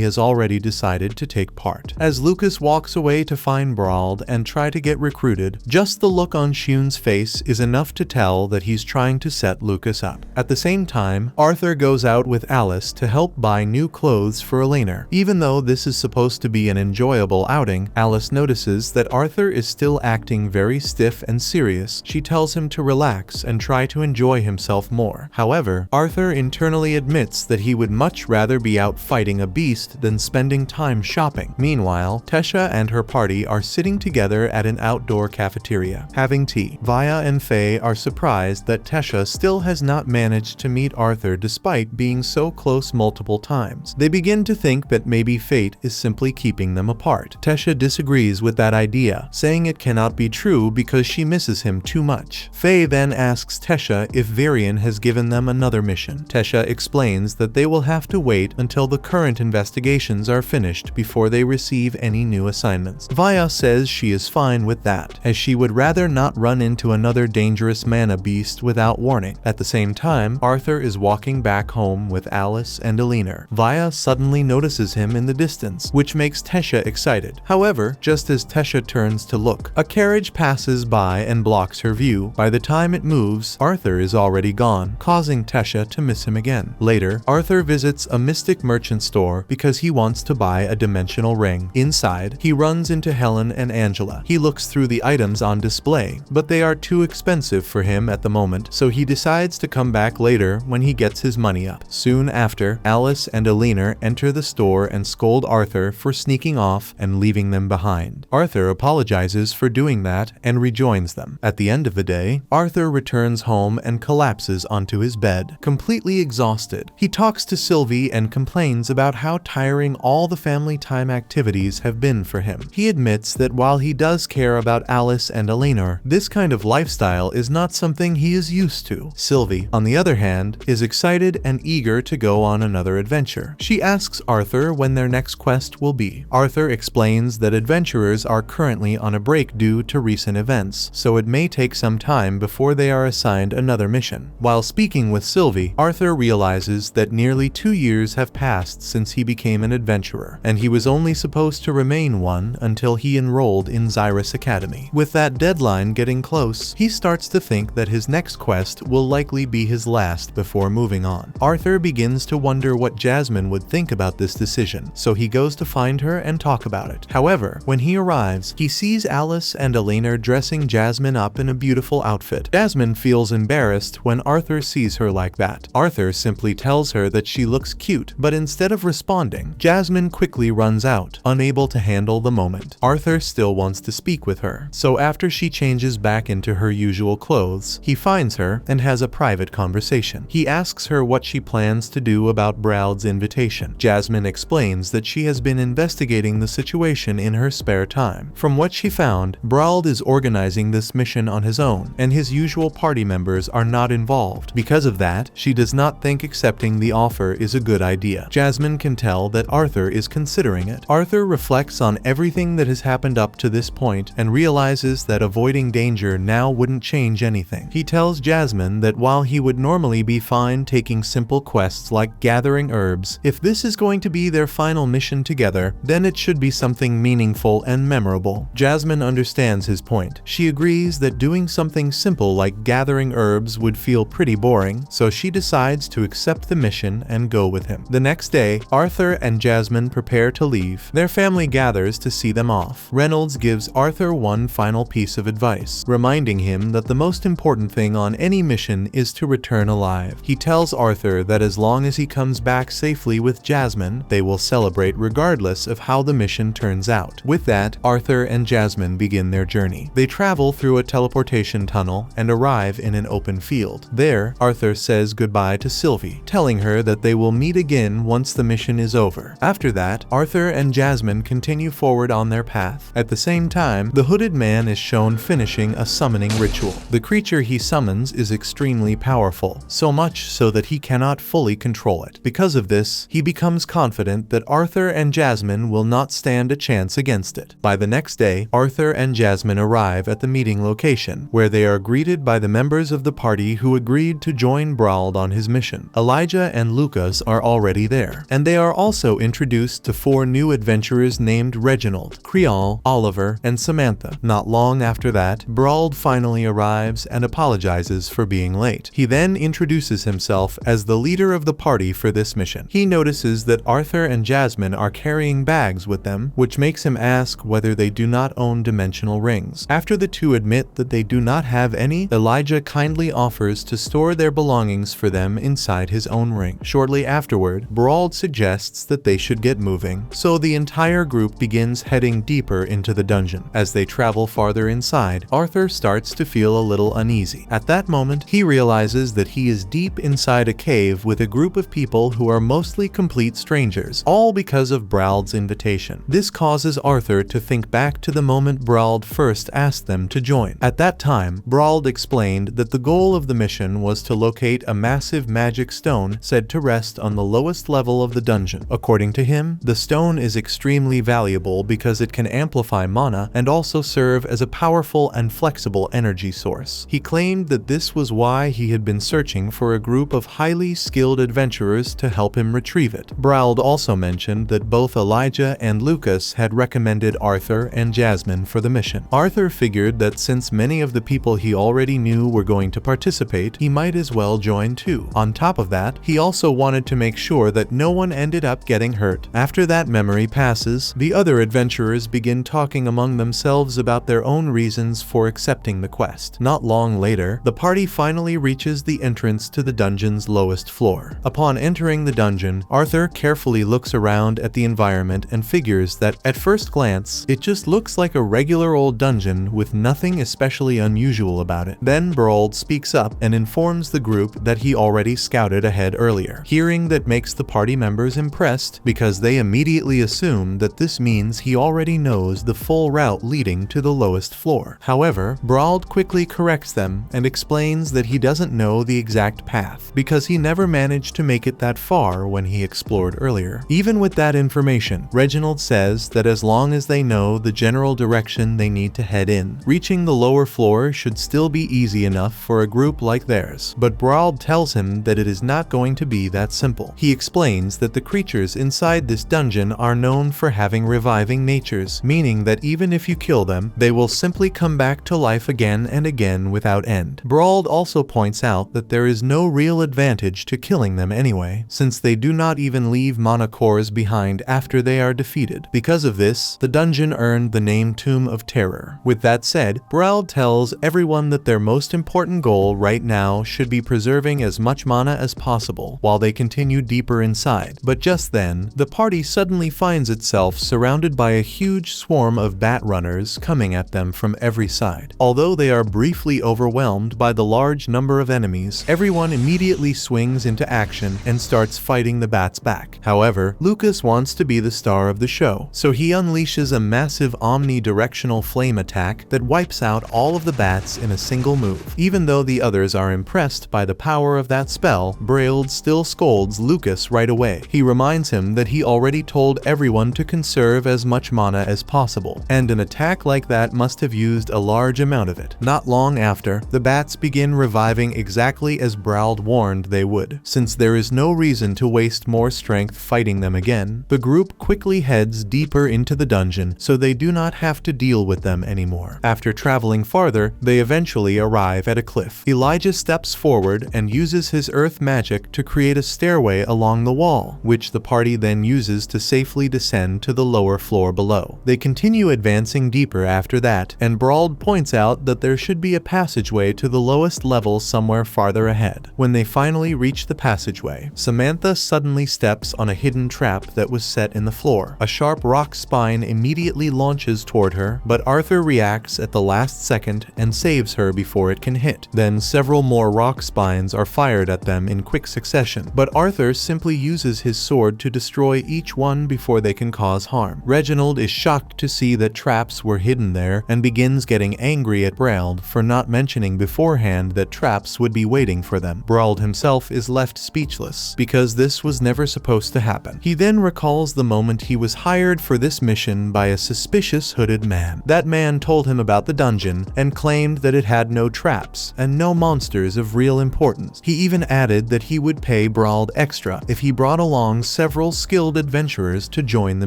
has already decided to take part. As Lucas walks away to find Brauld and try to get recruited, just the look on Shion's face is enough to tell that he's trying to set Lucas up. At the same time, Arthur goes out with Alice to help buy new clothes for Elena. Even though this is supposed to be an enjoyable outing, Alice notices that Arthur is still acting very stiff and serious. She tells him to relax and try to enjoy himself more. However, Arthur internally admits that he would much rather be out fighting a beast than spending time shopping. Meanwhile, Tesha and her party are sitting together at an outdoor cafeteria, having tea. Vaya and Faye are surprised that Tesha still has not managed to meet Arthur despite being so close multiple times. They begin to think that maybe fate is simply keeping them apart. Tesha disagrees with that idea, saying it cannot be true because she misses him too much. Faye then asks Tesha if Varian has given them another mission. Tesha explains that they will have to wait until the current investigations are finished before they receive any new assignments. Vaya says she is fine with that, as she would rather not run into another dangerous mana beast without warning. At the same time, Arthur is walking back home with Alice and Elena. Vaya suddenly notices him in the distance, which makes Tesha excited. However, just as Tesha turns to look, a carriage passes by and blocks her view. By the time it moves, Arthur is already gone, causing Tesha to miss him again. Later, Arthur visits a mystic merchant store because he wants to buy a dimensional ring. Inside, he runs into Helen and Angela. He looks through the items on display, but they are too expensive for him at the moment, so he decides to come back later when he gets his money up. Soon after, Alice and Elena enter the store and scold Arthur for sneaking off and leaving them behind. Arthur apologizes for doing that and rejoins them. At the end of the day, Arthur returns home and collapses onto his bed, completely exhausted. He talks to Sylvie and complains about how tiring all the family time activities have been for him. He admits that while he does care about Alice and Elena, this kind of lifestyle is not something he is used to. Sylvie, on the other hand, is excited and eager to go on another adventure. She asks Arthur when their next quest will be. Arthur explains that adventurers are currently on a break due to recent events, so it may take some time before they are assigned another mission. While speaking with Sylvie, Arthur realizes that nearly 2 years have passed since he became an adventurer, and he was only supposed to remain one until he enrolled in Xyrus Academy. With that deadline getting close, he starts to think that his next quest will likely be his last before moving on. Arthur begins to wonder what Jasmine would think about this decision, so he goes to find her and talk about it. However, when he arrives, he sees Alice and Elena dressing Jasmine up in a beautiful outfit. Jasmine feels embarrassed when Arthur sees her like that. Arthur simply tells her that she looks cute, but instead of responding, Jasmine quickly runs out, unable to handle the moment. Arthur still wants to speak with her, so after she changes back into her usual clothes, he finds her and has a private conversation. He asks her what she plans to do about Brauld's invitation. Jasmine Jasmine explains that she has been investigating the situation in her spare time. From what she found, Brauld is organizing this mission on his own, and his usual party members are not involved. Because of that, she does not think accepting the offer is a good idea. Jasmine can tell that Arthur is considering it. Arthur reflects on everything that has happened up to this point and realizes that avoiding danger now wouldn't change anything. He tells Jasmine that while he would normally be fine taking simple quests like gathering herbs, if this is going to be their final mission together, then it should be something meaningful and memorable. Jasmine understands his point. She agrees that doing something simple like gathering herbs would feel pretty boring, so she decides to accept the mission and go with him. The next day, Arthur and Jasmine prepare to leave. Their family gathers to see them off. Reynolds gives Arthur one final piece of advice, reminding him that the most important thing on any mission is to return alive. He tells Arthur that as long as he comes back safely with Jasmine, they will celebrate regardless of how the mission turns out. With that, Arthur and Jasmine begin their journey. They travel through a teleportation tunnel and arrive in an open field. There, Arthur says goodbye to Sylvie, telling her that they will meet again once the mission is over. After that, Arthur and Jasmine continue forward on their path. At the same time, the hooded man is shown finishing a summoning ritual. The creature he summons is extremely powerful, so much so that he cannot fully control it. Because of this, he becomes confident that Arthur and Jasmine will not stand a chance against it. By the next day, Arthur and Jasmine arrive at the meeting location, where they are greeted by the members of the party who agreed to join Brauld on his mission. Elijah and Lucas are already there, and they are also introduced to 4 new adventurers named Reginald, Creole, Oliver, and Samantha. Not long after that, Brauld finally arrives and apologizes for being late. He then introduces himself as the leader of the party for this mission. He notices that Arthur and Jasmine are carrying bags with them, which makes him ask whether they do not own dimensional rings. After the two admit that they do not have any, Elijah kindly offers to store their belongings for them inside his own ring. Shortly afterward, Brauld suggests that they should get moving, so the entire group begins heading deeper into the dungeon. As they travel farther inside, Arthur starts to feel a little uneasy. At that moment, he realizes that he is deep inside a cave with a group of people who are mostly complete strangers, all because of Brauld's invitation. This causes Arthur to think back to the moment Brauld first asked them to join. At that time, Brauld explained that the goal of the mission was to locate a massive magic stone said to rest on the lowest level of the dungeon. According to him, the stone is extremely valuable because it can amplify mana and also serve as a powerful and flexible energy source. He claimed that this was why he had been searching for a group of highly skilled adventurers to help him retrieve it. Brauld also mentioned that both Elijah and Lucas had recommended Arthur and Jasmine for the mission. Arthur figured that since many of the people he already knew were going to participate, he might as well join too. On top of that, he also wanted to make sure that no one ended up getting hurt. After that memory passes, the other adventurers begin talking among themselves about their own reasons for accepting the quest. Not long later, the party finally reaches the entrance to the dungeon's lowest floor. Upon entering the dungeon, Arthur carefully looks around at the environment and figures that, at first glance, it just looks like a regular old dungeon with nothing especially unusual about it. Then Brauld speaks up and informs the group that he already scouted ahead earlier. Hearing that makes the party members impressed because they immediately assume that this means he already knows the full route leading to the lowest floor. However, Brauld quickly corrects them and explains that he doesn't know the exact path because he never managed to make it that far when he explored earlier. Even with that information, Reginald says that as long as they know the general direction they need to head in, reaching the lower floor should still be easy enough for a group like theirs. But Brauld tells him that it is not going to be that simple. He explains that the creatures inside this dungeon are known for having reviving natures, meaning that even if you kill them, they will simply come back to life again and again without end. Brauld also points out that there is no real advantage to killing them anyway, since they do not even leave mana cores behind after they are defeated. Because of this, the dungeon earned the name Tomb of Terror. With that said, Brauld tells everyone that their most important goal right now should be preserving as much mana as possible while they continue deeper inside. But just then, the party suddenly finds itself surrounded by a huge swarm of bat runners coming at them from every side. Although they are briefly overwhelmed by the large number of enemies, everyone immediately swings into action and starts fighting the bats back. attack. However, Lucas wants to be the star of the show, so he unleashes a massive omnidirectional flame attack that wipes out all of the bats in a single move. Even though the others are impressed by the power of that spell, Braille still scolds Lucas right away. He reminds him that he already told everyone to conserve as much mana as possible, and an attack like that must have used a large amount of it. Not long after, the bats begin reviving exactly as Brauld warned they would. Since there is no reason to waste more strength fighting them again, the group quickly heads deeper into the dungeon so they do not have to deal with them anymore. After traveling farther, they eventually arrive at a cliff. Elijah steps forward and uses his earth magic to create a stairway along the wall, which the party then uses to safely descend to the lower floor below. They continue advancing deeper after that, and Brauld points out that there should be a passageway to the lowest level somewhere farther ahead. When they finally reach the passageway, Samantha suddenly steps on a hidden trap that was set in the floor. A sharp rock spine immediately launches toward her, but Arthur reacts at the last second and saves her before it can hit. Then several more rock spines are fired at them in quick succession, but Arthur simply uses his sword to destroy each one before they can cause harm. Reginald is shocked to see that traps were hidden there and begins getting angry at Brauld for not mentioning beforehand that traps would be waiting for them. Brauld himself is left speechless because this was never supposed to happen. He then recalls the moment he was hired for this mission by a suspicious hooded man. That man told him about the dungeon and claimed that it had no traps and no monsters of real importance. He even added that he would pay Brauld extra if he brought along several skilled adventurers to join the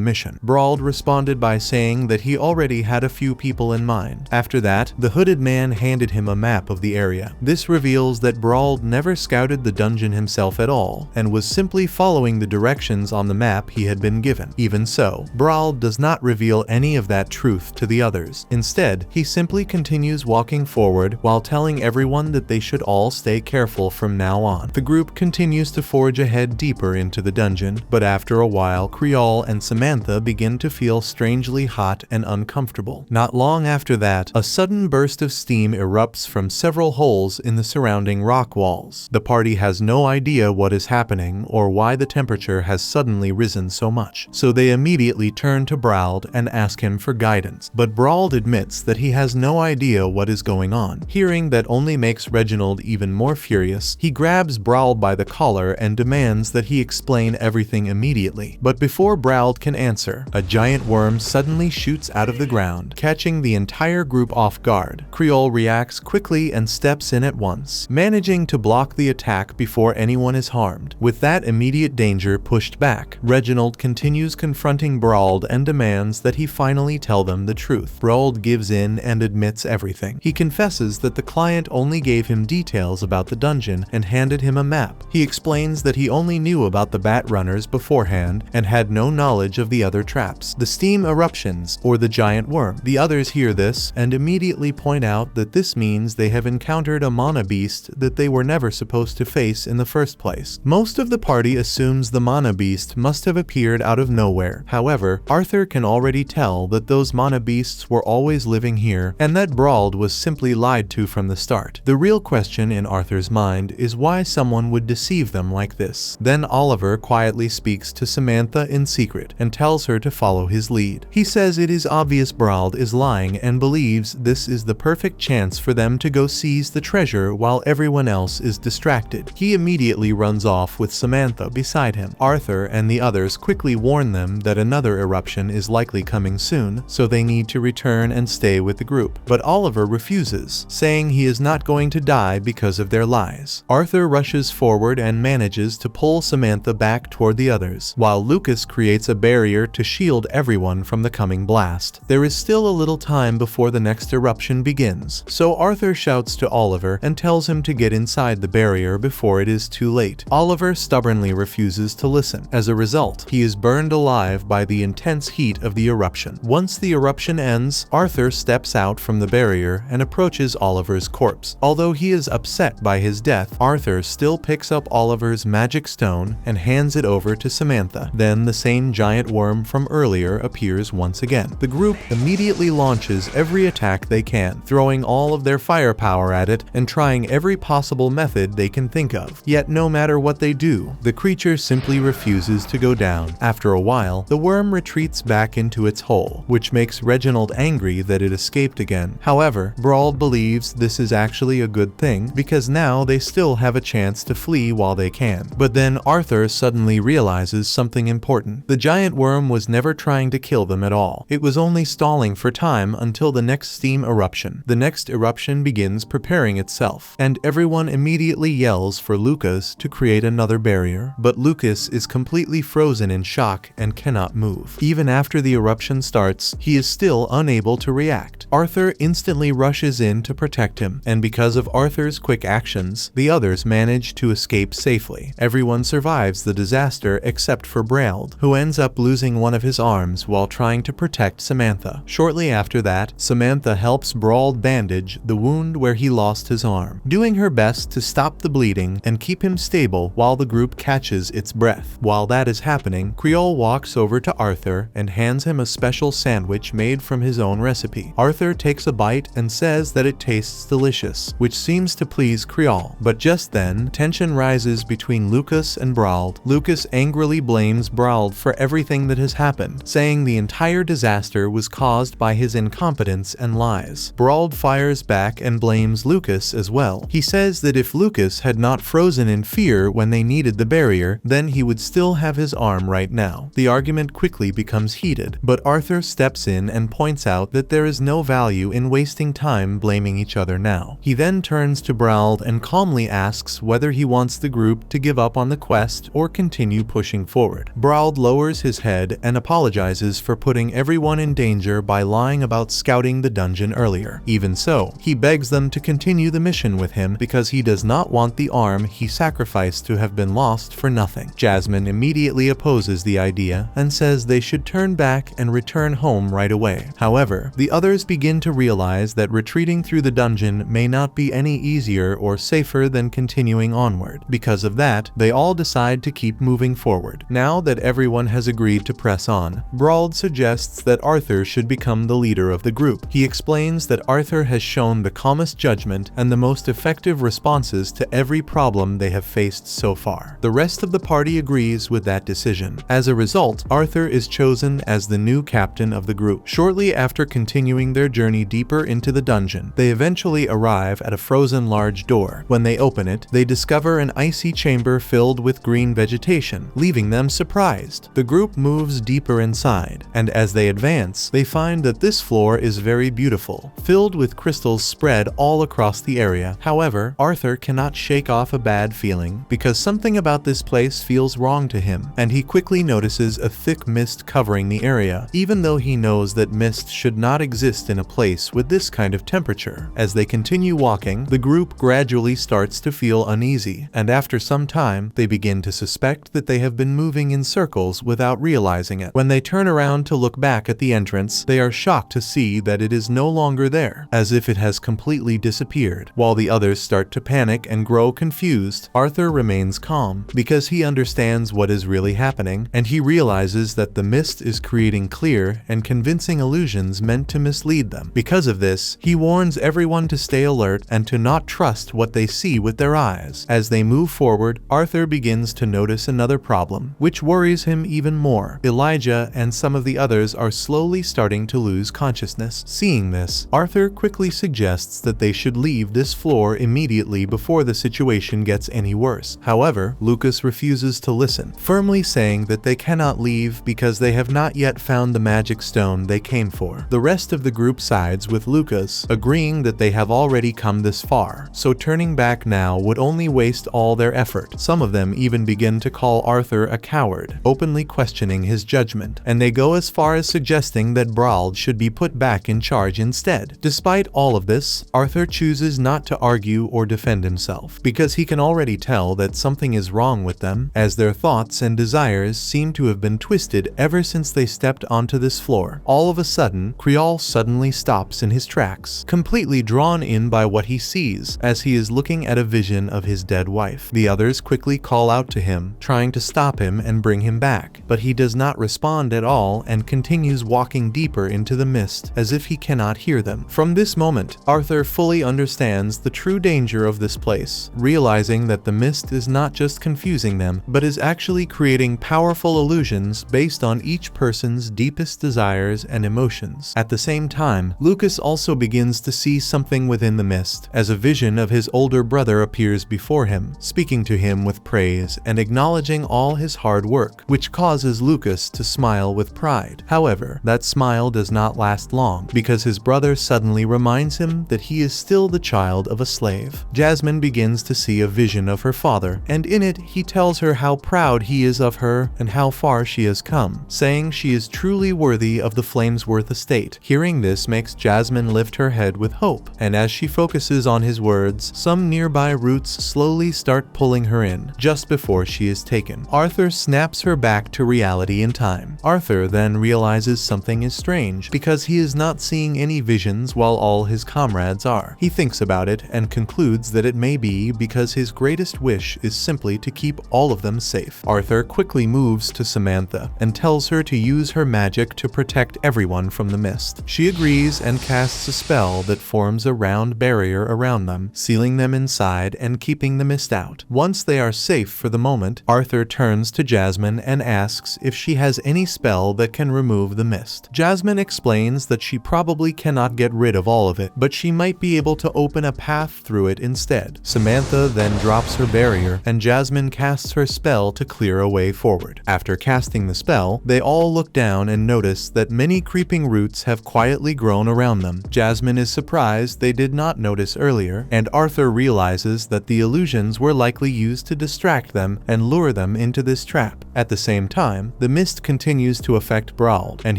mission. Brauld responded by saying that he already had a few people in mind. After that, the hooded man handed him a map of the area. This reveals that Brauld never scouted the dungeon himself at all and was simply following the directions on the map he had been given. Even so, Brauld does not reveal any of that truth to the others. Instead, he simply continues walking forward while telling everyone that they should all stay careful from now on. The group continues to forge ahead deeper into the dungeon, but after a while, Creole and Samantha begin to feel strangely hot and uncomfortable. Not long after that, a sudden burst of steam erupts from several holes in the surrounding rock walls. The party has no idea what is happening or why the temperature has suddenly risen so much, so they immediately turn to Brauld and ask him for guidance. But Brauld admits that he has no idea what is going on. Hearing that only makes Reginald even more furious, he grabs Brauld by the collar and demands that he explain everything immediately. But before Brauld can answer, a giant worm suddenly shoots out of the ground, catching the entire group off guard. Creole reacts quickly and steps in at once, managing to block the attack before anyone is harmed. With that immediate danger pushed back, Reginald continues confronting Brauld and demands that he finally tell them the truth. Brauld gives in and admits everything. He confesses that the client only gave him details about the dungeon and handed him a map. He explains that he only knew about the bat runners beforehand and had no knowledge of the other traps, the steam eruptions, or the giant worm. The others hear this and immediately point out that this means they have encountered a mana beast that they were never supposed to face in the first place. Most of the party assumes the mana beast must have appeared out of nowhere. However, Arthur can already tell that those mana beasts were always living here and that Brauld was simply lied to from the start. The real question in Arthur's mind is why someone would deceive them like this. Then Oliver quietly speaks to Samantha in secret and tells her to follow his lead. He says it is obvious Brauld is lying and believes this is the perfect chance for them to go seize the treasure while everyone else is distracted. He immediately runs off with Samantha beside him. Arthur and the others quickly warn them that another eruption is likely coming soon, so they need to return and stay with the group. But Oliver refuses, saying he is not going to die because of their lies. Arthur rushes forward and manages to pull Samantha back toward the others, while Lucas creates a barrier to shield everyone from the coming blast. There is still a little time before the next eruption begins, so Arthur shouts to Oliver and tells him to get inside the barrier before it is too late. Oliver stubbornly refuses to listen. As a result, he is burned alive by the intense heat of the eruption. Once the eruption ends, Arthur steps out from the barrier and approaches Oliver's corpse. Although he is upset by his death, Arthur still picks up Oliver's magic stone and hands it over to Samantha. Then the same giant worm from earlier appears once again. The group immediately launches every attack they can, throwing all of their firepower at it and trying every possible method they can think of. Yet no matter what they do, the creature simply immediately refuses to go down. After a while, the worm retreats back into its hole, which makes Reginald angry that it escaped again. However, Brauld believes this is actually a good thing because now they still have a chance to flee while they can. But then Arthur suddenly realizes something important. The giant worm was never trying to kill them at all. It was only stalling for time until the next steam eruption. The next eruption begins preparing itself, and everyone immediately yells for Lucas to create another barrier. But Lucas is completely frozen in shock and cannot move. Even after the eruption starts, he is still unable to react. Arthur instantly rushes in to protect him, and because of Arthur's quick actions, the others manage to escape safely. Everyone survives the disaster except for Brauld, who ends up losing one of his arms while trying to protect Samantha. Shortly after that, Samantha helps Brauld bandage the wound where he lost his arm, doing her best to stop the bleeding and keep him stable while the group catches its breath. While that is happening, Creole walks over to Arthur and hands him a special sandwich made from his own recipe. Arthur takes a bite and says that it tastes delicious, which seems to please Creole. But just then, tension rises between Lucas and Brauld. Lucas angrily blames Brauld for everything that has happened, saying the entire disaster was caused by his incompetence and lies. Brauld fires back and blames Lucas as well. He says that if Lucas had not frozen in fear when they needed the barrier, then he would still have his arm right now. The argument quickly becomes heated, but Arthur steps in and points out that there is no value in wasting time blaming each other now. He then turns to Brauld and calmly asks whether he wants the group to give up on the quest or continue pushing forward. Brauld lowers his head and apologizes for putting everyone in danger by lying about scouting the dungeon earlier. Even so, he begs them to continue the mission with him because he does not want the arm he sacrificed to have been lost for nothing. Jasmine immediately opposes the idea and says they should turn back and return home right away. However, the others begin to realize that retreating through the dungeon may not be any easier or safer than continuing onward. Because of that, they all decide to keep moving forward. Now that everyone has agreed to press on, Brauld suggests that Arthur should become the leader of the group. He explains that Arthur has shown the calmest judgment and the most effective responses to every problem they have faced so far. The rest of the party agrees with that decision. As a result, Arthur is chosen as the new captain of the group. Shortly after continuing their journey deeper into the dungeon, they eventually arrive at a frozen large door. When they open it, they discover an icy chamber filled with green vegetation, leaving them surprised. The group moves deeper inside, and as they advance, they find that this floor is very beautiful, filled with crystals spread all across the area. However, Arthur cannot shake off a bad feeling because something about this place feels wrong to him, and he quickly notices a thick mist covering the area, even though he knows that mist should not exist in a place with this kind of temperature. As they continue walking, the group gradually starts to feel uneasy, and after some time, they begin to suspect that they have been moving in circles without realizing it. When they turn around to look back at the entrance, they are shocked to see that it is no longer there, as if it has completely disappeared. While the others start to panic and grow confused, Arthur remains calm because he understands what is really happening, and he realizes that the mist is creating clear and convincing illusions meant to mislead them. Because of this, he warns everyone to stay alert and to not trust what they see with their eyes. As they move forward, Arthur begins to notice another problem, which worries him even more. Elijah and some of the others are slowly starting to lose consciousness. Seeing this, Arthur quickly suggests that they should leave this floor immediately before the situation gets any worse. However, Lucas refuses to listen, firmly saying that they cannot leave because they have not yet found the magic stone they came for. The rest of the group sides with Lucas, agreeing that they have already come this far, so turning back now would only waste all their effort. Some of them even begin to call Arthur a coward, openly questioning his judgment, and they go as far as suggesting that Brauld should be put back in charge instead. Despite all of this, Arthur chooses not to argue or defend himself, because he can already tell that something is wrong with them, as their thoughts and desires seem to have been twisted ever since they stepped onto this floor. All of a sudden, Creole suddenly stops in his tracks, completely drawn in by what he sees, as he is looking at a vision of his dead wife. The others quickly call out to him, trying to stop him and bring him back, but he does not respond at all and continues walking deeper into the mist, as if he cannot hear them. From this moment, Arthur fully understands the true danger of this place, realizing that the mist is not just confusing them, but is actually creating powerful illusions based on each person's deepest desires and emotions. At the same time, Lucas also begins to see something within the mist, as a vision of his older brother appears before him, speaking to him with praise and acknowledging all his hard work, which causes Lucas to smile with pride. However, that smile does not last long, because his brother suddenly reminds him that he is still the child of a slave. Jasmine begins to see a vision of her father, and in it he tells her how proud he is of her and how far she has come, saying she is truly worthy of the Flamesworth estate. Hearing this makes Jasmine lift her head with hope, and as she focuses on his words, some nearby roots slowly start pulling her in, just before she is taken. Arthur snaps her back to reality in time. Arthur then realizes something is strange, because he is not seeing any visions while all his comrades are. He thinks about it and concludes that it may be because his greatest wish is simply to keep all of them safe. Arthur quickly moves to Samantha and tells her to use her magic to protect everyone from the mist. She agrees and casts a spell that forms a round barrier around them, sealing them inside and keeping the mist out. Once they are safe for the moment, Arthur turns to Jasmine and asks if she has any spell that can remove the mist. Jasmine explains that she probably cannot get rid of all of it, but she might be able to open a path through it instead. Samantha then drops her barrier, and Jasmine casts her spell to clear a way forward. After casting the spell, they all look down and notice that many creeping roots have quietly grown around them. Jasmine is surprised they did not notice earlier, and Arthur realizes that the illusions were likely used to distract them and lure them into this trap. At the same time, the mist continues to affect Brawl, and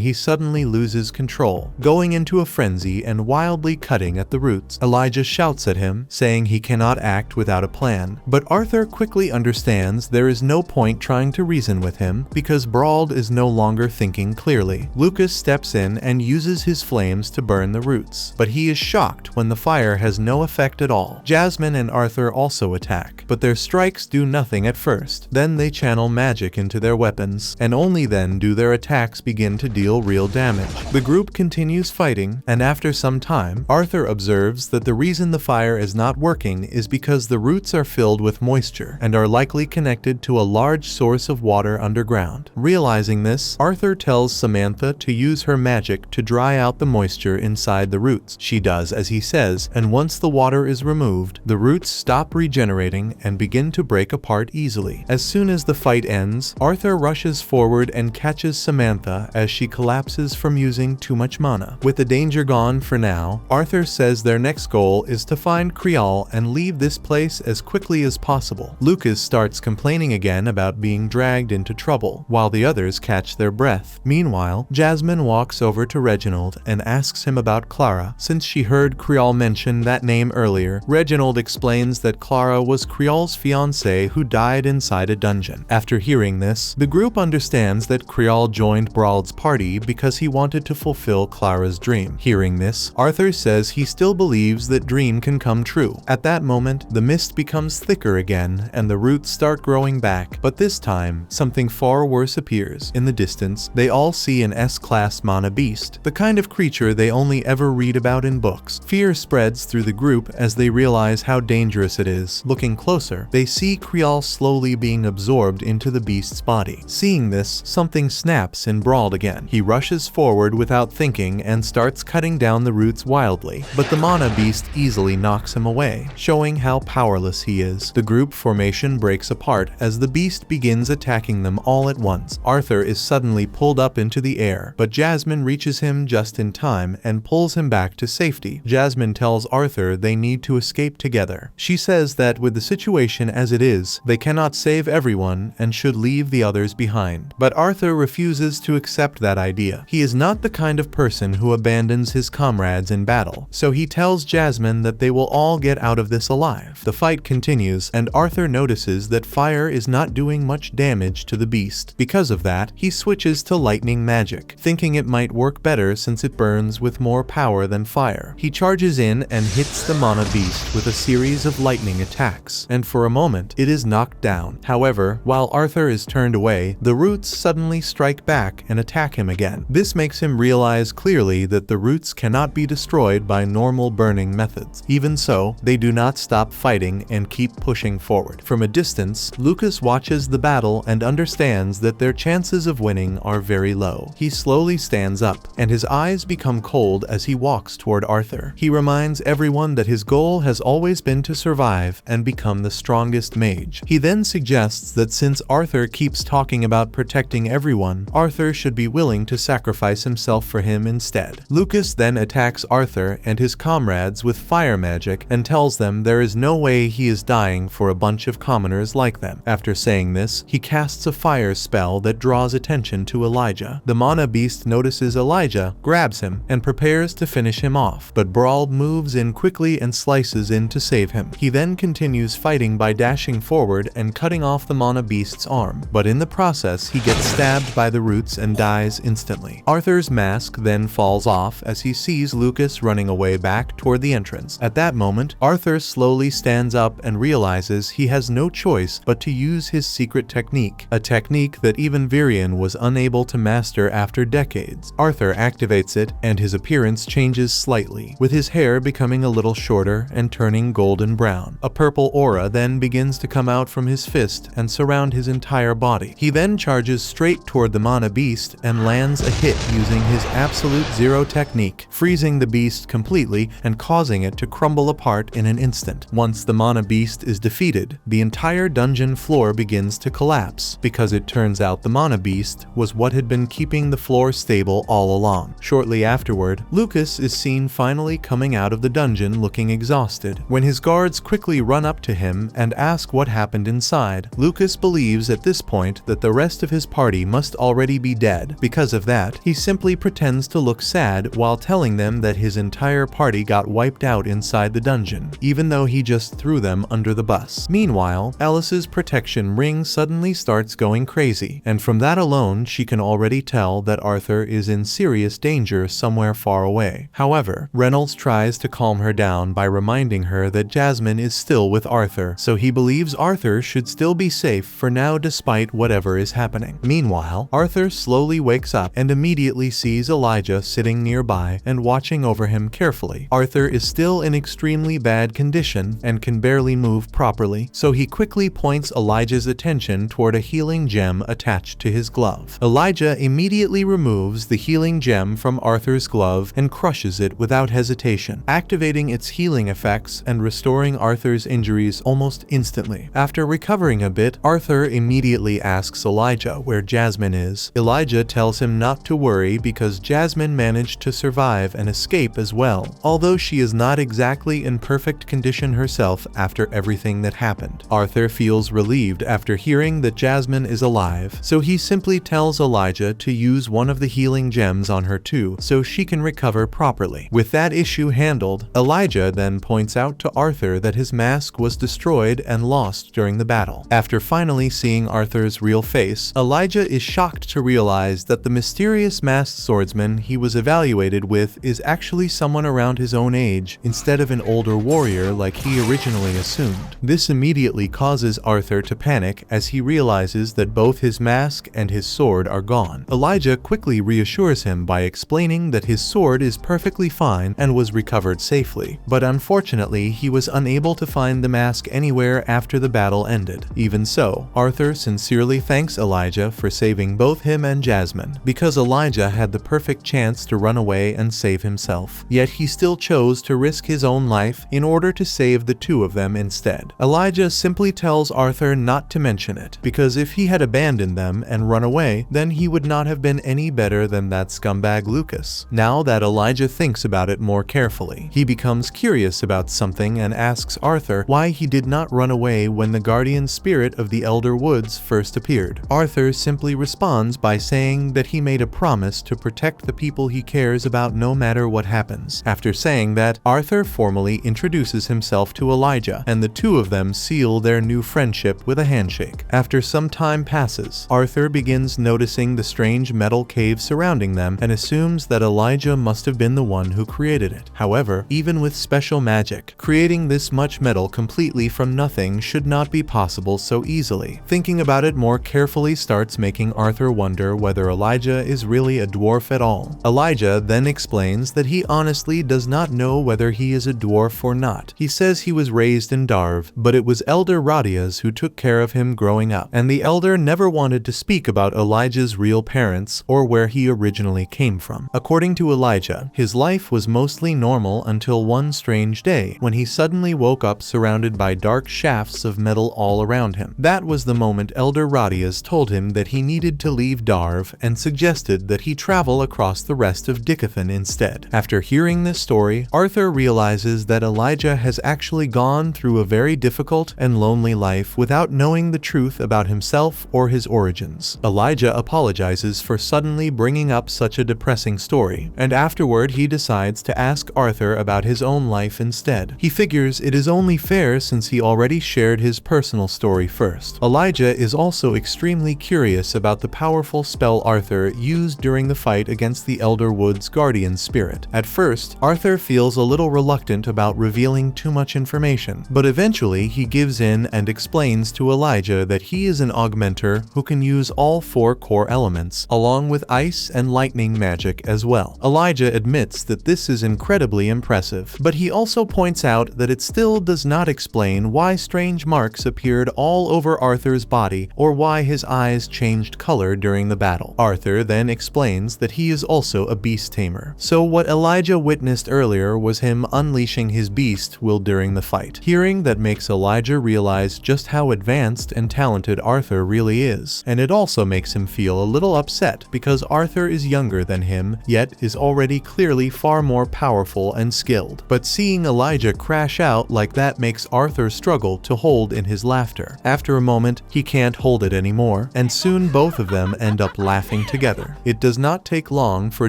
he suddenly loses control, going into a frenzy and wildly cutting at the roots. Elijah shouts at him, saying he cannot act without a plan, but Arthur quickly understands there is no point trying to reason with him because Brawl is no longer thinking clearly. Lucas steps in and uses his flames to burn the roots, but he is shocked when the fire has no effect at all. Jasmine and Arthur also attack, but their strikes do nothing at first. Then they channel magic into their weapons, and only then do their attacks begin to deal real damage. The group continues fighting, and after some time, Arthur observes that the reason the fire is not working is because the roots are filled with moisture and are likely connected to a large source of water underground. Realizing this, Arthur tells Samantha to use her magic to dry out the moisture inside the roots. She does as he says, and once the water is removed, the roots stop regenerating and begin to break apart easily. As soon as the fight ends, Arthur rushes forward and catches Samantha as she collapses from using too much mana. With the danger gone for now, Arthur says their next goal is to find Creole and leave this place as quickly as possible. Lucas starts complaining again about being dragged into trouble, while the others catch their breath. Meanwhile, Jasmine walks over to Reginald and asks him about Clara, since she heard Creole mention that name earlier. Reginald explains that Clara was Creole's fiancée who died inside a dungeon. After hearing this, the group understands that Creole joined Brawl's party because he wanted to fulfill Clara's dream. Hearing this, Arthur says he still believes that dream can come true. At that moment, the mist becomes thicker again and the roots start growing back, but this time, something far worse appears. In the distance, they all see an S-class mana beast, the kind of creature they only ever read about in books. Fear spreads through the group as they realize how dangerous it is. Looking closer, they see Creole slowly being absorbed into the beast's body. Seeing this, something snaps in Brawl again. He rushes forward without thinking and starts cutting down the roots wildly, but the mana beast easily knocks him away, showing how powerless he is. The group formation breaks apart as the beast begins attacking them all at once. Arthur is suddenly pulled up into the air, but Jasmine reaches him just in time and pulls him back to safety. Jasmine tells Arthur they need to escape together. She says that with the situation as it is, they cannot save everyone and should leave the others behind. But Arthur refuses to accept that idea. He is not the kind of person who abandons his comrades in battle, so he tells Jasmine that they will all get out of this alive. The fight continues, and Arthur notices that fire is not doing much damage to the beast. Because of that, he switches to lightning magic, thinking it might work better since it burns with more power than fire. He charges in and hits the mana beast with a series of lightning attacks, and for a moment, it is knocked down. However, while Arthur is turned away, the roots suddenly strike back and attack him again. This makes him realize clearly that the roots cannot be destroyed by normal burning methods. Even so, they do not stop fighting and keep pushing forward. From a distance, Lucas watches the battle and understands that their chances of winning are very low. He slowly stands up, and his eyes become cold as he walks toward Arthur. He reminds everyone that his goal has always been to survive and become the strongest mage. He then suggests that since Arthur keeps talking about protecting everyone, Arthur should be willing to sacrifice himself for him instead. Lucas then attacks Arthur and his comrades with fire magic and tells them there is no way he is dying for a bunch of commoners like them. After saying this, he casts a fire spell that draws attention to Elijah. The mana beast notices Elijah, grabs him, and prepares to finish him off, but Brawl moves in quickly and slices in to save him. He then continues fighting by dashing forward and cutting off the mana beast's arm, but in the process he gets stabbed by the roots and dies instantly. Arthur's mask then falls off as he sees Lucas running away back toward the entrance. At that moment, Arthur slowly stands up and realizes he has no choice but to use his secret technique, a technique that even Virion was unable to master after decades. Arthur activates it, and his appearance changes slightly, with his hair becoming a little shorter and turning golden brown. A purple aura then begins to come out from his fist and surround his entire body. He then charges straight toward the mana beast and lands a hit using his absolute zero technique, freezing the beast completely and causing it to crumble apart in an instant. Once the mana beast is defeated, the entire dungeon floor begins to collapse, because it turns out the mana beast was what had been keeping the floor stable all along. Shortly afterward, Lucas is seen finally coming out of the dungeon looking exhausted. When his guards quickly run up to him and ask what happened inside, Lucas believes at this point that the rest of his party must already be dead. Because of that, he simply pretends to look sad while telling them that his entire party got wiped out inside the dungeon, even though he just threw them under the bus. Meanwhile, Alice's protection ring suddenly starts going crazy, and from that alone she can already tell that Arthur is in serious danger somewhere far away. However, Reynolds tries to calm her down by reminding her that Jasmine is still with Arthur, so he believes Arthur should still be safe for now despite whatever is happening. Meanwhile, Arthur slowly wakes up and immediately sees Elijah sitting nearby and watching over him carefully. Arthur is still in extremely bad condition and can barely move properly, so he quickly points Elijah's attention toward a healing gem attached to his glove. Elijah immediately removes the healing gem from Arthur's glove and crushes it without hesitation, activating its healing effects and restoring Arthur's injuries almost instantly. After recovering a bit, Arthur immediately asks Elijah where Jasmine is. Elijah tells him not to worry because Jasmine managed to survive and escape as well, although she is not exactly in perfect condition herself after everything that happened. Arthur feels relieved after hearing that Jasmine is alive, so he simply tells Elijah to use one of the healing gems on her too, so she can recover properly. With that issue handled, Elijah then points out to Arthur that his mask was destroyed and lost during the battle. After finally seeing Arthur's real face, Elijah is shocked to realize that the mysterious masked swordsman he was evaluated with is actually someone around his own age instead of an older warrior like he originally assumed. This immediately causes Arthur to panic as he realizes that both his mask and his sword are gone. Elijah quickly reassures him by explaining that his sword is perfectly fine and was recovered safely, but unfortunately he was unable to find the mask anywhere after the battle ended. Even so, Arthur sincerely thanks Elijah for saving both him and Jasmine, because Elijah had the perfect chance to run away and save himself, yet he still chose to risk his own life in order to save the two of them instead. Elijah simply tells Arthur not to mention it, because if he had abandoned them and run away, then he would not have been any better than that scumbag Lucas. Now that Elijah thinks about it more carefully, he becomes curious about something and asks Arthur why he did not run away when the guardian spirit of the Elder Woods first appeared. Arthur simply responds by saying that he made a promise to protect the people he cares about no matter what happens. After saying that, Arthur formally introduces himself to Elijah, and the two of them seal their new friendship with a handshake. After some time passes, Arthur begins noticing the strange metal cave surrounding them and assumes that Elijah must have been the one who created it. However, even with special magic, creating this much metal completely from nothing should not be possible so easily. Thinking about about it more carefully starts making Arthur wonder whether Elijah is really a dwarf at all. Elijah then explains that he honestly does not know whether he is a dwarf or not. He says he was raised in Darv, but it was Elder Radias who took care of him growing up, and the elder never wanted to speak about Elijah's real parents or where he originally came from. According to Elijah, his life was mostly normal until one strange day when he suddenly woke up surrounded by dark shafts of metal all around him. That was the moment Elder Radias told him that he needed to leave Darv and suggested that he travel across the rest of Dicathan instead. After hearing this story, Arthur realizes that Elijah has actually gone through a very difficult and lonely life without knowing the truth about himself or his origins. Elijah apologizes for suddenly bringing up such a depressing story, and afterward he decides to ask Arthur about his own life instead. He figures it is only fair since he already shared his personal story first. Elijah is also extremely curious about the powerful spell Arthur used during the fight against the Elder Wood's guardian spirit. At first, Arthur feels a little reluctant about revealing too much information, but eventually he gives in and explains to Elijah that he is an augmenter who can use all 4 core elements, along with ice and lightning magic as well. Elijah admits that this is incredibly impressive, but he also points out that it still does not explain why strange marks appeared all over Arthur's body or why his eyes changed color during the battle. Arthur then explains that he is also a beast tamer, so what Elijah witnessed earlier was him unleashing his beast will during the fight. Hearing that makes Elijah realize just how advanced and talented Arthur really is, and it also makes him feel a little upset because Arthur is younger than him, yet is already clearly far more powerful and skilled. But seeing Elijah crash out like that makes Arthur struggle to hold in his laughter. After a moment, he can't hold it anymore, and soon both of them end up laughing together. It does not take long for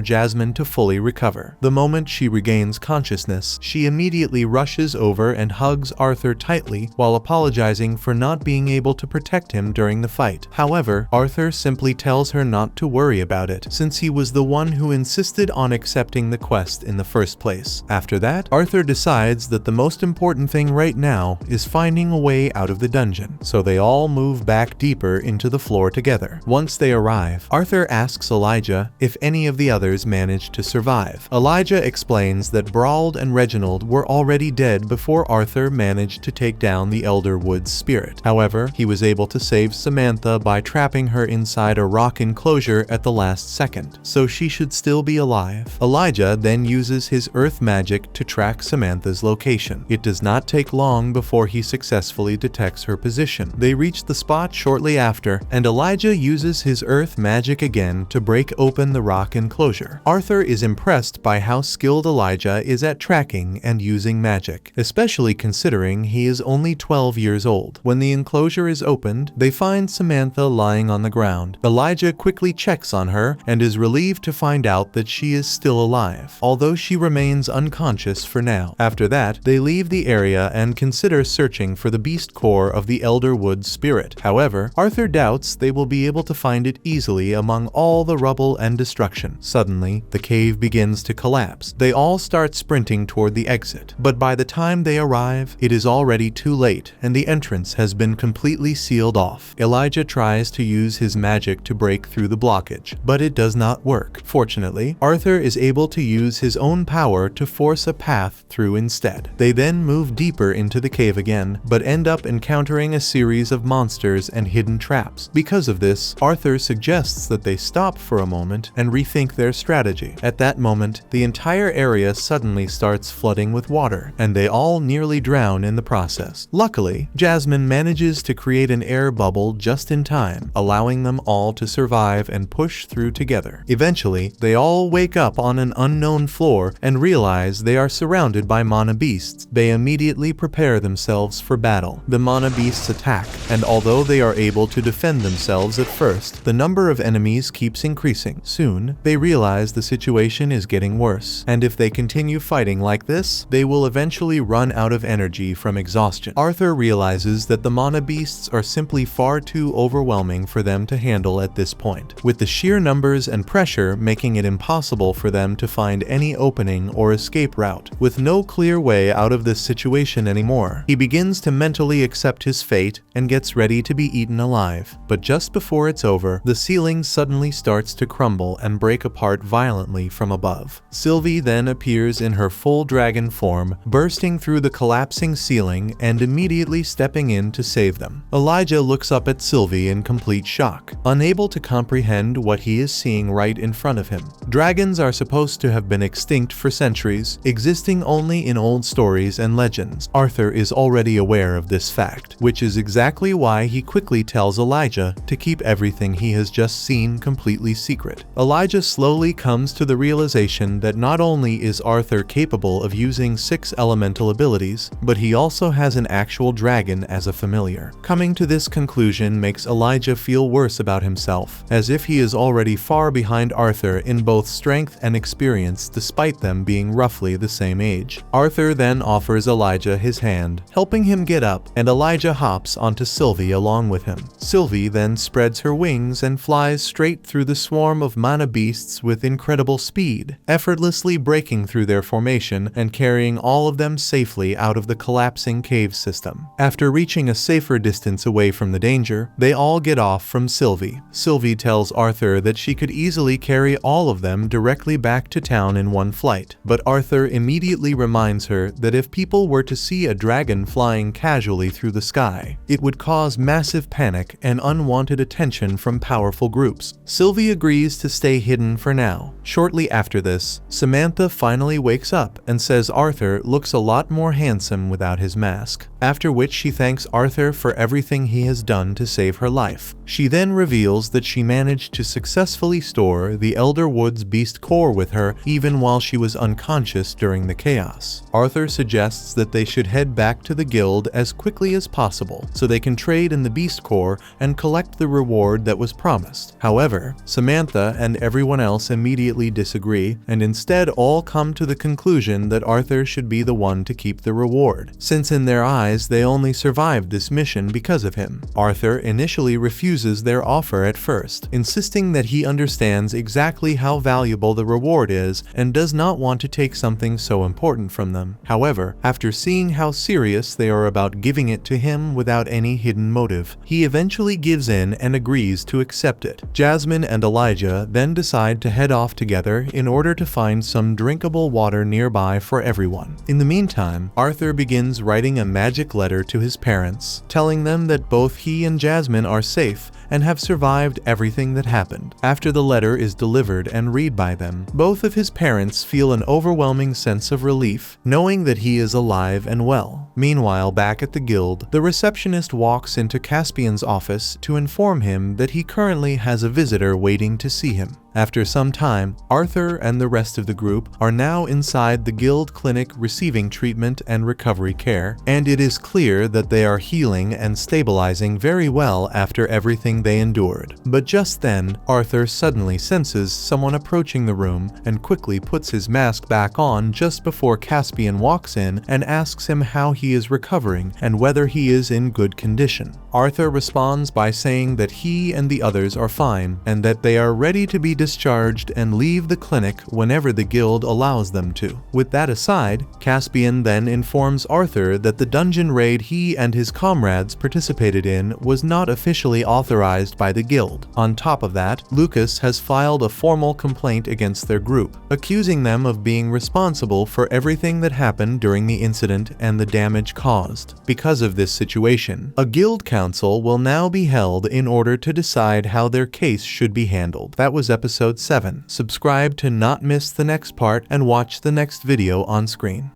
Jasmine to fully recover. The moment she regains consciousness, she immediately rushes over and hugs Arthur tightly while apologizing for not being able to protect him during the fight. However, Arthur simply tells her not to worry about it, since he was the one who insisted on accepting the quest in the first place. After that, Arthur decides that the most important thing right now is finding a way out of the dungeon, so they all move back deeper into the floor together. Once they arrive, Arthur asks Elijah if any of the others managed to survive. Elijah explains that Brauld and Reginald were already dead before Arthur managed to take down the Elder Wood's spirit. However, he was able to save Samantha by trapping her inside a rock enclosure at the last second, so she should still be alive. Elijah then uses his earth magic to track Samantha's location. It does not take long before he successfully detects her position. They reach the spot shortly after, and Elijah uses his earth magic again to break open the rock enclosure. Arthur is impressed by how skilled Elijah is at tracking and using magic, especially considering he is only 12 years old. When the enclosure is opened, they find Samantha lying on the ground. Elijah quickly checks on her and is relieved to find out that she is still alive, although she remains unconscious for now. After that, they leave the area and consider searching for the beast core of the Elder Wood spirit. However, Arthur doubts they will be able to find it easily among all the rubble and destruction. Suddenly, the cave begins to collapse. They all start sprinting toward the exit, but by the time they arrive, it is already too late and the entrance has been completely sealed off. Elijah tries to use his magic to break through the blockage, but it does not work. Fortunately, Arthur is able to use his own power to force a path through instead. They then move deeper into the cave again, but end up encountering a series of monsters and hidden traps. Because of this, Arthur suggests that they stop for a moment and rethink their strategy. At that moment, the entire area suddenly starts flooding with water, and they all nearly drown in the process. Luckily, Jasmine manages to create an air bubble just in time, allowing them all to survive and push through together. Eventually, they all wake up on an unknown floor and realize they are surrounded by mana beasts. They immediately prepare themselves for battle. The mana beasts attack, and although they are able to defend themselves at first, the number of enemies keeps increasing. Soon, they realize the situation is getting worse, and if they continue fighting like this, they will eventually run out of energy from exhaustion. Arthur realizes that the mana beasts are simply far too overwhelming for them to handle at this point, with the sheer numbers and pressure making it impossible for them to find any opening or escape route. With no clear way out of this situation anymore, he begins to mentally accept his fate and gets ready to be eaten alive. But just before it's over, the ceiling suddenly starts to crumble and break apart violently from above. Sylvie then appears in her full dragon form, bursting through the collapsing ceiling and immediately stepping in to save them. Elijah looks up at Sylvie in complete shock, unable to comprehend what he is seeing right in front of him. Dragons are supposed to have been extinct for centuries, existing only in old stories and legends. Arthur is already aware of this fact, which is exactly why he quickly tells Elijah to keep everything he has just seen completely secret. Elijah slowly comes to the realization that not only is Arthur capable of using 6 elemental abilities, but he also has an actual dragon as a familiar. Coming to this conclusion makes Elijah feel worse about himself, as if he is already far behind Arthur in both strength and experience despite them being roughly the same age. Arthur then offers Elijah his hand, helping him get up, and Elijah hops onto Sylvie along with him. Sylvie then spreads her wings and flies straight through the swarm of mana beasts with incredible speed, effortlessly breaking through their formation and carrying all of them safely out of the collapsing cave system. After reaching a safer distance away from the danger, they all get off from Sylvie. Sylvie tells Arthur that she could easily carry all of them directly back to town in one flight, but Arthur immediately reminds her that if people were to see a dragon flying casually through the sky, it would cause massive panic and unwanted attention from powerful groups. Sylvie agrees to stay hidden for now. Shortly after this, Samantha finally wakes up and says Arthur looks a lot more handsome without his mask, after which she thanks Arthur for everything he has done to save her life. She then reveals that she managed to successfully store the Elder Woods beast core with her even while she was unconscious during the chaos. Arthur suggests that they should head back to the guild as quickly as possible so they can trade in the beast core and collect the reward that was promised. However, Samantha and everyone else immediately disagree and instead all come to the conclusion that Arthur should be the one to keep the reward, since in their eyes they only survived this mission because of him. Arthur initially refuses their offer at first, insisting that he understands exactly how valuable the reward is and does not want to take something so important from them. However, after seeing how serious they are about giving it to him without any hidden motive, he eventually gives in and agrees to accept it. Jasmine and Elijah then decide to head off together in order to find some drinkable water nearby for everyone. In the meantime, Arthur begins writing a magic letter to his parents, telling them that both he and Jasmine are safe and have survived everything that happened. After the letter is delivered and read by them, both of his parents feel an overwhelming sense of relief, knowing that he is alive and well. Meanwhile, back at the guild, the receptionist walks into Caspian's office to inform him that he currently has a visitor waiting to see him. After some time, Arthur and the rest of the group are now inside the guild clinic receiving treatment and recovery care, and it is clear that they are healing and stabilizing very well after everything they endured. But just then, Arthur suddenly senses someone approaching the room and quickly puts his mask back on just before Caspian walks in and asks him how he is recovering and whether he is in good condition. Arthur responds by saying that he and the others are fine and that they are ready to be discharged and leave the clinic whenever the guild allows them to. With that aside, Caspian then informs Arthur that the dungeon raid he and his comrades participated in was not officially authorized by the guild. On top of that, Lucas has filed a formal complaint against their group, accusing them of being responsible for everything that happened during the incident and the damage caused. Because of this situation, a guild council will now be held in order to decide how their case should be handled. That was episode 7. Subscribe to not miss the next part and watch the next video on screen.